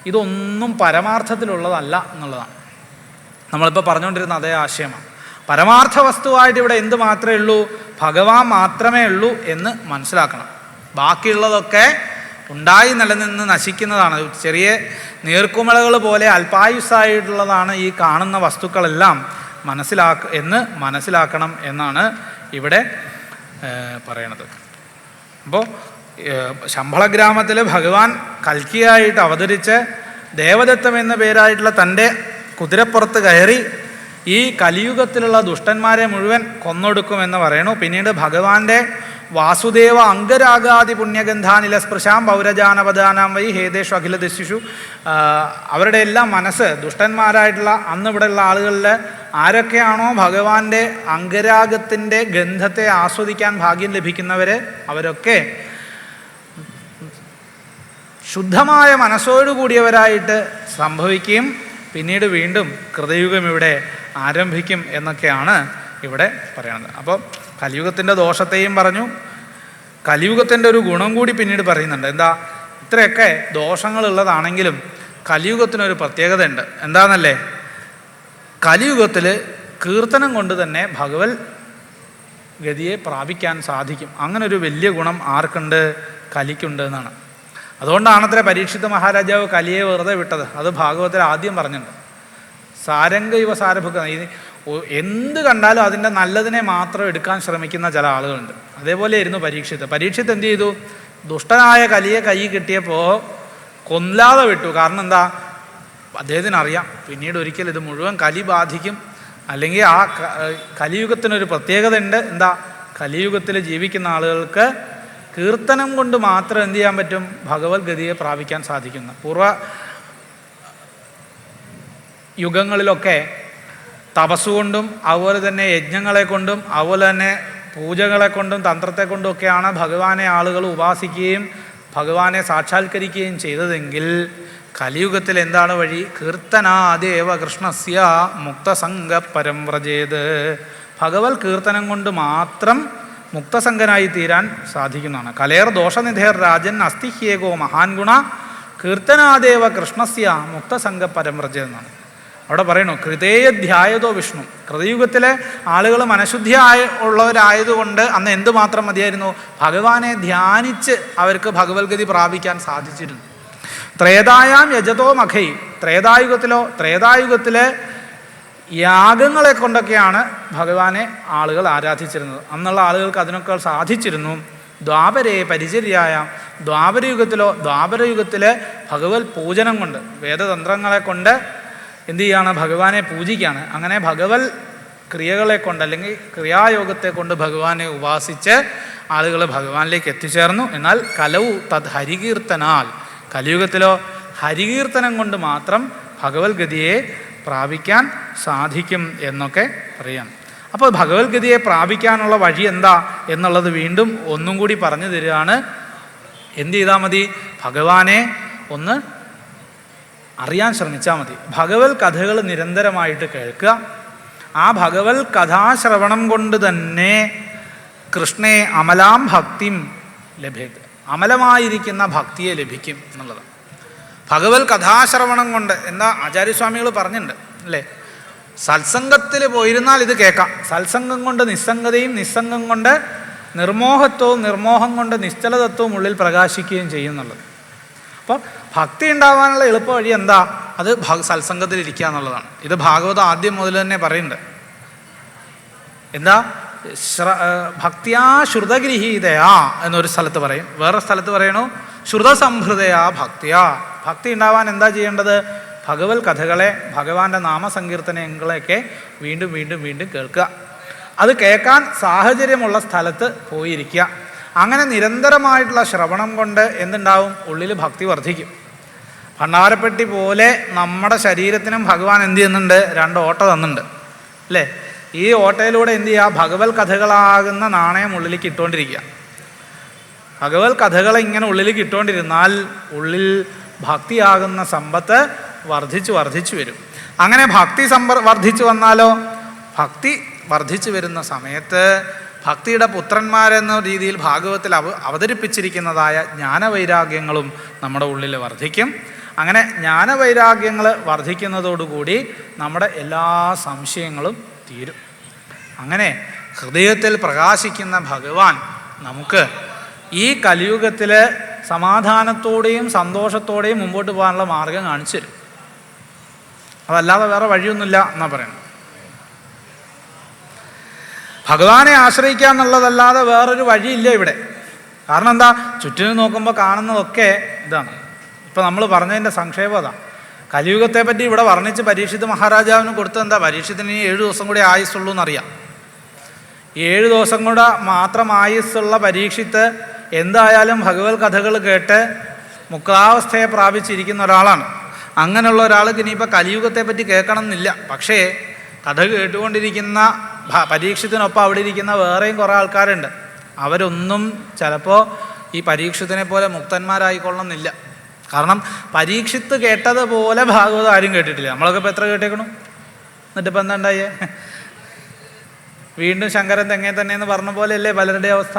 ഇതൊന്നും പരമാർത്ഥത്തിലുള്ളതല്ല എന്നുള്ളതാണ്. നമ്മളിപ്പോൾ പറഞ്ഞുകൊണ്ടിരുന്ന അതേ ആശയമാണ്. പരമാർത്ഥ വസ്തുവായിട്ട് ഇവിടെ എന്ത് മാത്രമേ ഉള്ളൂ? ഭഗവാൻ മാത്രമേ ഉള്ളൂ എന്ന് മനസ്സിലാക്കണം. ബാക്കിയുള്ളതൊക്കെ ഉണ്ടായി നിലനിന്ന് നശിക്കുന്നതാണ്. ചെറിയ നീർക്കുമളകൾ പോലെ അല്പായുസ്സായിട്ടുള്ളതാണ് ഈ കാണുന്ന വസ്തുക്കളെല്ലാം മനസ്സിലാക്കണം എന്നാണ് ഇവിടെ പറയണത്. അപ്പോൾ ശംഭളഗ്രാമത്തിൽ ഭഗവാൻ കൽക്കിയായിട്ട് അവതരിച്ച് ദേവദത്തം എന്ന പേരായിട്ടുള്ള തൻ്റെ കുതിരപ്പുറത്ത് കയറി ഈ കലിയുഗത്തിലുള്ള ദുഷ്ടന്മാരെ മുഴുവൻ കൊന്നൊടുക്കുമെന്ന് പറയണു. പിന്നീട് ഭഗവാന്റെ വാസുദേവ അംഗരാഗാദി പുണ്യഗന്ധാനില സ്പൃശാം പൗരജാനപദാനാം വൈ ഹേദേഷു അഖില ദിശിഷു, അവരുടെ എല്ലാം മനസ്സ് ദുഷ്ടന്മാരായിട്ടുള്ള അന്നിവിടെയുള്ള ആളുകളിൽ ആരൊക്കെയാണോ ഭഗവാന്റെ അംഗരാഗത്തിൻ്റെ ഗന്ധത്തെ ആസ്വദിക്കാൻ ഭാഗ്യം ലഭിക്കുന്നവർ അവരൊക്കെ ശുദ്ധമായ മനസ്സോടുകൂടിയവരായിട്ട് സംഭവിക്കുകയും പിന്നീട് വീണ്ടും കൃതയുഗം ഇവിടെ ആരംഭിക്കും എന്നൊക്കെയാണ് ഇവിടെ പറയുന്നത്. അപ്പോൾ കലിയുഗത്തിൻ്റെ ദോഷത്തെയും പറഞ്ഞു, കലിയുഗത്തിൻ്റെ ഒരു ഗുണം കൂടി പിന്നീട് പറയുന്നുണ്ട്. എന്താ, ഇത്രയൊക്കെ ദോഷങ്ങളുള്ളതാണെങ്കിലും കലിയുഗത്തിനൊരു പ്രത്യേകത ഉണ്ട്. എന്താണെന്നല്ലേ, കലിയുഗത്തിൽ കീർത്തനം കൊണ്ട് തന്നെ ഭഗവത് ഗതിയെ പ്രാപിക്കാൻ സാധിക്കും. അങ്ങനൊരു വലിയ ഗുണം ആർക്കുണ്ട്? കലിക്കുണ്ട് എന്നാണ്. അതുകൊണ്ടാണത്ര പരീക്ഷിത മഹാരാജാവ് കലിയെ വെറുതെ വിട്ടത്. അത് ഭാഗവതത്തിൽ ആദ്യം പറഞ്ഞിട്ടുണ്ട്. സാരംഗ യുവ സാരഭുക്ക, എന്ത് കണ്ടാലും അതിൻ്റെ നല്ലതിനെ മാത്രം എടുക്കാൻ ശ്രമിക്കുന്ന ചില ആളുകളുണ്ട്. അതേപോലെയായിരുന്നു പരീക്ഷിത്ത് എന്ത് ചെയ്തു? ദുഷ്ടനായ കലിയെ കൈ കിട്ടിയപ്പോൾ കൊല്ലാതെ വിട്ടു. കാരണം എന്താ, അദ്ദേഹത്തിന് അറിയാം പിന്നീട് ഒരിക്കൽ ഇത് മുഴുവൻ കലി ബാധിക്കും. അല്ലെങ്കിൽ ആ കലിയുഗത്തിനൊരു പ്രത്യേകത ഉണ്ട്. എന്താ, കലിയുഗത്തിൽ ജീവിക്കുന്ന ആളുകൾക്ക് കീർത്തനം കൊണ്ട് മാത്രം എന്ത് ചെയ്യാൻ പറ്റും? ഭഗവത്ഗതിയെ പ്രാപിക്കാൻ സാധിക്കുന്ന. പൂർവ യുഗങ്ങളിലൊക്കെ തപസ്സുകൊണ്ടും അതുപോലെ തന്നെ യജ്ഞങ്ങളെ കൊണ്ടും അതുപോലെ തന്നെ പൂജകളെ കൊണ്ടും തന്ത്രത്തെ കൊണ്ടും ഒക്കെയാണ് ഭഗവാനെ ആളുകൾ ഉപാസിക്കുകയും ഭഗവാനെ സാക്ഷാത്കരിക്കുകയും ചെയ്തതെങ്കിൽ കലിയുഗത്തിൽ എന്താണ് വഴി? കീർത്തനാദേവ കൃഷ്ണസ്യ മുക്തസംഗ പരം വ്രജേത്. ഭഗവത് കീർത്തനം കൊണ്ട് മാത്രം മുക്തസംഗനായി തീരാൻ സാധിക്കുന്നതാണ്. കലേർ ദോഷനിധേർ രാജൻ അസ്തിഹ്യേകോ മഹാൻ ഗുണ കീർത്തനാദേവ കൃഷ്ണസ്യ മുക്തസംഗ പരം വ്രജേത് എന്നാണ് അവിടെ പറയണു. കൃതേയധ്യായതോ വിഷ്ണു. കൃതയുഗത്തിലെ ആളുകൾ മനഃശുദ്ധിയുള്ളവരായതുകൊണ്ട് അന്ന് എന്തുമാത്രം മതിയായിരുന്നു? ഭഗവാനെ ധ്യാനിച്ച് അവർക്ക് ഭഗവത്ഗതി പ്രാപിക്കാൻ സാധിച്ചിരുന്നു. ത്രേതായാം യജതോ മഖൈ. ത്രേതായുഗത്തിലെ യാഗങ്ങളെ കൊണ്ടൊക്കെയാണ് ഭഗവാനെ ആളുകൾ ആരാധിച്ചിരുന്നത്. അന്നുള്ള ആളുകൾക്ക് അതിനൊക്കെ സാധിച്ചിരുന്നു. ദ്വാപരേ പരിചര്യായ. ദ്വാപരയുഗത്തിലെ ഭഗവത് പൂജനം കൊണ്ട് വേദതന്ത്രങ്ങളെ കൊണ്ട് എന്തു ചെയ്യാണ്? ഭഗവാനെ പൂജിക്കുകയാണ്. അങ്ങനെ ഭഗവത് ക്രിയകളെ കൊണ്ട് അല്ലെങ്കിൽ ക്രിയായോഗത്തെ കൊണ്ട് ഭഗവാനെ ഉപാസിച്ച് ആളുകൾ ഭഗവാനിലേക്ക് എത്തിച്ചേർന്നു. എന്നാൽ കലവു തത് ഹരികീർത്തനാൽ. കലിയുഗത്തിലോ ഹരികീർത്തനം കൊണ്ട് മാത്രം ഭഗവത്ഗതിയെ പ്രാപിക്കാൻ സാധിക്കും എന്നൊക്കെ പറയാം. അപ്പോൾ ഭഗവത്ഗതിയെ പ്രാപിക്കാനുള്ള വഴി എന്താ എന്നുള്ളത് വീണ്ടും ഒന്നും കൂടി പറഞ്ഞു തരികയാണ്. എന്ത് ചെയ്താൽ മതി? ഭഗവാനെ ഒന്ന് അറിയാൻ ശ്രമിച്ചാൽ മതി. ഭഗവത് കഥകൾ നിരന്തരമായിട്ട് കേൾക്കുക. ആ ഭഗവത് കഥാശ്രവണം കൊണ്ട് തന്നെ കൃഷ്ണേ അമലാം ഭക്തിം ലഭ്യത്. അമലമായിരിക്കുന്ന ഭക്തിയെ ലഭിക്കും എന്നുള്ളതാണ്. ഭഗവത് കഥാശ്രവണം കൊണ്ട് എന്താ ആചാര്യസ്വാമികൾ പറഞ്ഞിട്ടുണ്ട് അല്ലേ? സത്സംഗത്തിൽ പോയിരുന്നാൽ ഇത് കേൾക്കാം. സത്സംഗം കൊണ്ട് നിസ്സംഗതയും നിസ്സംഗം കൊണ്ട് നിർമോഹത്വവും നിർമോഹം കൊണ്ട് നിശ്ചലതത്വവും ഉള്ളിൽ പ്രകാശിക്കുകയും ചെയ്യുന്നുള്ളത്. അപ്പോൾ ഭക്തി ഉണ്ടാകാനുള്ള എളുപ്പ വഴി എന്താ? അത് സത്സംഗത്തിലിരിക്കുക എന്നുള്ളതാണ്. ഇത് ഭാഗവതം ആദ്യം മുതൽ തന്നെ പറയുന്നുണ്ട്. എന്താ? ഭക്തിയാ ശ്രുതഗൃഹീതയാ എന്നൊരു സ്ഥലത്ത് പറയും, വേറെ സ്ഥലത്ത് പറയണു ശ്രുതസംഹൃതയാ ഭക്തിയാ. ഭക്തി ഉണ്ടാവാൻ എന്താ ചെയ്യേണ്ടത്? ഭഗവത് കഥകളെ, ഭഗവാന്റെ നാമസങ്കീർത്തനങ്ങളെയൊക്കെ വീണ്ടും വീണ്ടും വീണ്ടും കേൾക്കുക. അത് കേൾക്കാൻ സാഹചര്യമുള്ള സ്ഥലത്ത് പോയിരിക്കുക. അങ്ങനെ നിരന്തരമായിട്ടുള്ള ശ്രവണം കൊണ്ട് എന്തുണ്ടാവും? ഉള്ളിൽ ഭക്തി വർദ്ധിക്കും. ഭണ്ഡാരപ്പെട്ടി പോലെ നമ്മുടെ ശരീരത്തിനും ഭഗവാൻ എന്ത് ചെയ്യുന്നുണ്ട്? 2 ഓട്ട തന്നിട്ടുണ്ട് അല്ലേ? ഈ ഓട്ടയിലൂടെ എന്ത് ചെയ്യുക, ഭഗവത് കഥകളാകുന്ന നാണയം ഉള്ളിലേക്ക് ഇട്ടുകൊണ്ടിരിക്കുക. ഭഗവത് കഥകളെ ഇങ്ങനെ ഉള്ളിലേക്ക് ഇട്ടുകൊണ്ടിരുന്നാൽ ഉള്ളിൽ ഭക്തിയാകുന്ന സമ്പത്ത് വർദ്ധിച്ചു വർദ്ധിച്ചു വരും. അങ്ങനെ ഭക്തി വർദ്ധിച്ചു വന്നാലോ, ഭക്തി വർദ്ധിച്ചു വരുന്ന സമയത്ത് ഭക്തിയുടെ പുത്രന്മാരെന്ന രീതിയിൽ ഭാഗവത്തിൽ അവതരിപ്പിച്ചിരിക്കുന്നതായ ജ്ഞാനവൈരാഗ്യങ്ങളും നമ്മുടെ ഉള്ളിൽ വർദ്ധിക്കും. അങ്ങനെ ജ്ഞാനവൈരാഗ്യങ്ങൾ വർദ്ധിക്കുന്നതോടുകൂടി നമ്മുടെ എല്ലാ സംശയങ്ങളും തീരും. അങ്ങനെ ഹൃദയത്തിൽ പ്രകാശിക്കുന്ന ഭഗവാൻ നമുക്ക് ഈ കലിയുഗത്തിൽ സമാധാനത്തോടെയും സന്തോഷത്തോടെയും മുമ്പോട്ട് പോകാനുള്ള മാർഗം കാണിച്ചു തരും. അതല്ലാതെ വേറെ വഴിയൊന്നുമില്ല എന്നാണ് പറയുന്നത്. ഭഗവാനെ ആശ്രയിക്കുക എന്നുള്ളതല്ലാതെ വേറൊരു വഴിയില്ല ഇവിടെ. കാരണം എന്താ, ചുറ്റിനും നോക്കുമ്പോൾ കാണുന്നതൊക്കെ ഇതാണ്. ഇപ്പം നമ്മൾ പറഞ്ഞതിൻ്റെ സംക്ഷേപം അതാണ്. കലിയുഗത്തെ പറ്റി ഇവിടെ വർണ്ണിച്ച് പരീക്ഷിത് മഹാരാജാവിന് കൊടുത്തത് എന്താ, പരീക്ഷത്തിന് 7 ദിവസം കൂടി ആയുസ്സുള്ളൂ എന്നറിയാം. 7 ദിവസം കൂടെ മാത്രം ആയുസ്സുള്ള പരീക്ഷിത്ത് എന്തായാലും ഭഗവത് കഥകൾ കേട്ട് മുക്താവസ്ഥയെ പ്രാപിച്ചിരിക്കുന്ന ഒരാളാണ്. അങ്ങനെയുള്ള ഒരാൾക്ക് ഇനിയിപ്പോൾ കലിയുഗത്തെ പറ്റി കേൾക്കണം എന്നില്ല. പക്ഷേ കഥ കേട്ടുകൊണ്ടിരിക്കുന്ന പരീക്ഷത്തിനൊപ്പം അവിടെ ഇരിക്കുന്ന വേറെയും കുറേ ആൾക്കാരുണ്ട്. അവരൊന്നും ചിലപ്പോൾ ഈ പരീക്ഷത്തിനെ പോലെ മുക്തന്മാരായിക്കൊള്ളണമെന്നില്ല. കാരണം പരീക്ഷിത്ത് കേട്ടതുപോലെ ഭാഗവതം ആരും കേട്ടിട്ടില്ല. നമ്മളൊക്കെ ഇപ്പോൾ എത്ര കേട്ടേക്കണം? എന്നിട്ടിപ്പോൾ എന്താ ഉണ്ടായേ? വീണ്ടും ശങ്കരൻ തെങ്ങേ തന്നെ എന്ന് പറഞ്ഞ പോലെയല്ലേ പലരുടെ അവസ്ഥ.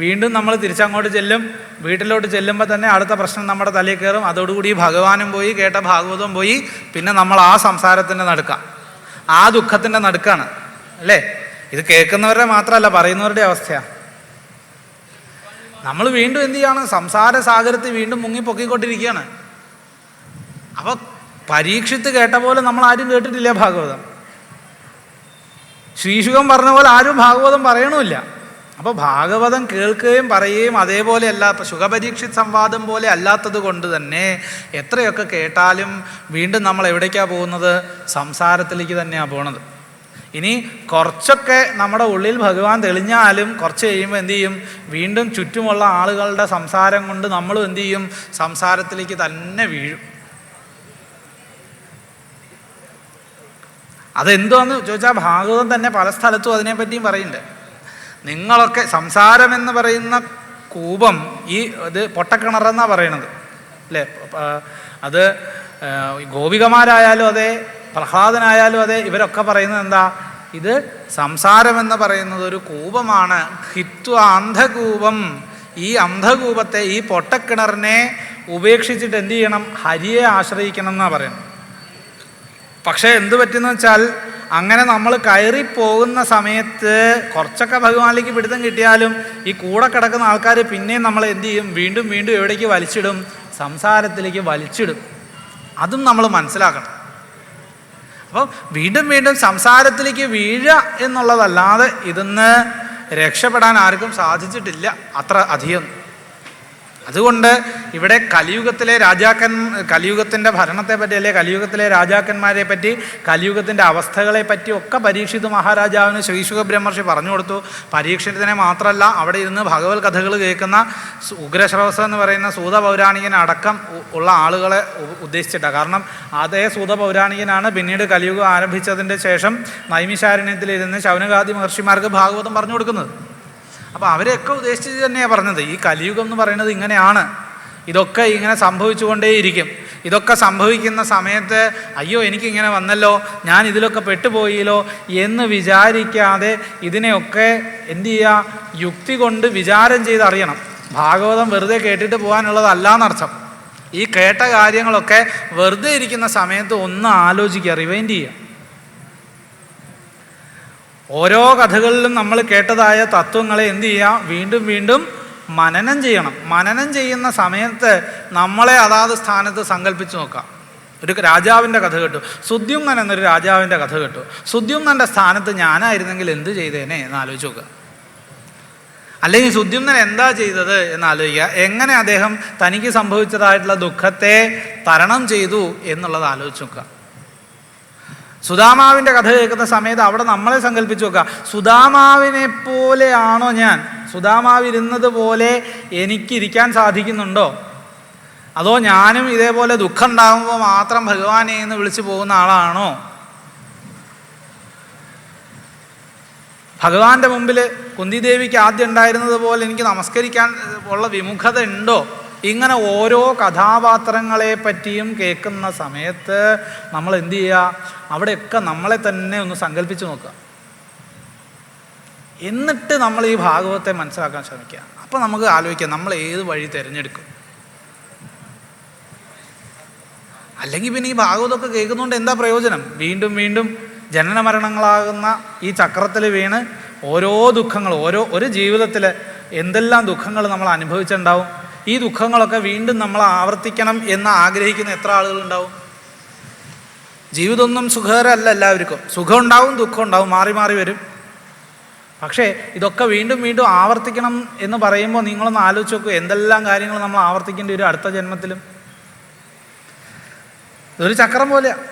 വീണ്ടും നമ്മൾ തിരിച്ചങ്ങോട്ട് ചെല്ലും, വീട്ടിലോട്ട് ചെല്ലുമ്പോൾ തന്നെ അടുത്ത പ്രശ്നം നമ്മുടെ തലയിൽ കയറും. അതോടുകൂടി ഭഗവാനും പോയി, കേട്ട ഭാഗവതവും പോയി. പിന്നെ നമ്മൾ ആ സംസാരത്തിൻ്റെ നടുക്കാം, ആ ദുഃഖത്തിൻ്റെ നടുക്കാണ് അല്ലേ. ഇത് കേൾക്കുന്നവരുടെ മാത്രമല്ല, പറയുന്നവരുടെ അവസ്ഥയാണ്. നമ്മൾ വീണ്ടും എന്ത് ചെയ്യാണ്, സംസാര സാഗരത്തിൽ വീണ്ടും മുങ്ങി പൊക്കിക്കൊണ്ടിരിക്കുകയാണ്. അപ്പോൾ പരീക്ഷിത്ത് കേട്ട പോലെ നമ്മൾ ആരും കേട്ടിട്ടില്ല ഭാഗവതം. ശ്രീശുഖം പറഞ്ഞ പോലെ ആരും ഭാഗവതം പറയണമില്ല. അപ്പോൾ ഭാഗവതം കേൾക്കുകയും പറയുകയും അതേപോലെയല്ല, സുഖപരീക്ഷിത് സംവാദം പോലെ അല്ലാത്തത് കൊണ്ട് തന്നെ എത്രയൊക്കെ കേട്ടാലും വീണ്ടും നമ്മൾ എവിടേക്കാണ് പോകുന്നത്? സംസാരത്തിലേക്ക് തന്നെയാണ് പോണത്. ഇനി കുറച്ചൊക്കെ നമ്മുടെ ഉള്ളിൽ ഭഗവാൻ തെളിഞ്ഞാലും കുറച്ച് കഴിയുമ്പോൾ എന്തു ചെയ്യും, വീണ്ടും ചുറ്റുമുള്ള ആളുകളുടെ സംസാരം കൊണ്ട് നമ്മളും എന്തു ചെയ്യും, സംസാരത്തിലേക്ക് തന്നെ വീഴും. അതെന്തോന്ന് ചോദിച്ചാൽ ഭാഗവതം തന്നെ പല സ്ഥലത്തും അതിനെപ്പറ്റിയും പറയുന്നുണ്ട്. നിങ്ങളൊക്കെ സംസാരമെന്ന് പറയുന്ന കൂപം, ഈ ഇത് പൊട്ടക്കിണറെന്നാണ് പറയണത് അല്ലേ. അത് ഗോപികമാരായാലും അതെ, പ്രഹ്ലാദനായാലും അതെ, ഇവരൊക്കെ പറയുന്നത് എന്താ, ഇത് സംസാരമെന്ന് പറയുന്നത് ഒരു കൂപമാണ്. ഹിത്വ അന്ധകൂപം, ഈ അന്ധകൂപത്തെ, ഈ പൊട്ടക്കിണറിനെ ഉപേക്ഷിച്ചിട്ട് എന്ത് ചെയ്യണം, ഹരിയെ ആശ്രയിക്കണം എന്നാണ് പറയുന്നത്. പക്ഷേ എന്ത് പറ്റുന്ന വെച്ചാൽ, അങ്ങനെ നമ്മൾ കയറിപ്പോകുന്ന സമയത്ത് കുറച്ചൊക്കെ ഭഗവാനിലേക്ക് പിടുത്തം കിട്ടിയാലും ഈ കൂടെ കിടക്കുന്ന ആൾക്കാർ പിന്നെയും നമ്മൾ എന്ത് ചെയ്യും, വീണ്ടും വീണ്ടും എവിടേക്ക് വലിച്ചിടും, സംസാരത്തിലേക്ക് വലിച്ചിടും. അതും നമ്മൾ മനസ്സിലാക്കണം. അപ്പോൾ വീണ്ടും വീണ്ടും സംസാരത്തിലേക്ക് വീഴുക എന്നുള്ളതല്ലാതെ ഇതിന്ന് രക്ഷപ്പെടാൻ ആർക്കും സാധിച്ചിട്ടില്ല അത്ര അധികം. അതുകൊണ്ട് ഇവിടെ കലിയുഗത്തിലെ കലിയുഗത്തിൻ്റെ ഭരണത്തെ പറ്റി, അല്ലെ കലിയുഗത്തിലെ രാജാക്കന്മാരെ പറ്റി, കലിയുഗത്തിൻ്റെ അവസ്ഥകളെ പറ്റി ഒക്കെ പരീക്ഷിത് മഹാരാജാവിന് ശ്രീശുഖ ബ്രഹ്മർഷി പറഞ്ഞു കൊടുത്തു. പരീക്ഷിത്തിനെ മാത്രമല്ല, അവിടെ ഇരുന്ന് ഭഗവത് കഥകൾ കേൾക്കുന്ന ഉഗ്രശ്രവസ് എന്ന് പറയുന്ന സൂത പൗരാണികനടക്കം ഉള്ള ആളുകളെ ഉദ്ദേശിച്ചിട്ടാണ്. കാരണം അതേ സൂത പൗരാണികനാണ് പിന്നീട് കലിയുഗം ആരംഭിച്ചതിൻ്റെ ശേഷം നൈമിശാരണ്യത്തിലിരുന്ന് ശൗനകാദി മഹർഷിമാർക്ക് ഭാഗവതം പറഞ്ഞു കൊടുക്കുന്നത്. അപ്പോൾ അവരെയൊക്കെ ഉദ്ദേശിച്ച് തന്നെയാണ് പറഞ്ഞത്, ഈ കലിയുഗം എന്ന് പറയുന്നത് ഇങ്ങനെയാണ്, ഇതൊക്കെ ഇങ്ങനെ സംഭവിച്ചുകൊണ്ടേയിരിക്കും. ഇതൊക്കെ സംഭവിക്കുന്ന സമയത്ത് അയ്യോ എനിക്കിങ്ങനെ വന്നല്ലോ, ഞാൻ ഇതിലൊക്കെ പെട്ടുപോയില്ലോ എന്ന് വിചാരിക്കാതെ ഇതിനെയൊക്കെ എന്തു ചെയ്യുക, യുക്തി കൊണ്ട് വിചാരം ചെയ്ത് അറിയണം. ഭാഗവതം വെറുതെ കേട്ടിട്ട് പോകാനുള്ളതല്ല എന്നർത്ഥം. ഈ കേട്ട കാര്യങ്ങളൊക്കെ വെറുതെ ഇരിക്കുന്ന സമയത്ത് ഒന്ന് ആലോചിക്കുക, റിവൈൻഡ് ചെയ്യുക. ഓരോ കഥകളിലും നമ്മൾ കേട്ടതായ തത്വങ്ങളെ എന്ത് ചെയ്യുക, വീണ്ടും വീണ്ടും മനനം ചെയ്യണം. മനനം ചെയ്യുന്ന സമയത്ത് നമ്മളെ അതാത് സ്ഥാനത്ത് സങ്കല്പിച്ച് നോക്കാം. ഒരു രാജാവിൻ്റെ കഥ കേട്ടു, സുദ്യുമ്നൻ എന്നൊരു രാജാവിൻ്റെ കഥ കേട്ടു. സുദ്യുമ്നൻ്റെ സ്ഥാനത്ത് ഞാനായിരുന്നെങ്കിൽ എന്ത് ചെയ്തേനെ എന്ന് ആലോചിച്ച് നോക്കുക. അല്ലെങ്കിൽ സുദ്യുമ്നൻ എന്താ ചെയ്തത് എന്നാലോചിക്കുക. എങ്ങനെ അദ്ദേഹം തനിക്ക് സംഭവിച്ചതായിട്ടുള്ള ദുഃഖത്തെ തരണം ചെയ്തു എന്നുള്ളത് ആലോചിച്ച് നോക്കുക. സുദാമാവിൻ്റെ കഥ കേൾക്കുന്ന സമയത്ത് അവിടെ നമ്മളെ സങ്കല്പിച്ച് നോക്കുക. സുദാമാവിനെ പോലെയാണോ ഞാൻ? സുദാമാവിരുന്നത് പോലെ എനിക്കിരിക്കാൻ സാധിക്കുന്നുണ്ടോ? അതോ ഞാനും ഇതേപോലെ ദുഃഖം ഉണ്ടാകുമ്പോൾ മാത്രം ഭഗവാനെ എന്ന് വിളിച്ചു പോകുന്ന ആളാണോ? ഭഗവാന്റെ മുമ്പിൽ കുന്തിദേവിക്ക് ആദ്യം ഉണ്ടായിരുന്നത് പോലെ എനിക്ക് നമസ്കരിക്കാൻ ഉള്ള വിമുഖത ഉണ്ടോ? ഇങ്ങനെ ഓരോ കഥാപാത്രങ്ങളെ പറ്റിയും കേൾക്കുന്ന സമയത്ത് നമ്മൾ എന്ത് ചെയ്യുക? അവിടെയൊക്കെ നമ്മളെ തന്നെ ഒന്ന് സങ്കല്പിച്ച് നോക്കുക. എന്നിട്ട് നമ്മൾ ഈ ഭാഗവത്തെ മനസ്സിലാക്കാൻ ശ്രമിക്കുക. അപ്പം നമുക്ക് ആലോചിക്കാം നമ്മൾ ഏത് വഴി തിരഞ്ഞെടുക്കും. അല്ലെങ്കിൽ പിന്നെ ഈ ഭാഗവതമൊക്കെ കേൾക്കുന്നതുകൊണ്ട് എന്താ പ്രയോജനം? വീണ്ടും വീണ്ടും ജനന മരണങ്ങളാകുന്ന ഈ ചക്രത്തിൽ വീണ് ഓരോ ദുഃഖങ്ങൾ, ഒരു ജീവിതത്തിൽ എന്തെല്ലാം ദുഃഖങ്ങൾ നമ്മൾ അനുഭവിച്ചിട്ടുണ്ടാവും. ഈ ദുഃഖങ്ങളൊക്കെ വീണ്ടും നമ്മൾ ആവർത്തിക്കണം എന്ന് ആഗ്രഹിക്കുന്ന എത്ര ആളുകളുണ്ടാവും? ജീവിതമൊന്നും സുഖകരമല്ല എല്ലാവർക്കും. സുഖം ഉണ്ടാവും, ദുഃഖം ഉണ്ടാവും, മാറി മാറി വരും. പക്ഷേ ഇതൊക്കെ വീണ്ടും വീണ്ടും ആവർത്തിക്കണം എന്ന് പറയുമ്പോൾ നിങ്ങളൊന്ന് ആലോചിച്ച് നോക്കൂ, എന്തെല്ലാം കാര്യങ്ങൾ നമ്മൾ ആവർത്തിക്കേണ്ടി വരും അടുത്ത ജന്മത്തിലും. ഇതൊരു ചക്രം പോലെയാണ്.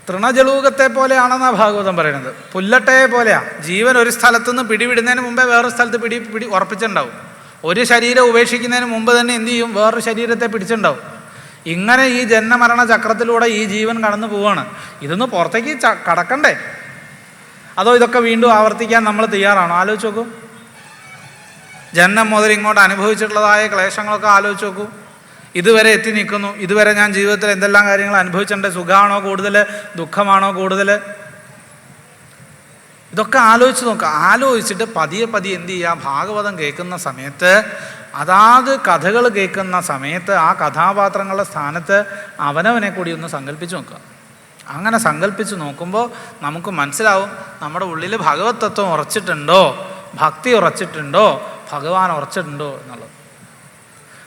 തൃണജലൂകത്തെ പോലെയാണെന്നാണ് ഭാഗവതം പറയുന്നത്. പുല്ലട്ടയെ പോലെയാണ്. ജീവൻ ഒരു സ്ഥലത്തു നിന്ന് പിടിവിടുന്നതിന് മുമ്പേ വേറൊരു സ്ഥലത്ത് പിടി ഉറപ്പിച്ചിട്ടുണ്ടാവും. ഒരു ശരീരം ഉപേക്ഷിക്കുന്നതിന് മുമ്പ് തന്നെ എന്ത് ചെയ്യും? വേറൊരു ശരീരത്തെ പിടിച്ചിട്ടുണ്ടാവും. ഇങ്ങനെ ഈ ജന്മമരണ ചക്രത്തിലൂടെ ഈ ജീവൻ കടന്നു പോവാണ്. ഇതൊന്ന് പുറത്തേക്ക് കടക്കണ്ടേ? അതോ ഇതൊക്കെ വീണ്ടും ആവർത്തിക്കാൻ നമ്മൾ തയ്യാറാണോ? ആലോചിച്ച് നോക്കൂ. ജന്മം മുതൽ ഇങ്ങോട്ട് അനുഭവിച്ചിട്ടുള്ളതായ ക്ലേശങ്ങളൊക്കെ ആലോചിച്ച് നോക്കൂ. ഇതുവരെ എത്തി നിൽക്കുന്നു. ഇതുവരെ ഞാൻ ജീവിതത്തിൽ എന്തെല്ലാം കാര്യങ്ങൾ അനുഭവിച്ചിട്ടുണ്ട്. സുഖമാണോ കൂടുതൽ, ദുഃഖമാണോ കൂടുതൽ? ഇതൊക്കെ ആലോചിച്ച് നോക്കുക. ആലോചിച്ചിട്ട് പതിയെ പതിയെ എന്ത് ചെയ്യുക? ഭാഗവതം കേൾക്കുന്ന സമയത്ത്, അതാത് കഥകൾ കേൾക്കുന്ന സമയത്ത് ആ കഥാപാത്രങ്ങളുടെ സ്ഥാനത്ത് അവനവനെ കൂടി ഒന്ന് സങ്കല്പിച്ച് നോക്കുക. അങ്ങനെ സങ്കല്പിച്ച് നോക്കുമ്പോൾ നമുക്ക് മനസ്സിലാവും നമ്മുടെ ഉള്ളിൽ ഭഗവത് തത്വം ഉറച്ചിട്ടുണ്ടോ, ഭക്തി ഉറച്ചിട്ടുണ്ടോ, ഭഗവാൻ ഉറച്ചിട്ടുണ്ടോ എന്നുള്ളത്.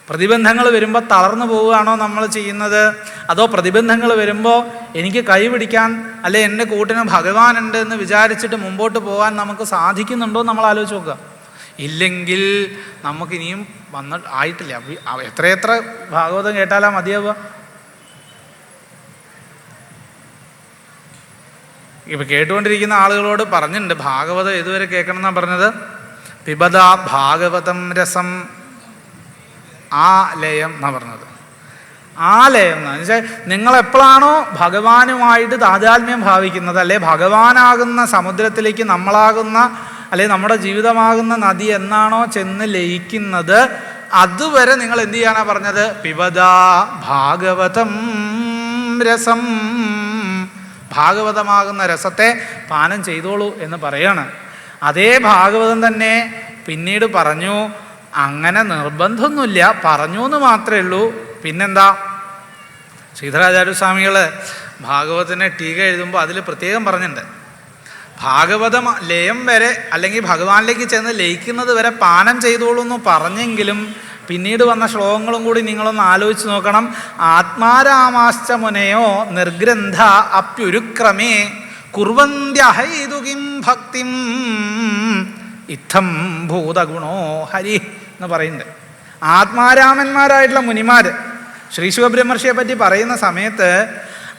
പ്രതിബന്ധങ്ങൾ വരുമ്പോൾ തളർന്നു പോവുകയാണോ നമ്മൾ ചെയ്യുന്നത്? അതോ പ്രതിബന്ധങ്ങൾ വരുമ്പോൾ എനിക്ക് കൈ പിടിക്കാൻ, അല്ലെ എൻ്റെ കൂട്ടിന് ഭഗവാനുണ്ട് എന്ന് വിചാരിച്ചിട്ട് മുമ്പോട്ട് പോകാൻ നമുക്ക് സാധിക്കുന്നുണ്ടോ നമ്മൾ ആലോചിച്ച് നോക്കുക. ഇല്ലെങ്കിൽ നമുക്കിനിയും ആയിട്ടില്ല. എത്രയെത്ര ഭാഗവതം കേട്ടാലാ മതിയാവുക? ഇപ്പം കേട്ടുകൊണ്ടിരിക്കുന്ന ആളുകളോട് പറഞ്ഞിട്ടുണ്ട്, ഭാഗവതം ഏതുവരെ കേൾക്കണം എന്നാണ് പറഞ്ഞത്? പിബത ഭാഗവതം രസം ആലയം എന്നാണ് പറഞ്ഞത്. ആലയം എന്ന് വെച്ചാൽ നിങ്ങളെപ്പോഴാണോ ഭഗവാനുമായിട്ട് താതാത്മ്യം ഭാവിക്കുന്നത്, അല്ലെ ഭഗവാനാകുന്ന സമുദ്രത്തിലേക്ക് നമ്മളാകുന്ന, അല്ലെ നമ്മുടെ ജീവിതമാകുന്ന നദി എന്നാണോ ചെന്ന് ലയിക്കുന്നത്, അതുവരെ നിങ്ങൾ എന്ത് ചെയ്യാനാണ് പറഞ്ഞത്? പിബത ഭാഗവതം രസം, ഭാഗവതമാകുന്ന രസത്തെ പാനം ചെയ്തോളൂ എന്ന് പറയാണ്. അതേ ഭാഗവതം തന്നെ പിന്നീട് പറഞ്ഞു, അങ്ങനെ നിർബന്ധമൊന്നുമില്ല, പറഞ്ഞു എന്ന് മാത്രമേ ഉള്ളൂ. പിന്നെന്താ? ശ്രീധരാചാര്യസ്വാമികൾ ഭാഗവതത്തിനെ ടീക എഴുതുമ്പോൾ അതിൽ പ്രത്യേകം പറഞ്ഞിട്ടുണ്ട്, ഭാഗവതം ലയം വരെ അല്ലെങ്കിൽ ഭഗവാനിലേക്ക് ചെന്ന് ലയിക്കുന്നത് വരെ പാനം ചെയ്തോളൂ എന്ന് പറഞ്ഞെങ്കിലും പിന്നീട് വന്ന ശ്ലോകങ്ങളും കൂടി നിങ്ങളൊന്ന് ആലോചിച്ച് നോക്കണം. ആത്മാരാമാശ്ച മുനയോ നിർഗ്രന്ഥ അപ്യുരുക്രമേ കുർവന്ത്യഹൈതുകിം ഭക്തിം ഇത്തം ഭൂതഗുണോ ഹരി എന്ന് പറയുന്നുണ്ട്. ആത്മാരാമന്മാരായിട്ടുള്ള മുനിമാർ ശ്രീ ശിവബ്രഹ്മർഷിയെ പറ്റി പറയുന്ന സമയത്ത്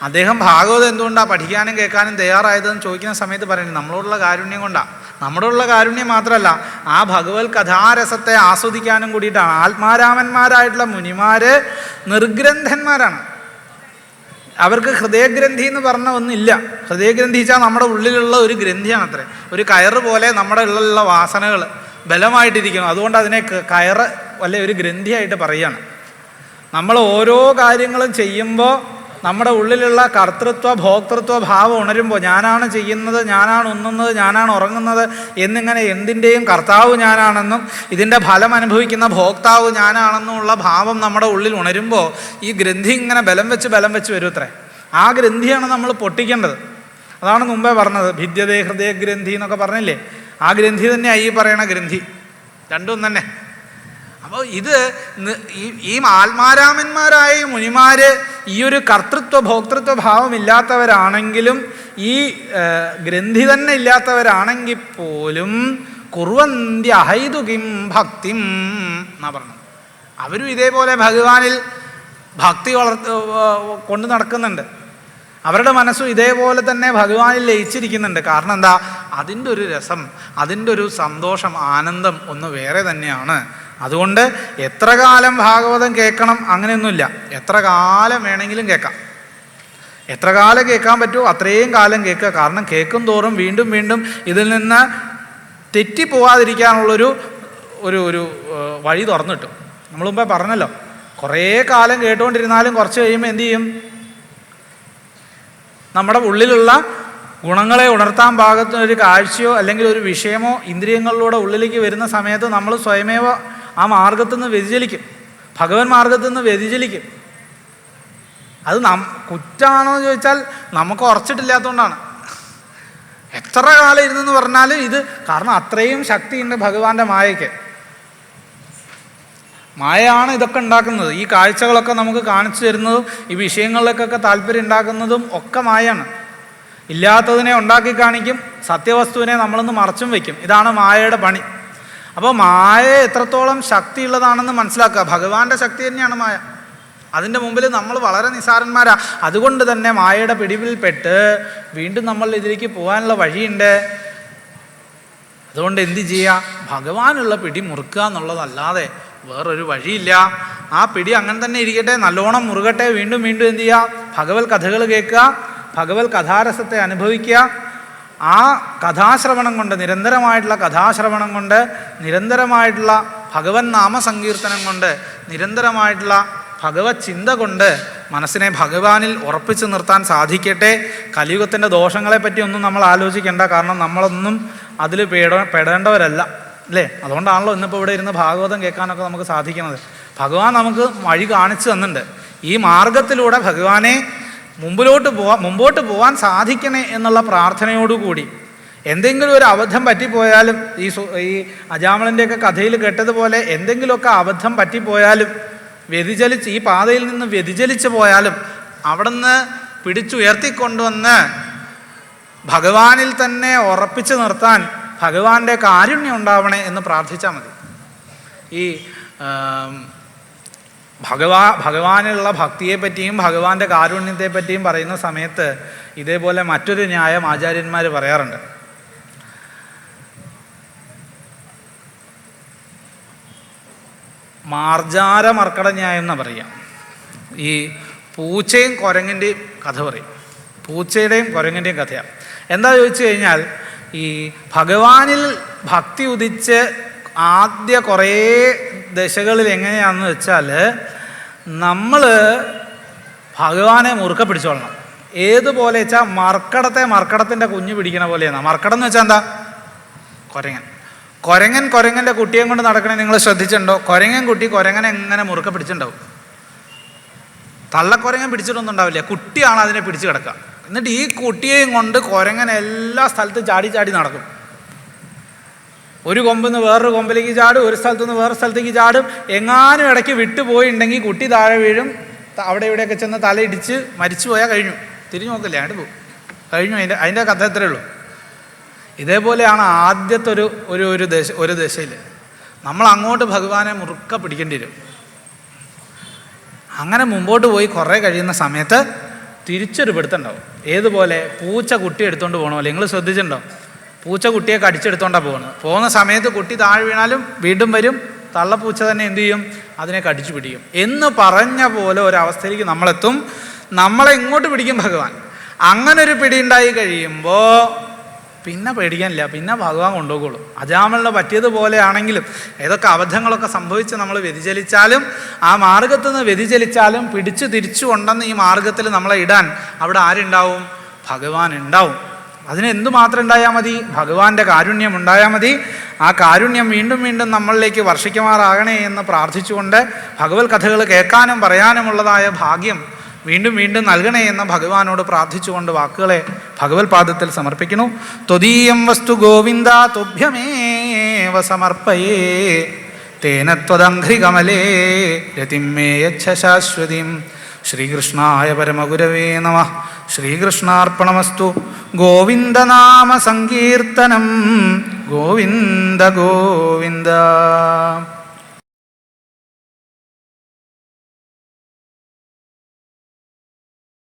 അദ്ദേഹം ഭാഗവതം എന്തുകൊണ്ടാണ് പഠിക്കാനും കേൾക്കാനും തയ്യാറായതെന്ന് ചോദിക്കുന്ന സമയത്ത് പറയുന്നത്, നമ്മളോടുള്ള കാരുണ്യം കൊണ്ടാണ്. നമ്മളോടുള്ള കാരുണ്യം മാത്രമല്ല, ആ ഭഗവത് കഥാരസത്തെ ആസ്വദിക്കാനും കൂടിയിട്ടാണ്. ആത്മാരാമന്മാരായിട്ടുള്ള മുനിമാർ നിർഗ്രന്ഥന്മാരാണ്. അവർക്ക് ഹൃദയഗ്രന്ഥി എന്ന് പറഞ്ഞ ഒന്നില്ല. ഹൃദയഗ്രന്ഥി വെച്ചാൽ നമ്മുടെ ഉള്ളിലുള്ള ഒരു ഗ്രന്ഥിയാണ് അത്രേ. ഒരു കയറ് പോലെ നമ്മുടെ ഉള്ളിലുള്ള വാസനകൾ ബലമായിട്ടിരിക്കുന്നു. അതുകൊണ്ട് അതിനെ കയറ് അല്ലെ ഒരു ഗ്രന്ഥിയായിട്ട് പറയുകയാണ്. നമ്മൾ ഓരോ കാര്യങ്ങളും ചെയ്യുമ്പോൾ നമ്മുടെ ഉള്ളിലുള്ള കർത്തൃത്വ ഭോക്തൃത്വ ഭാവം ഉണരുമ്പോൾ, ഞാനാണ് ചെയ്യുന്നത്, ഞാനാണ് ഉണ്ണുന്നത്, ഞാനാണ് ഉറങ്ങുന്നത് എന്നിങ്ങനെ എന്തിൻ്റെയും കർത്താവ് ഞാനാണെന്നും ഇതിൻ്റെ ഫലം അനുഭവിക്കുന്ന ഭോക്താവ് ഞാനാണെന്നുമുള്ള ഭാവം നമ്മുടെ ഉള്ളിൽ ഉണരുമ്പോൾ ഈ ഗ്രന്ഥി ഇങ്ങനെ ബലം വെച്ച് വരും അത്രേ. ആ ഗ്രന്ഥിയാണ് നമ്മൾ പൊട്ടിക്കേണ്ടത്. അതാണ് മുമ്പേ പറഞ്ഞത്, ഭിദ്യതേ ഹൃദയഗ്രന്ഥി എന്നൊക്കെ പറഞ്ഞില്ലേ, ആ ഗ്രന്ഥി തന്നെയാണ് ഈ പറയണ ഗ്രന്ഥി. രണ്ടും തന്നെ. അപ്പോൾ ഇത് ഈ ആത്മാരാമന്മാരായ മുനിമാർ ഈ ഒരു കർത്തൃത്വ ഭോക്തൃത്വ ഭാവമില്ലാത്തവരാണെങ്കിലും, ഈ ഗ്രന്ഥി തന്നെ ഇല്ലാത്തവരാണെങ്കിൽ പോലും കുർവന്തി അഹൈതുകിം ഭക്തിം എന്നാ പറഞ്ഞത്. അവരും ഇതേപോലെ ഭഗവാനിൽ ഭക്തി കൊണ്ട് നടക്കുന്നുണ്ട്. അവരുടെ മനസ്സും ഇതേപോലെ തന്നെ ഭഗവാനിൽ ലയിച്ചിരിക്കുന്നുണ്ട്. കാരണം എന്താ? അതിൻ്റെ ഒരു രസം, അതിൻ്റെ ഒരു സന്തോഷം, ആനന്ദം ഒന്ന് വേറെ തന്നെയാണ്. അതുകൊണ്ട് എത്ര കാലം ഭാഗവതം കേൾക്കണം അങ്ങനെയൊന്നുമില്ല. എത്ര കാലം വേണമെങ്കിലും കേൾക്കാം. എത്ര കാലം കേൾക്കാൻ പറ്റുമോ അത്രയും കാലം കേൾക്കുക. കാരണം കേൾക്കും തോറും വീണ്ടും വീണ്ടും ഇതിൽ നിന്ന് തെറ്റിപ്പോവാതിരിക്കാനുള്ളൊരു ഒരു വഴി തുറന്നു കിട്ടും. നമ്മൾ മുമ്പേ പറഞ്ഞല്ലോ, കുറേ കാലം കേട്ടുകൊണ്ടിരുന്നാലും കുറച്ച് കഴിയുമ്പോൾ എന്തു ചെയ്യും? നമ്മുടെ ഉള്ളിലുള്ള ഗുണങ്ങളെ ഉണർത്താൻ പാകത്തിനൊരു കാഴ്ചയോ അല്ലെങ്കിൽ ഒരു വിഷയമോ ഇന്ദ്രിയങ്ങളിലൂടെ ഉള്ളിലേക്ക് വരുന്ന സമയത്ത് നമ്മൾ സ്വയമേവ ആ മാർഗത്തിൽ നിന്ന് വ്യതിചലിക്കും, ഭഗവൻ മാർഗത്തിൽ നിന്ന് വ്യതിചലിക്കും. അത് കുറ്റാണോ എന്ന് ചോദിച്ചാൽ നമുക്ക് ഉറച്ചിട്ടില്ലാത്തതുകൊണ്ടാണ്. എത്ര കാലം ഇരുന്നെന്ന് പറഞ്ഞാലും ഇത്, കാരണം അത്രയും ശക്തിയുണ്ട് ഭഗവാന്റെ മായയ്ക്ക്. മായയാണ് ഇതൊക്കെ ഉണ്ടാക്കുന്നത്. ഈ കാഴ്ചകളൊക്കെ നമുക്ക് കാണിച്ചു തരുന്നതും ഈ വിഷയങ്ങളിലേക്കൊക്കെ താല്പര്യം ഉണ്ടാക്കുന്നതും ഒക്കെ മായയാണ്. ഇല്ലാത്തതിനെ ഉണ്ടാക്കി കാണിക്കും, സത്യവസ്തുവിനെ നമ്മളൊന്ന് മറച്ചും വയ്ക്കും. ഇതാണ് മായയുടെ പണി. അപ്പോൾ മായ എത്രത്തോളം ശക്തിയുള്ളതാണെന്ന് മനസ്സിലാക്കുക. ഭഗവാന്റെ ശക്തി തന്നെയാണ് മായ. അതിൻ്റെ മുമ്പിൽ നമ്മൾ വളരെ നിസ്സാരന്മാരാ. അതുകൊണ്ട് തന്നെ മായയുടെ പിടിവിൽപ്പെട്ട് വീണ്ടും നമ്മൾ ഇതിലേക്ക് പോകാനുള്ള വഴിയുണ്ട്. അതുകൊണ്ട് എന്ത് ചെയ്യുക? ഭഗവാനുള്ള പിടി മുറുക്കുക എന്നുള്ളതല്ലാതെ വേറൊരു വഴിയില്ല. ആ പിടി അങ്ങനെ തന്നെ ഇരിക്കട്ടെ, നല്ലോണം മുറുകട്ടെ. വീണ്ടും വീണ്ടും എന്ത് ചെയ്യുക? ഭഗവത് കഥകൾ കേൾക്കുക, ഭഗവത് കഥാരസത്തെ അനുഭവിക്കുക. ആ കഥാശ്രവണം കൊണ്ട്, നിരന്തരമായിട്ടുള്ള കഥാശ്രവണം കൊണ്ട്, നിരന്തരമായിട്ടുള്ള ഭഗവൻ നാമസങ്കീർത്തനം കൊണ്ട്, നിരന്തരമായിട്ടുള്ള ഭഗവത് ചിന്ത കൊണ്ട് മനസ്സിനെ ഭഗവാനിൽ ഉറപ്പിച്ചു നിർത്താൻ സാധിക്കട്ടെ. കലിയുഗത്തിൻ്റെ ദോഷങ്ങളെപ്പറ്റി ഒന്നും നമ്മൾ ആലോചിക്കേണ്ട. കാരണം നമ്മളൊന്നും അതിൽ പെടേണ്ടവരല്ല, അല്ലേ? അതുകൊണ്ടാണല്ലോ ഇന്നിപ്പോൾ ഇവിടെ ഇരുന്ന് ഭാഗവതം കേൾക്കാനൊക്കെ നമുക്ക് സാധിക്കുന്നത്. ഭഗവാൻ നമുക്ക് വഴി കാണിച്ചു തന്നിട്ടുണ്ട്. ഈ മാർഗത്തിലൂടെ ഭഗവാനെ മുമ്പോട്ട് പോകാൻ സാധിക്കണേ എന്നുള്ള പ്രാർത്ഥനയോടുകൂടി എന്തെങ്കിലും ഒരു അബദ്ധം പറ്റിപ്പോയാലും, ഈ അജാമളൻ്റെയൊക്കെ കഥയിൽ കേട്ടതുപോലെ എന്തെങ്കിലുമൊക്കെ അബദ്ധം പറ്റിപ്പോയാലും, വ്യതിചലിച്ച് ഈ പാതയിൽ നിന്ന് വ്യതിചലിച്ച് പോയാലും അവിടുന്ന് പിടിച്ചുയർത്തിക്കൊണ്ടുവന്ന് ഭഗവാനിൽ തന്നെ ഉറപ്പിച്ചു നിർത്താൻ ഭഗവാന്റെ കാരുണ്യം ഉണ്ടാവണേ എന്ന് പ്രാർത്ഥിച്ചാൽ മതി. ഈ ഭഗവാനുള്ള ഭക്തിയെപ്പറ്റിയും ഭഗവാന്റെ കാരുണ്യത്തെപ്പറ്റിയും പറയുന്ന സമയത്ത് ഇതേപോലെ മറ്റൊരു ന്യായം ആചാര്യന്മാർ പറയാറുണ്ട്. മാർജാര മർക്കട ന്യായം എന്നാ പറയാം. ഈ പൂച്ചയും കുരങ്ങിൻ്റെയും കഥ പറയും. പൂച്ചയുടെയും കുരങ്ങിൻ്റെയും കഥയാണ്. എന്താ ചോദിച്ചു കഴിഞ്ഞാൽ, ഈ ഭഗവാനിൽ ഭക്തി ഉദിച്ച് ആദ്യ കുറേ ദശകളിൽ എങ്ങനെയാണെന്ന് വെച്ചാൽ, നമ്മൾ ഭഗവാനെ മുറുക്കെ പിടിച്ചോളണം. ഏതുപോലെ വെച്ചാൽ മർക്കടത്തിൻ്റെ കുഞ്ഞ് പിടിക്കണ പോലെയാണ്. മർക്കടം എന്ന് വെച്ചാൽ എന്താ? കുരങ്ങൻ്റെ കുട്ടിയെ കൊണ്ട് നടക്കണേ നിങ്ങൾ ശ്രദ്ധിച്ചിട്ടുണ്ടോ? കുരങ്ങനെ എങ്ങനെ മുറുക്കെ പിടിച്ചിട്ടുണ്ടാവും. തള്ളക്കുരങ്ങൻ പിടിച്ചിട്ടൊന്നും ഉണ്ടാവില്ല, കുട്ടിയാണ് അതിനെ പിടിച്ച് കിടക്കുക. എന്നിട്ട് ഈ കുട്ടിയെയും കൊണ്ട് കുരങ്ങൻ എല്ലാ സ്ഥലത്തും ചാടി നടക്കും. ഒരു കൊമ്പിൽ നിന്ന് വേറൊരു കൊമ്പിലേക്ക് ചാടും, ഒരു സ്ഥലത്തു നിന്ന് വേറെ സ്ഥലത്തേക്ക് ചാടും. എങ്ങാനും ഇടയ്ക്ക് വിട്ടുപോയിട്ടുണ്ടെങ്കിൽ കുട്ടി താഴെ വീഴും. അവിടെ ഇവിടെയൊക്കെ ചെന്ന് തലയിടിച്ച് മരിച്ചു പോയാൽ കഴിഞ്ഞു. തിരിഞ്ഞു നോക്കില്ല, അങ്ങോട്ട് പോകും, കഴിഞ്ഞു. അതിൻ്റെ കഥ എത്രയേ ഉള്ളൂ. ഇതേപോലെയാണ് ആദ്യത്തെ ഒരു ദശയിൽ നമ്മൾ അങ്ങോട്ട് ഭഗവാനെ മുറുക്ക പിടിക്കേണ്ടി വരും. അങ്ങനെ മുമ്പോട്ട് പോയി കുറേ കഴിയുന്ന സമയത്ത് തിരിച്ചൊരു പിടുത്തുണ്ടാവും. ഏതുപോലെ? പൂച്ച കുട്ടി എടുത്തുകൊണ്ട് പോകണ പോലെ. നിങ്ങൾ ശ്രദ്ധിച്ചിട്ടുണ്ടോ? പൂച്ച കുട്ടിയെ കടിച്ചെടുത്തോണ്ടാണ് പോകുന്ന സമയത്ത് കുട്ടി താഴെ വീണാലും വീണ്ടും വരും. തള്ളപ്പൂച്ച തന്നെ എന്തു ചെയ്യും? അതിനെ കടിച്ചു പിടിക്കും. എന്ന് പറഞ്ഞ പോലെ ഒരവസ്ഥയിലേക്ക് നമ്മളെത്തും. നമ്മളെ ഇങ്ങോട്ട് പിടിക്കും ഭഗവാൻ. അങ്ങനെ ഒരു പിടി ഉണ്ടായി കഴിയുമ്പോൾ പിന്നെ പേടിക്കാനില്ല, പിന്നെ ഭഗവാൻ കൊണ്ടുപോകുള്ളൂ. അജാമലിന് പറ്റിയതുപോലെ ആണെങ്കിലും ഏതൊക്കെ അബദ്ധങ്ങളൊക്കെ സംഭവിച്ച് നമ്മൾ വ്യതിചലിച്ചാലും, ആ മാർഗത്തിൽ നിന്ന് വ്യതിചലിച്ചാലും പിടിച്ചു തിരിച്ചു കൊണ്ടെന്ന് ഈ മാർഗത്തിൽ നമ്മളെ ഇടാൻ അവിടെ ആരുണ്ടാവും? ഭഗവാൻ ഉണ്ടാവും. അതിന് എന്തുമാത്രം ഉണ്ടായാൽ മതി? ഭഗവാന്റെ കാരുണ്യം ഉണ്ടായാൽ മതി. ആ കാരുണ്യം വീണ്ടും വീണ്ടും നമ്മളിലേക്ക് വർഷിക്കുമാറാകണേ എന്ന് പ്രാർത്ഥിച്ചുകൊണ്ട് ഭഗവത് കഥകൾ കേൾക്കാനും പറയാനുമുള്ളതായ ഭാഗ്യം വീണ്ടും വീണ്ടും നൽകണേ എന്ന് ഭഗവാനോട് പ്രാർത്ഥിച്ചുകൊണ്ട് വാക്കുകളെ ഭഗവത് പാദത്തിൽ സമർപ്പിക്കുന്നു. ത്വദീയം വസ്തു ഗോവിന്ദ തുഭ്യമേവ സമർപ്പയേ തേന ത്വദംഘ്രികമലേ രതിം മേ യച്ഛ ശാശ്വതിം. ശ്രീകൃഷ്ണായ പരമഗുരവേ നമഃ. ശ്രീകൃഷ്ണാർപ്പണമസ്തു. ഗോവിന്ദനാമ സങ്കീർത്തനം. ഗോവിന്ദ ഗോവിന്ദ.